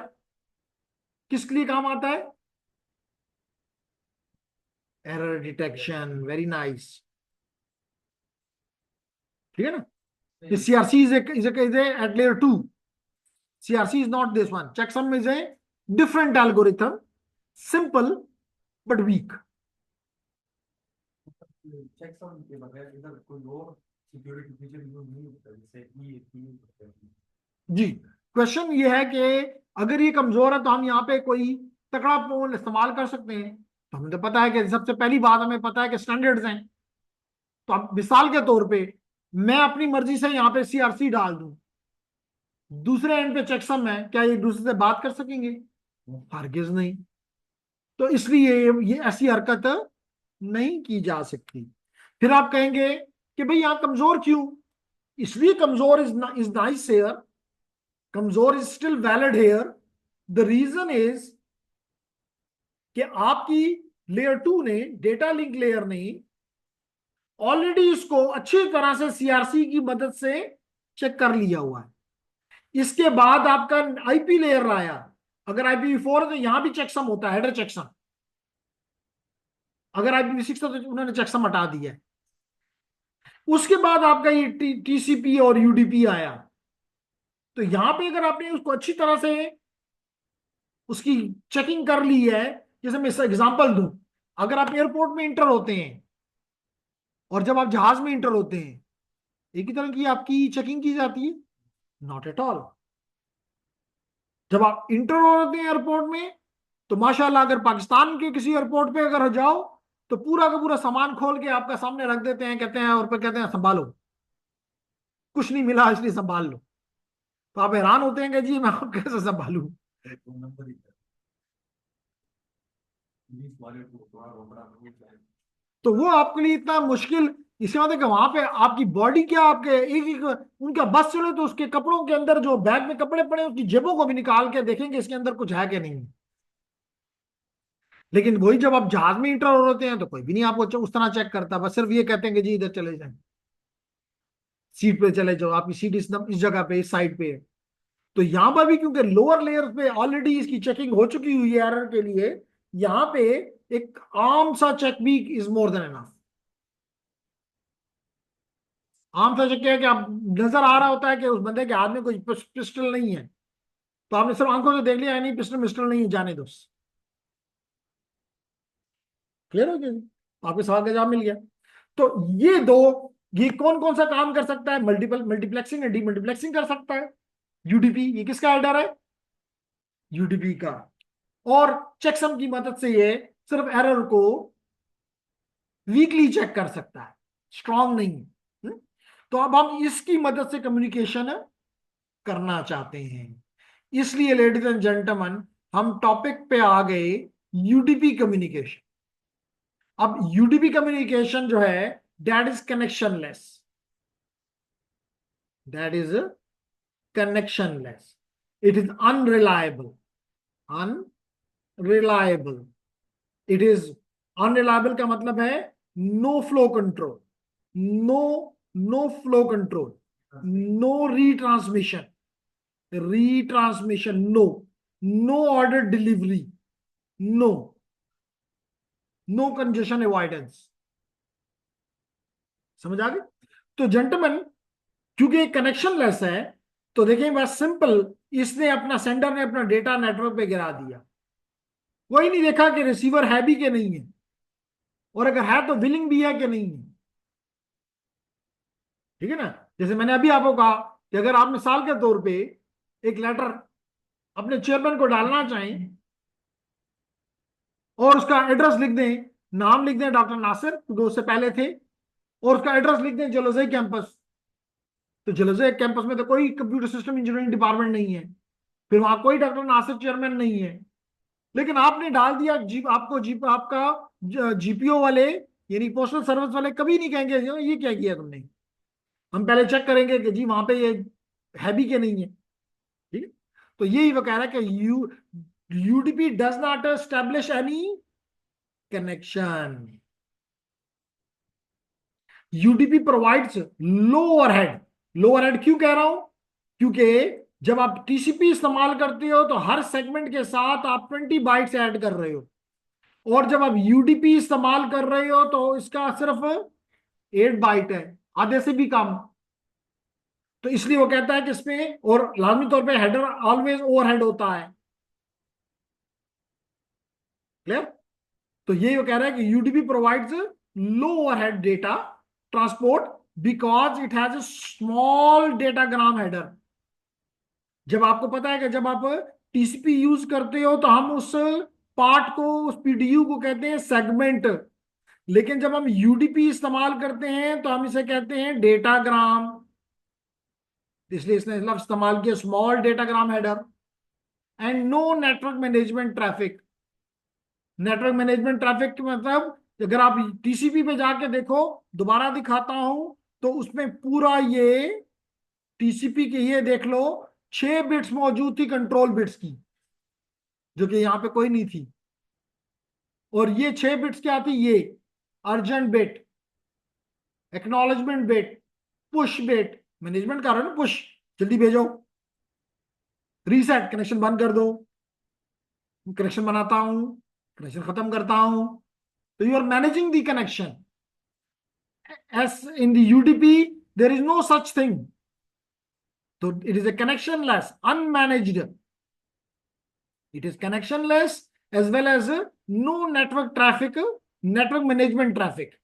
किसके लिए काम आता है, एरर डिटेक्शन, वेरी नाइस, ठीक है ना। CRC is at layer 2. CRC is not this one. Checksum is a different algorithm, simple but weak. Checksum के बगैर इधर कोई और सिक्योरिटी फीचर यूज नहीं होता, जैसे जी, क्वेश्चन ये है कि अगर ये कमजोर है तो हम यहाँ पे कोई तगड़ा फोन इस्तेमाल कर सकते हैं। तो हमें तो पता है कि सबसे पहली बात हमें पता है कि स्टैंडर्ड्स हैं। तो अब मिसाल के तौर पे मैं अपनी मर्जी से यहाँ पे CRC डाल दूं, दूसरे एंड पे चेकसम है, क्या ये दूसरे से बात कर सकेंगे, हरगिज नहीं। तो इसलिए ये ऐसी हरकत नहीं की जा सकती। फिर आप कहेंगे कि भाई यहां कमजोर क्यों, इसलिए कमजोर इज नाइस हेयर, कमजोर is still valid here. The reason is कि आपकी लेयर 2 ने, डेटा लिंक लेयर ने ऑलरेडी इसको अच्छी तरह से CRC की मदद से चेक कर लिया हुआ है। इसके बाद आपका आईपी लेयर आया, अगर IPv4 है तो यहां भी चेकसम होता है, हेडर चेकसम। अगर IPv6 है तो उन्होंने चेकसम हटा दिया है। उसके बाद आपका ये TCP और UDP आया। तो यहां पे अगर आपने उसको अच्छी तरह से उसकी चेकिंग कर ली है, जैसे मैं एग्जांपल दूं, अगर आप एयरपोर्ट में इंटर होते हैं और जब आप जहाज में इंटर होते हैं, एक ही तरह की आपकी चेकिंग की जाती है, नॉट एट ऑल। जब आप इंटर होते हैं एयरपोर्ट में तो माशाल्लाह अगर पाकिस्तान के किसी एयरपोर्ट पे अगर जाओ तो पूरा का पूरा सामान खोल के आपका सामने रख देते हैं, कहते हैं, और फिर कहते हैं संभालो, कुछ नहीं मिला इसलिए संभाल लो। तो आप हैरान होते हैं कि जी मैं आपको कैसे संभालूं, एक नंबर ही है। इंग्लिश वाले को थोड़ा रोकना नहीं चाहिए। तो वो आपके लिए इतना मुश्किल, इसे मतलब कि वहां पे आपकी बॉडी क्या, आपके एक एक उनका बस चले तो उसके कपड़ों के अंदर जो बैग में कपड़े पड़े उसकी जेबों को भी निकाल के देखेंगे इसके अंदर कुछ है कि नहीं। लेकिन वही जब आप जहाज में इंटर होते हैं तो कोई भी नहीं आपको उस तरह चेक करता, बस सिर्फ ये कहते हैं कि जी इधर चले जाएं, सीट पे चले जाओ, आपकी सीट इस जगह पे, इस साइड पे है। तो यहां पर भी क्योंकि लोअर लेयर पे ऑलरेडी इसकी चेकिंग हो चुकी हुई है एरर के लिए, यहां पे एक आम सा चेक भी इज मोर देन एनफ। आम सा चेक क्या है कि आप नजर आ रहा होता है कि उस बंदे के हाथ में कोई पिस्टल नहीं है, तो आपने सिर्फ आंखों से देख लिया नहीं पिस्टल मिस्टल नहीं है, जाने दो। क्लियर हो गया जी? आपके सवाल का जवाब मिल गया। तो ये दो, ये कौन कौन सा काम कर सकता है? मल्टीपल मल्टीप्लेक्सिंग एंड डीमल्टीप्लेक्सिंग कर सकता है। यूडीपी ये किसका हेडर है? यूडीपी का। और चेकसम की मदद से ये सिर्फ एरर को वीकली चेक कर सकता है, स्ट्रांग नहीं। तो अब हम इसकी मदद से कम्युनिकेशन करना चाहते हैं। इसलिए लेडीज एंड जेंटलमैन हम टॉपिक पे आ गए, यूडीपी कम्युनिकेशन। अब यूडीपी कम्युनिकेशन जो है that is connectionless, that is connectionless, it is unreliable, unreliable. It is unreliable का मतलब है no flow control, no no flow control, no retransmission, retransmission no, no order delivery no, no congestion avoidance. समझ आ गई? तो जेंटलमैन क्योंकि कनेक्शन लेस है, तो देखिए बस सिंपल, इसने अपना सेंडर ने अपना डेटा नेटवर्क पे गिरा दिया, कोई नहीं देखा कि रिसीवर है भी कि नहीं है, और अगर है तो विलिंग भी है कि नहीं है। ठीक है ना? जैसे मैंने अभी आपको कहा कि अगर आप मिसाल के तौर पे एक लेटर अपने चेयरमैन को डालना चाहें और उसका एड्रेस लिख दें, नाम लिख दें डॉक्टर नासिर जो उससे पहले थे, और उसका एड्रेस लिख दें जलोजई कैंपस, तो जलोजई कैंपस में तो कोई कंप्यूटर सिस्टम इंजीनियरिंग डिपार्टमेंट नहीं है, फिर वहां कोई डॉक्टर नासिर चेयरमैन नहीं है। लेकिन आपने डाल दिया आपका जीपीओ वाले यानी पोस्टल सर्विस वाले कभी नहीं कहेंगे ये क्या किया तुमने, हम पहले चेक करेंगे कि जी वहां पे ये है भी कि नहीं है। ठीक है? तो यही वो कह रहा है कि UDP does not establish any connection, UDP provides low overhead. Low overhead क्यों कह रहा हूं? क्योंकि जब आप टीसीपी इस्तेमाल करते हो तो हर सेगमेंट के साथ आप 20 बाइट्स ऐड कर रहे हो, और जब आप यूडीपी इस्तेमाल कर रहे हो तो इसका सिर्फ 8 बाइट है, आधे से भी कम। तो इसलिए वो कहता है कि इसमें, और लाजमी तौर पे हेडर ऑलवेज ओवरहेड होता है। क्लियर? तो ये वो कह रहा है कि UDP provides low overhead data transport because it has a small datagram header. जब आपको पता है कि जब आप टीसीपी यूज करते हो तो हम उस पार्ट को, उस पीडीयू को कहते हैं सेगमेंट, लेकिन जब हम यूडीपी इस्तेमाल करते हैं तो हम इसे कहते हैं डेटाग्राम। इसलिए इसने लफ्ज इस्तेमाल किया small datagram header. And no network management traffic. Network management traffic के मतलब अगर आप टीसीपी पे जाके देखो, दोबारा दिखाता हूं, तो उसमें पूरा ये टीसीपी के ये देख लो 6 बिट्स मौजूद थी कंट्रोल बिट्स की, जो कि यहां पे कोई नहीं थी। और ये 6 बिट्स क्या थी? ये urgent bit, acknowledgement bit, push bit, management कर रहे हो ना, पुश जल्दी भेजो, रीसेट कनेक्शन बंद कर दो, कनेक्शन बनाता हूं, कनेक्शन खत्म करता हूं। तो you are managing the connection. As in the UDP there is no such thing, तो it is a connectionless unmanaged, it is connectionless as well as no network traffic, network management traffic.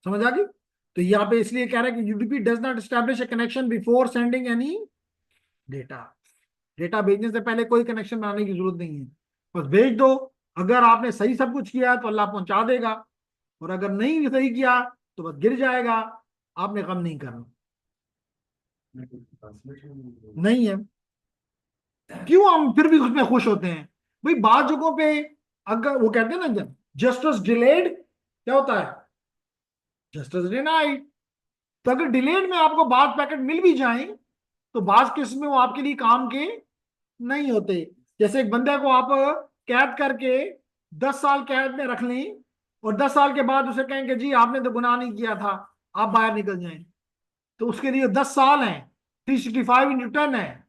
समझ आ गई? तो यहां पे इसलिए कह रहा है कि UDP does not establish A connection before sending any data. Data भेजने से पहले कोई कनेक्शन बनाने की जरूरत नहीं है, बस भेज दो। अगर आपने सही सब कुछ किया तो अल्लाह पहुंचा देगा, और अगर नहीं सही किया तो बस गिर जाएगा, आपने गम नहीं करना। ट्रांसलेशन नहीं है, क्यों हम फिर भी उसमें खुश होते हैं? भाई बाद जगहों पे अगर वो कहते हैं ना, जस्टिस डिलेड क्या होता है, जस्टिस डिनाइड। तो अगर डिलेड में आपको बाद पैकेट मिल भी जाए तो बाद केस में वो आपके लिए काम के नहीं होते। जैसे एक बंदे को आप कैद करके 10 साल कैद में रख लें और 10 साल के बाद उसे कहेंगे जी आपने तो गुनाह नहीं किया था, आप बाहर निकल जाएं, तो उसके लिए 10 साल है, 365 × 10 है,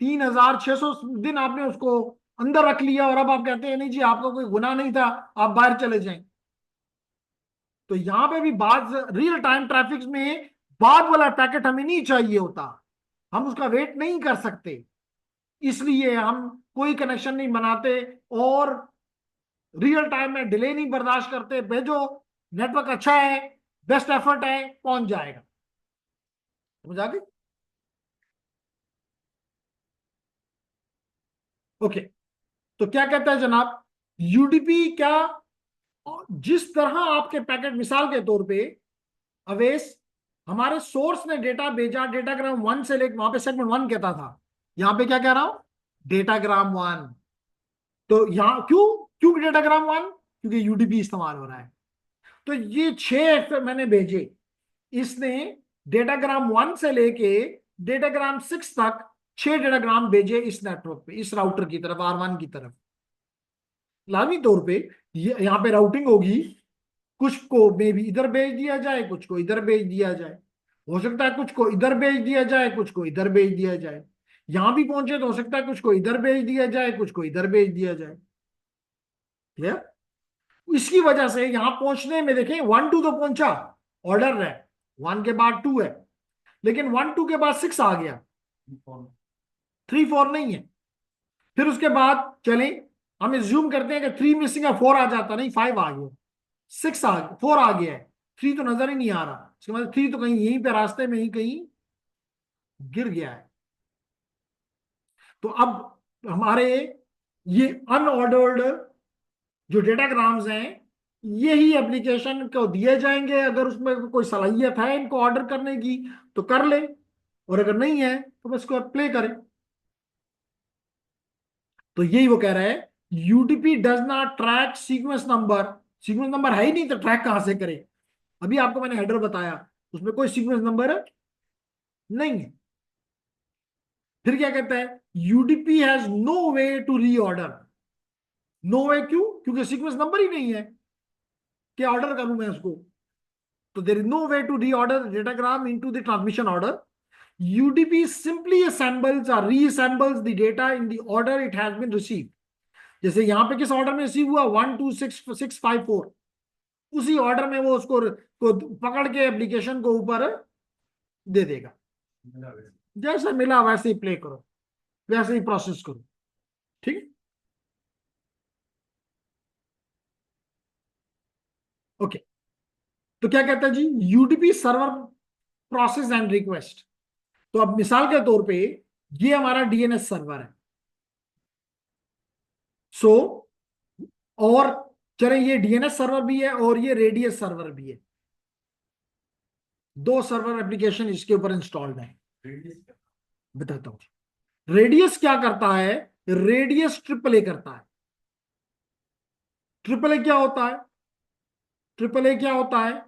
3600 दिन आपने उसको अंदर रख लिया और अब आप कहते हैं नहीं जी आपका कोई गुनाह नहीं था, आप बाहर चले जाएं। तो यहां पे भी बाद रियल टाइम ट्रैफिक में बाद वाला पैकेट हमें नहीं चाहिए होता, हम उसका वेट नहीं कर सकते, इसलिए हम कोई कनेक्शन नहीं बनाते और रियल टाइम में डिले नहीं बर्दाश्त करते। भेजो, नेटवर्क अच्छा है, बेस्ट एफर्ट है, पहुंच जाएगा। समझ आ गई? ओके, तो क्या कहता है जनाब, यूडीपी क्या, जिस तरह आपके पैकेट, मिसाल के तौर पे अवेश, हमारे सोर्स ने डेटा भेजा, डेटाग्राम 1 से लेकर, वहां पे सेगमेंट 1 कहता था, यहां पे क्या कह रहा हूं, डेटाग्राम 1। तो यहां क्यों, क्यों डेटाग्राम 1? क्योंकि यूडीपी इस्तेमाल हो रहा है। तो ये 6 मैंने भेजे, इसने डेटाग्राम 1 से लेके डेटाग्राम 6 तक 6 डेटाग्राम भेजे इस नेटवर्क पे, इस राउटर की तरफ, R1 की तरफ। लाजमी तौर पे ये यहाँ पे राउटिंग होगी, कुछ को मे भी इधर भेज दिया जाए, कुछ को इधर भेज दिया जाए, हो सकता है कुछ को इधर भेज दिया जाए, कुछ को इधर भेज दिया जाए। यहां भी पहुंचे तो हो सकता है कुछ को इधर भेज दिया जाए, कुछ को इधर भेज दिया जाए। क्लियर? इसकी वजह से यहां पहुंचने में देखें 1 2 तो पहुंचा, ऑर्डर है, 1 के बाद 2 है, लेकिन 1 2 के बाद 6 आ गया, 3 4 नहीं है। फिर उसके बाद चलें, हम एज्यूम करते हैं कि 3 मिसिंग है, 4 आ जाता, नहीं 5 आ गया, 6 आ गया, 4 आ गया है, 3 तो नजर ही नहीं आ रहा, इसके मतलब 3 तो कहीं यहीं पे रास्ते में ही कहीं गिर गया है। तो अब हमारे ये अनऑर्डर्ड जो डेटाग्राम्स हैं, यही एप्लीकेशन को दिए जाएंगे, अगर उसमें कोई सलाहियत है इनको ऑर्डर करने की तो कर ले, और अगर नहीं है तो बस इसको प्ले करें। तो यही वो कह रहा है, UDP does not track sequence number. Sequence number है ही नहीं तो ट्रैक कहां से करे? अभी आपको मैंने हेडर बताया, उसमें कोई सीक्वेंस नंबर नहीं है। फिर क्या कहता है, UDP has no way to reorder. No way क्यों? क्योंकि सीक्वेंस नंबर ही नहीं है, क्या ऑर्डर करूं मैं उसको? तो there is no way to reorder datagram into the transmission order. UDP simply assembles or reassembles the data in the order it has been received। जैसे यहां पे किस ऑर्डर में रिसीव हुआ, 1 2 6 6 5 4, उसी ऑर्डर में वो उसको को पकड़ के एप्लीकेशन को ऊपर दे देगा। जैसे मिला वैसे ही प्ले करो, वैसे ही प्रोसेस करो। ठीक है? ओके, तो क्या कहता है जी, UDP server process and request. तो अब मिसाल के तौर पे ये हमारा डीएनएस सर्वर है। सो और चले, ये डीएनएस सर्वर भी है और ये रेडियस सर्वर भी है, 2 सर्वर एप्लीकेशन इसके ऊपर इंस्टॉल्ड है। बताता हूं रेडियस क्या करता है। रेडियस ट्रिपल ए करता है। ट्रिपल ए क्या होता है? ट्रिपल ए क्या होता है?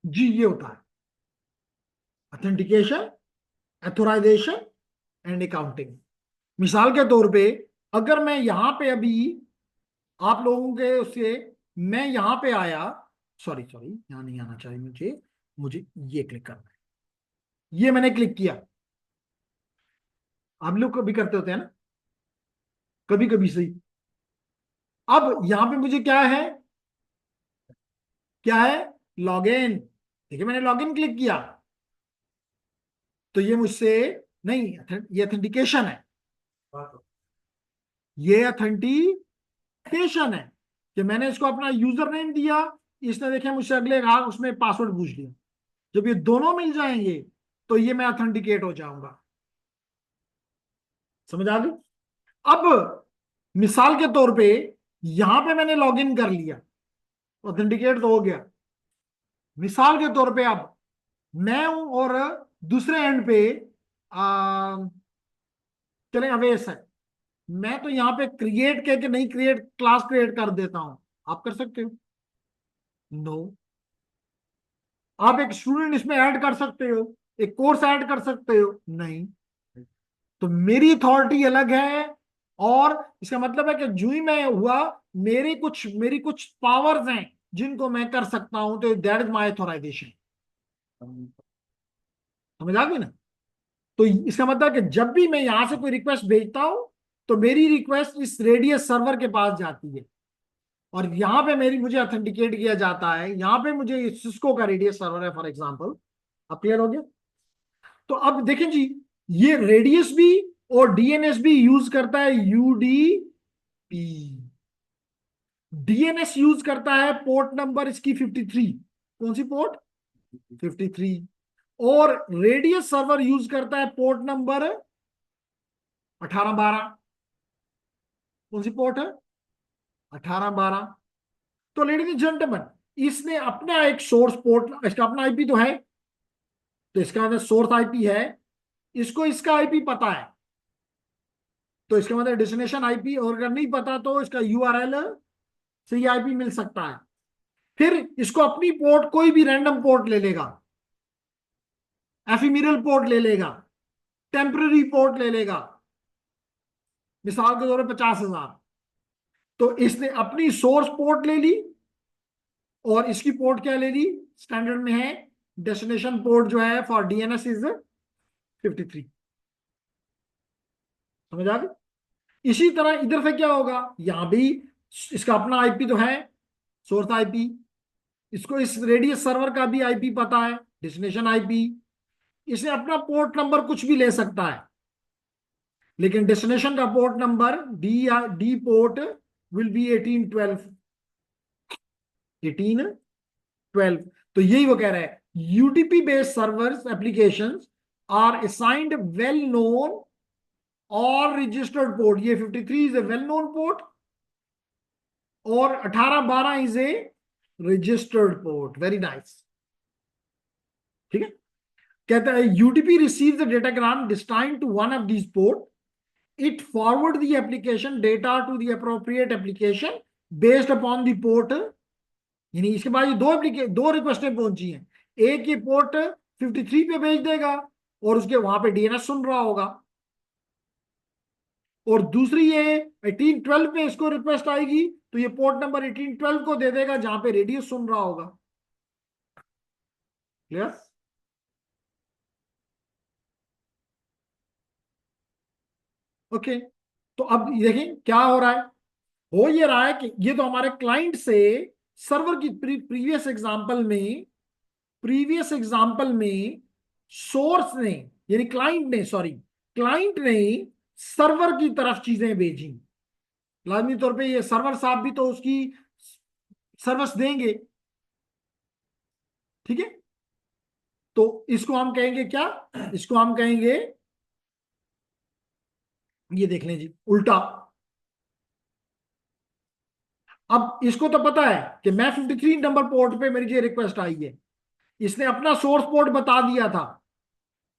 जी ये होता है ऑथेंटिकेशन, एथोराइजेशन एंड अकाउंटिंग। मिसाल के तौर पे अगर मैं यहां पे अभी आप लोगों के उससे, मैं यहां पे आया, सॉरी सॉरी यहां नहीं आना चाहिए मुझे, मुझे ये क्लिक करना है, ये मैंने क्लिक किया। आप लोग कभी करते होते हैं ना, कभी कभी सही। अब यहां पे मुझे क्या है, क्या है, लॉगिन। देखिए मैंने लॉगिन क्लिक किया तो ये मुझसे नहीं, ये ऑथेंटिकेशन है, ये ऑथेंटिकेशन है कि मैंने इसको अपना यूजर नेम दिया, इसने देखे मुझसे अगले भाग उसमें पासवर्ड पूछ लिया। जब ये दोनों मिल जाएंगे तो ये मैं ऑथेंटिकेट हो जाऊंगा। समझ आ गई? अब मिसाल के तौर पे यहां पे मैंने लॉग इन कर लिया, ऑथेंटिकेट तो हो गया। मिसाल के तौर पे अब मैं हूं और दूसरे एंड पे आ, चले अवेश है, मैं तो यहाँ पे क्रिएट करके नहीं, क्रिएट क्लास क्रिएट कर देता हूं। आप कर सकते हो? नो। आप एक स्टूडेंट इसमें ऐड कर सकते हो, एक कोर्स ऐड कर सकते हो? नहीं। तो मेरी अथॉरिटी अलग है, और इसका मतलब है कि जो ही मैं हुआ, मेरी कुछ पावर्स हैं जिनको मैं कर सकता हूं, तो दैट इज माय ऑथराइजेशन। समझ आ गई ना? तो इसका मतलब है कि जब भी मैं यहां से कोई रिक्वेस्ट भेजता हूं, तो मेरी रिक्वेस्ट इस रेडियस सर्वर के पास जाती है, और यहां पे मुझे ऑथेंटिकेट किया जाता है। यहां पे मुझे सिस्को का रेडियस सर्वर है फॉर एग्जांपल। अब क्लियर हो गया? तो अब देखें जी, ये रेडियस भी और डीएनएस भी यूज करता है यूडीपी। डीएनएस यूज करता है पोर्ट नंबर इसकी 53। कौन सी पोर्ट? 53। और रेडियस सर्वर यूज करता है पोर्ट नंबर 1812। कौन सी पोर्ट है? 1812। तो लेडीज एंड जेंटलमैन, इसने अपना एक सोर्स पोर्ट, इसका अपना आईपी तो है, तो इसका मतलब सोर्स आईपी है, इसको इसका आईपी पता है, तो इसका मतलब डेस्टिनेशन आईपी, और अगर नहीं पता तो इसका यूआरएल से ये आईपी मिल सकता है। फिर इसको अपनी पोर्ट, कोई भी रैंडम पोर्ट ले लेगा, एफिमिरल पोर्ट ले लेगा, टेम्पररी पोर्ट ले लेगा, मिसाल के तौर पर 50,000। तो इसने अपनी सोर्स पोर्ट ले ली, और इसकी पोर्ट क्या ले ली? स्टैंडर्ड में है डेस्टिनेशन पोर्ट जो है फॉर डीएनएस इज 53। समझ आ गई? इसी तरह इधर से क्या होगा, यहां भी इसका अपना आईपी तो है, सोर्स आईपी, इसको इस रेडियस सर्वर का भी आईपी पता है, डेस्टिनेशन आईपी। इसे अपना पोर्ट नंबर कुछ भी ले सकता है, लेकिन डेस्टिनेशन का port number D port will be 1812। 1812। तो यही वो कह रहा है, UDP based servers applications are assigned well known और रजिस्टर्ड पोर्ट। ये 53 is a well known port, और 1812 is a registered port. Very nice. ठीक है। कहता है UDP receives the datagram destined to one of these port, it forward the application data to the appropriate application based upon the port। यानी इसके बाद ये दो रिक्वेस्टें पहुंची हैं, एक ये पोर्ट 53 पे भेज देगा, और उसके वहां पे डीएनएस सुन रहा होगा, और दूसरी ये 1812 पे इसको रिक्वेस्ट आएगी, तो ये पोर्ट नंबर 1812 को दे देगा जहां पे रेडियस सुन रहा होगा। क्लियर? ओके। तो अब देखें क्या हो रहा है। हो ये रहा है कि ये तो हमारे क्लाइंट से सर्वर की प्रीवियस एग्जांपल में सोर्स ने, यानी क्लाइंट ने सर्वर की तरफ चीजें भेजी। लाजमी तौर पे ये सर्वर साहब भी तो उसकी सर्विस देंगे। ठीक है। तो इसको हम कहेंगे क्या? इसको हम कहेंगे, ये देख लें जी, उल्टा। अब इसको तो पता है कि मैं 53 नंबर पोर्ट पे मेरी ये रिक्वेस्ट आई है, इसने अपना सोर्स पोर्ट बता दिया था।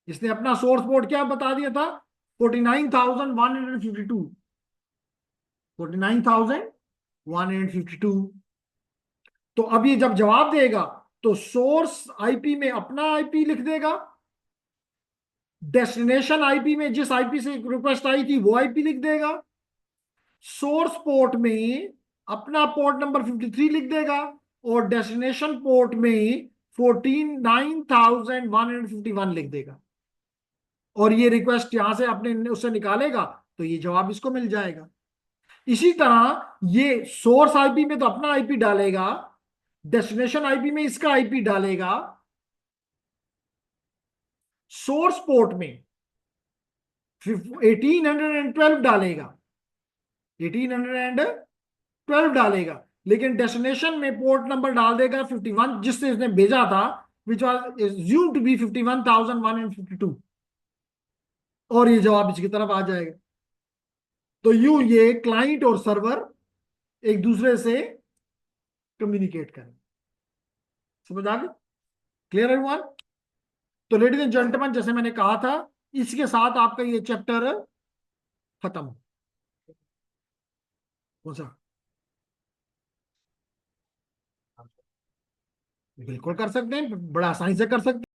इसने अपना सोर्स पोर्ट क्या बता दिया था? 49,152। 49,152। तो अब ये जब जवाब देगा, तो सोर्स आईपी में अपना आईपी लिख देगा, डेस्टिनेशन आईपी में जिस आईपी से रिक्वेस्ट आई थी वो आईपी लिख देगा, सोर्स पोर्ट में अपना पोर्ट नंबर 53 लिख देगा, और डेस्टिनेशन पोर्ट में 49,151 लिख देगा, और ये रिक्वेस्ट यहां से अपने उससे निकालेगा, तो ये जवाब इसको मिल जाएगा। इसी तरह ये सोर्स आईपी में तो अपना आईपी डालेगा, डेस्टिनेशन आईपी में इसका आईपी डालेगा, सोर्स पोर्ट में 1812 डालेगा, 1812 डालेगा, लेकिन डेस्टिनेशन में पोर्ट नंबर डाल देगा 51 जिससे इसने भेजा था, which was assumed to be 51,152, और ये जवाब इसकी तरफ आ जाएगा। तो यूं ये क्लाइंट और सर्वर एक दूसरे से कम्युनिकेट करें। समझ आ गई? क्लियर है एवरीवन? तो लेडीज एंड जेंटलमैन, जैसे मैंने कहा था, इसके साथ आपका ये चैप्टर खत्म। कौन सा? बिल्कुल कर सकते हैं, बड़ा आसानी से कर सकते हैं।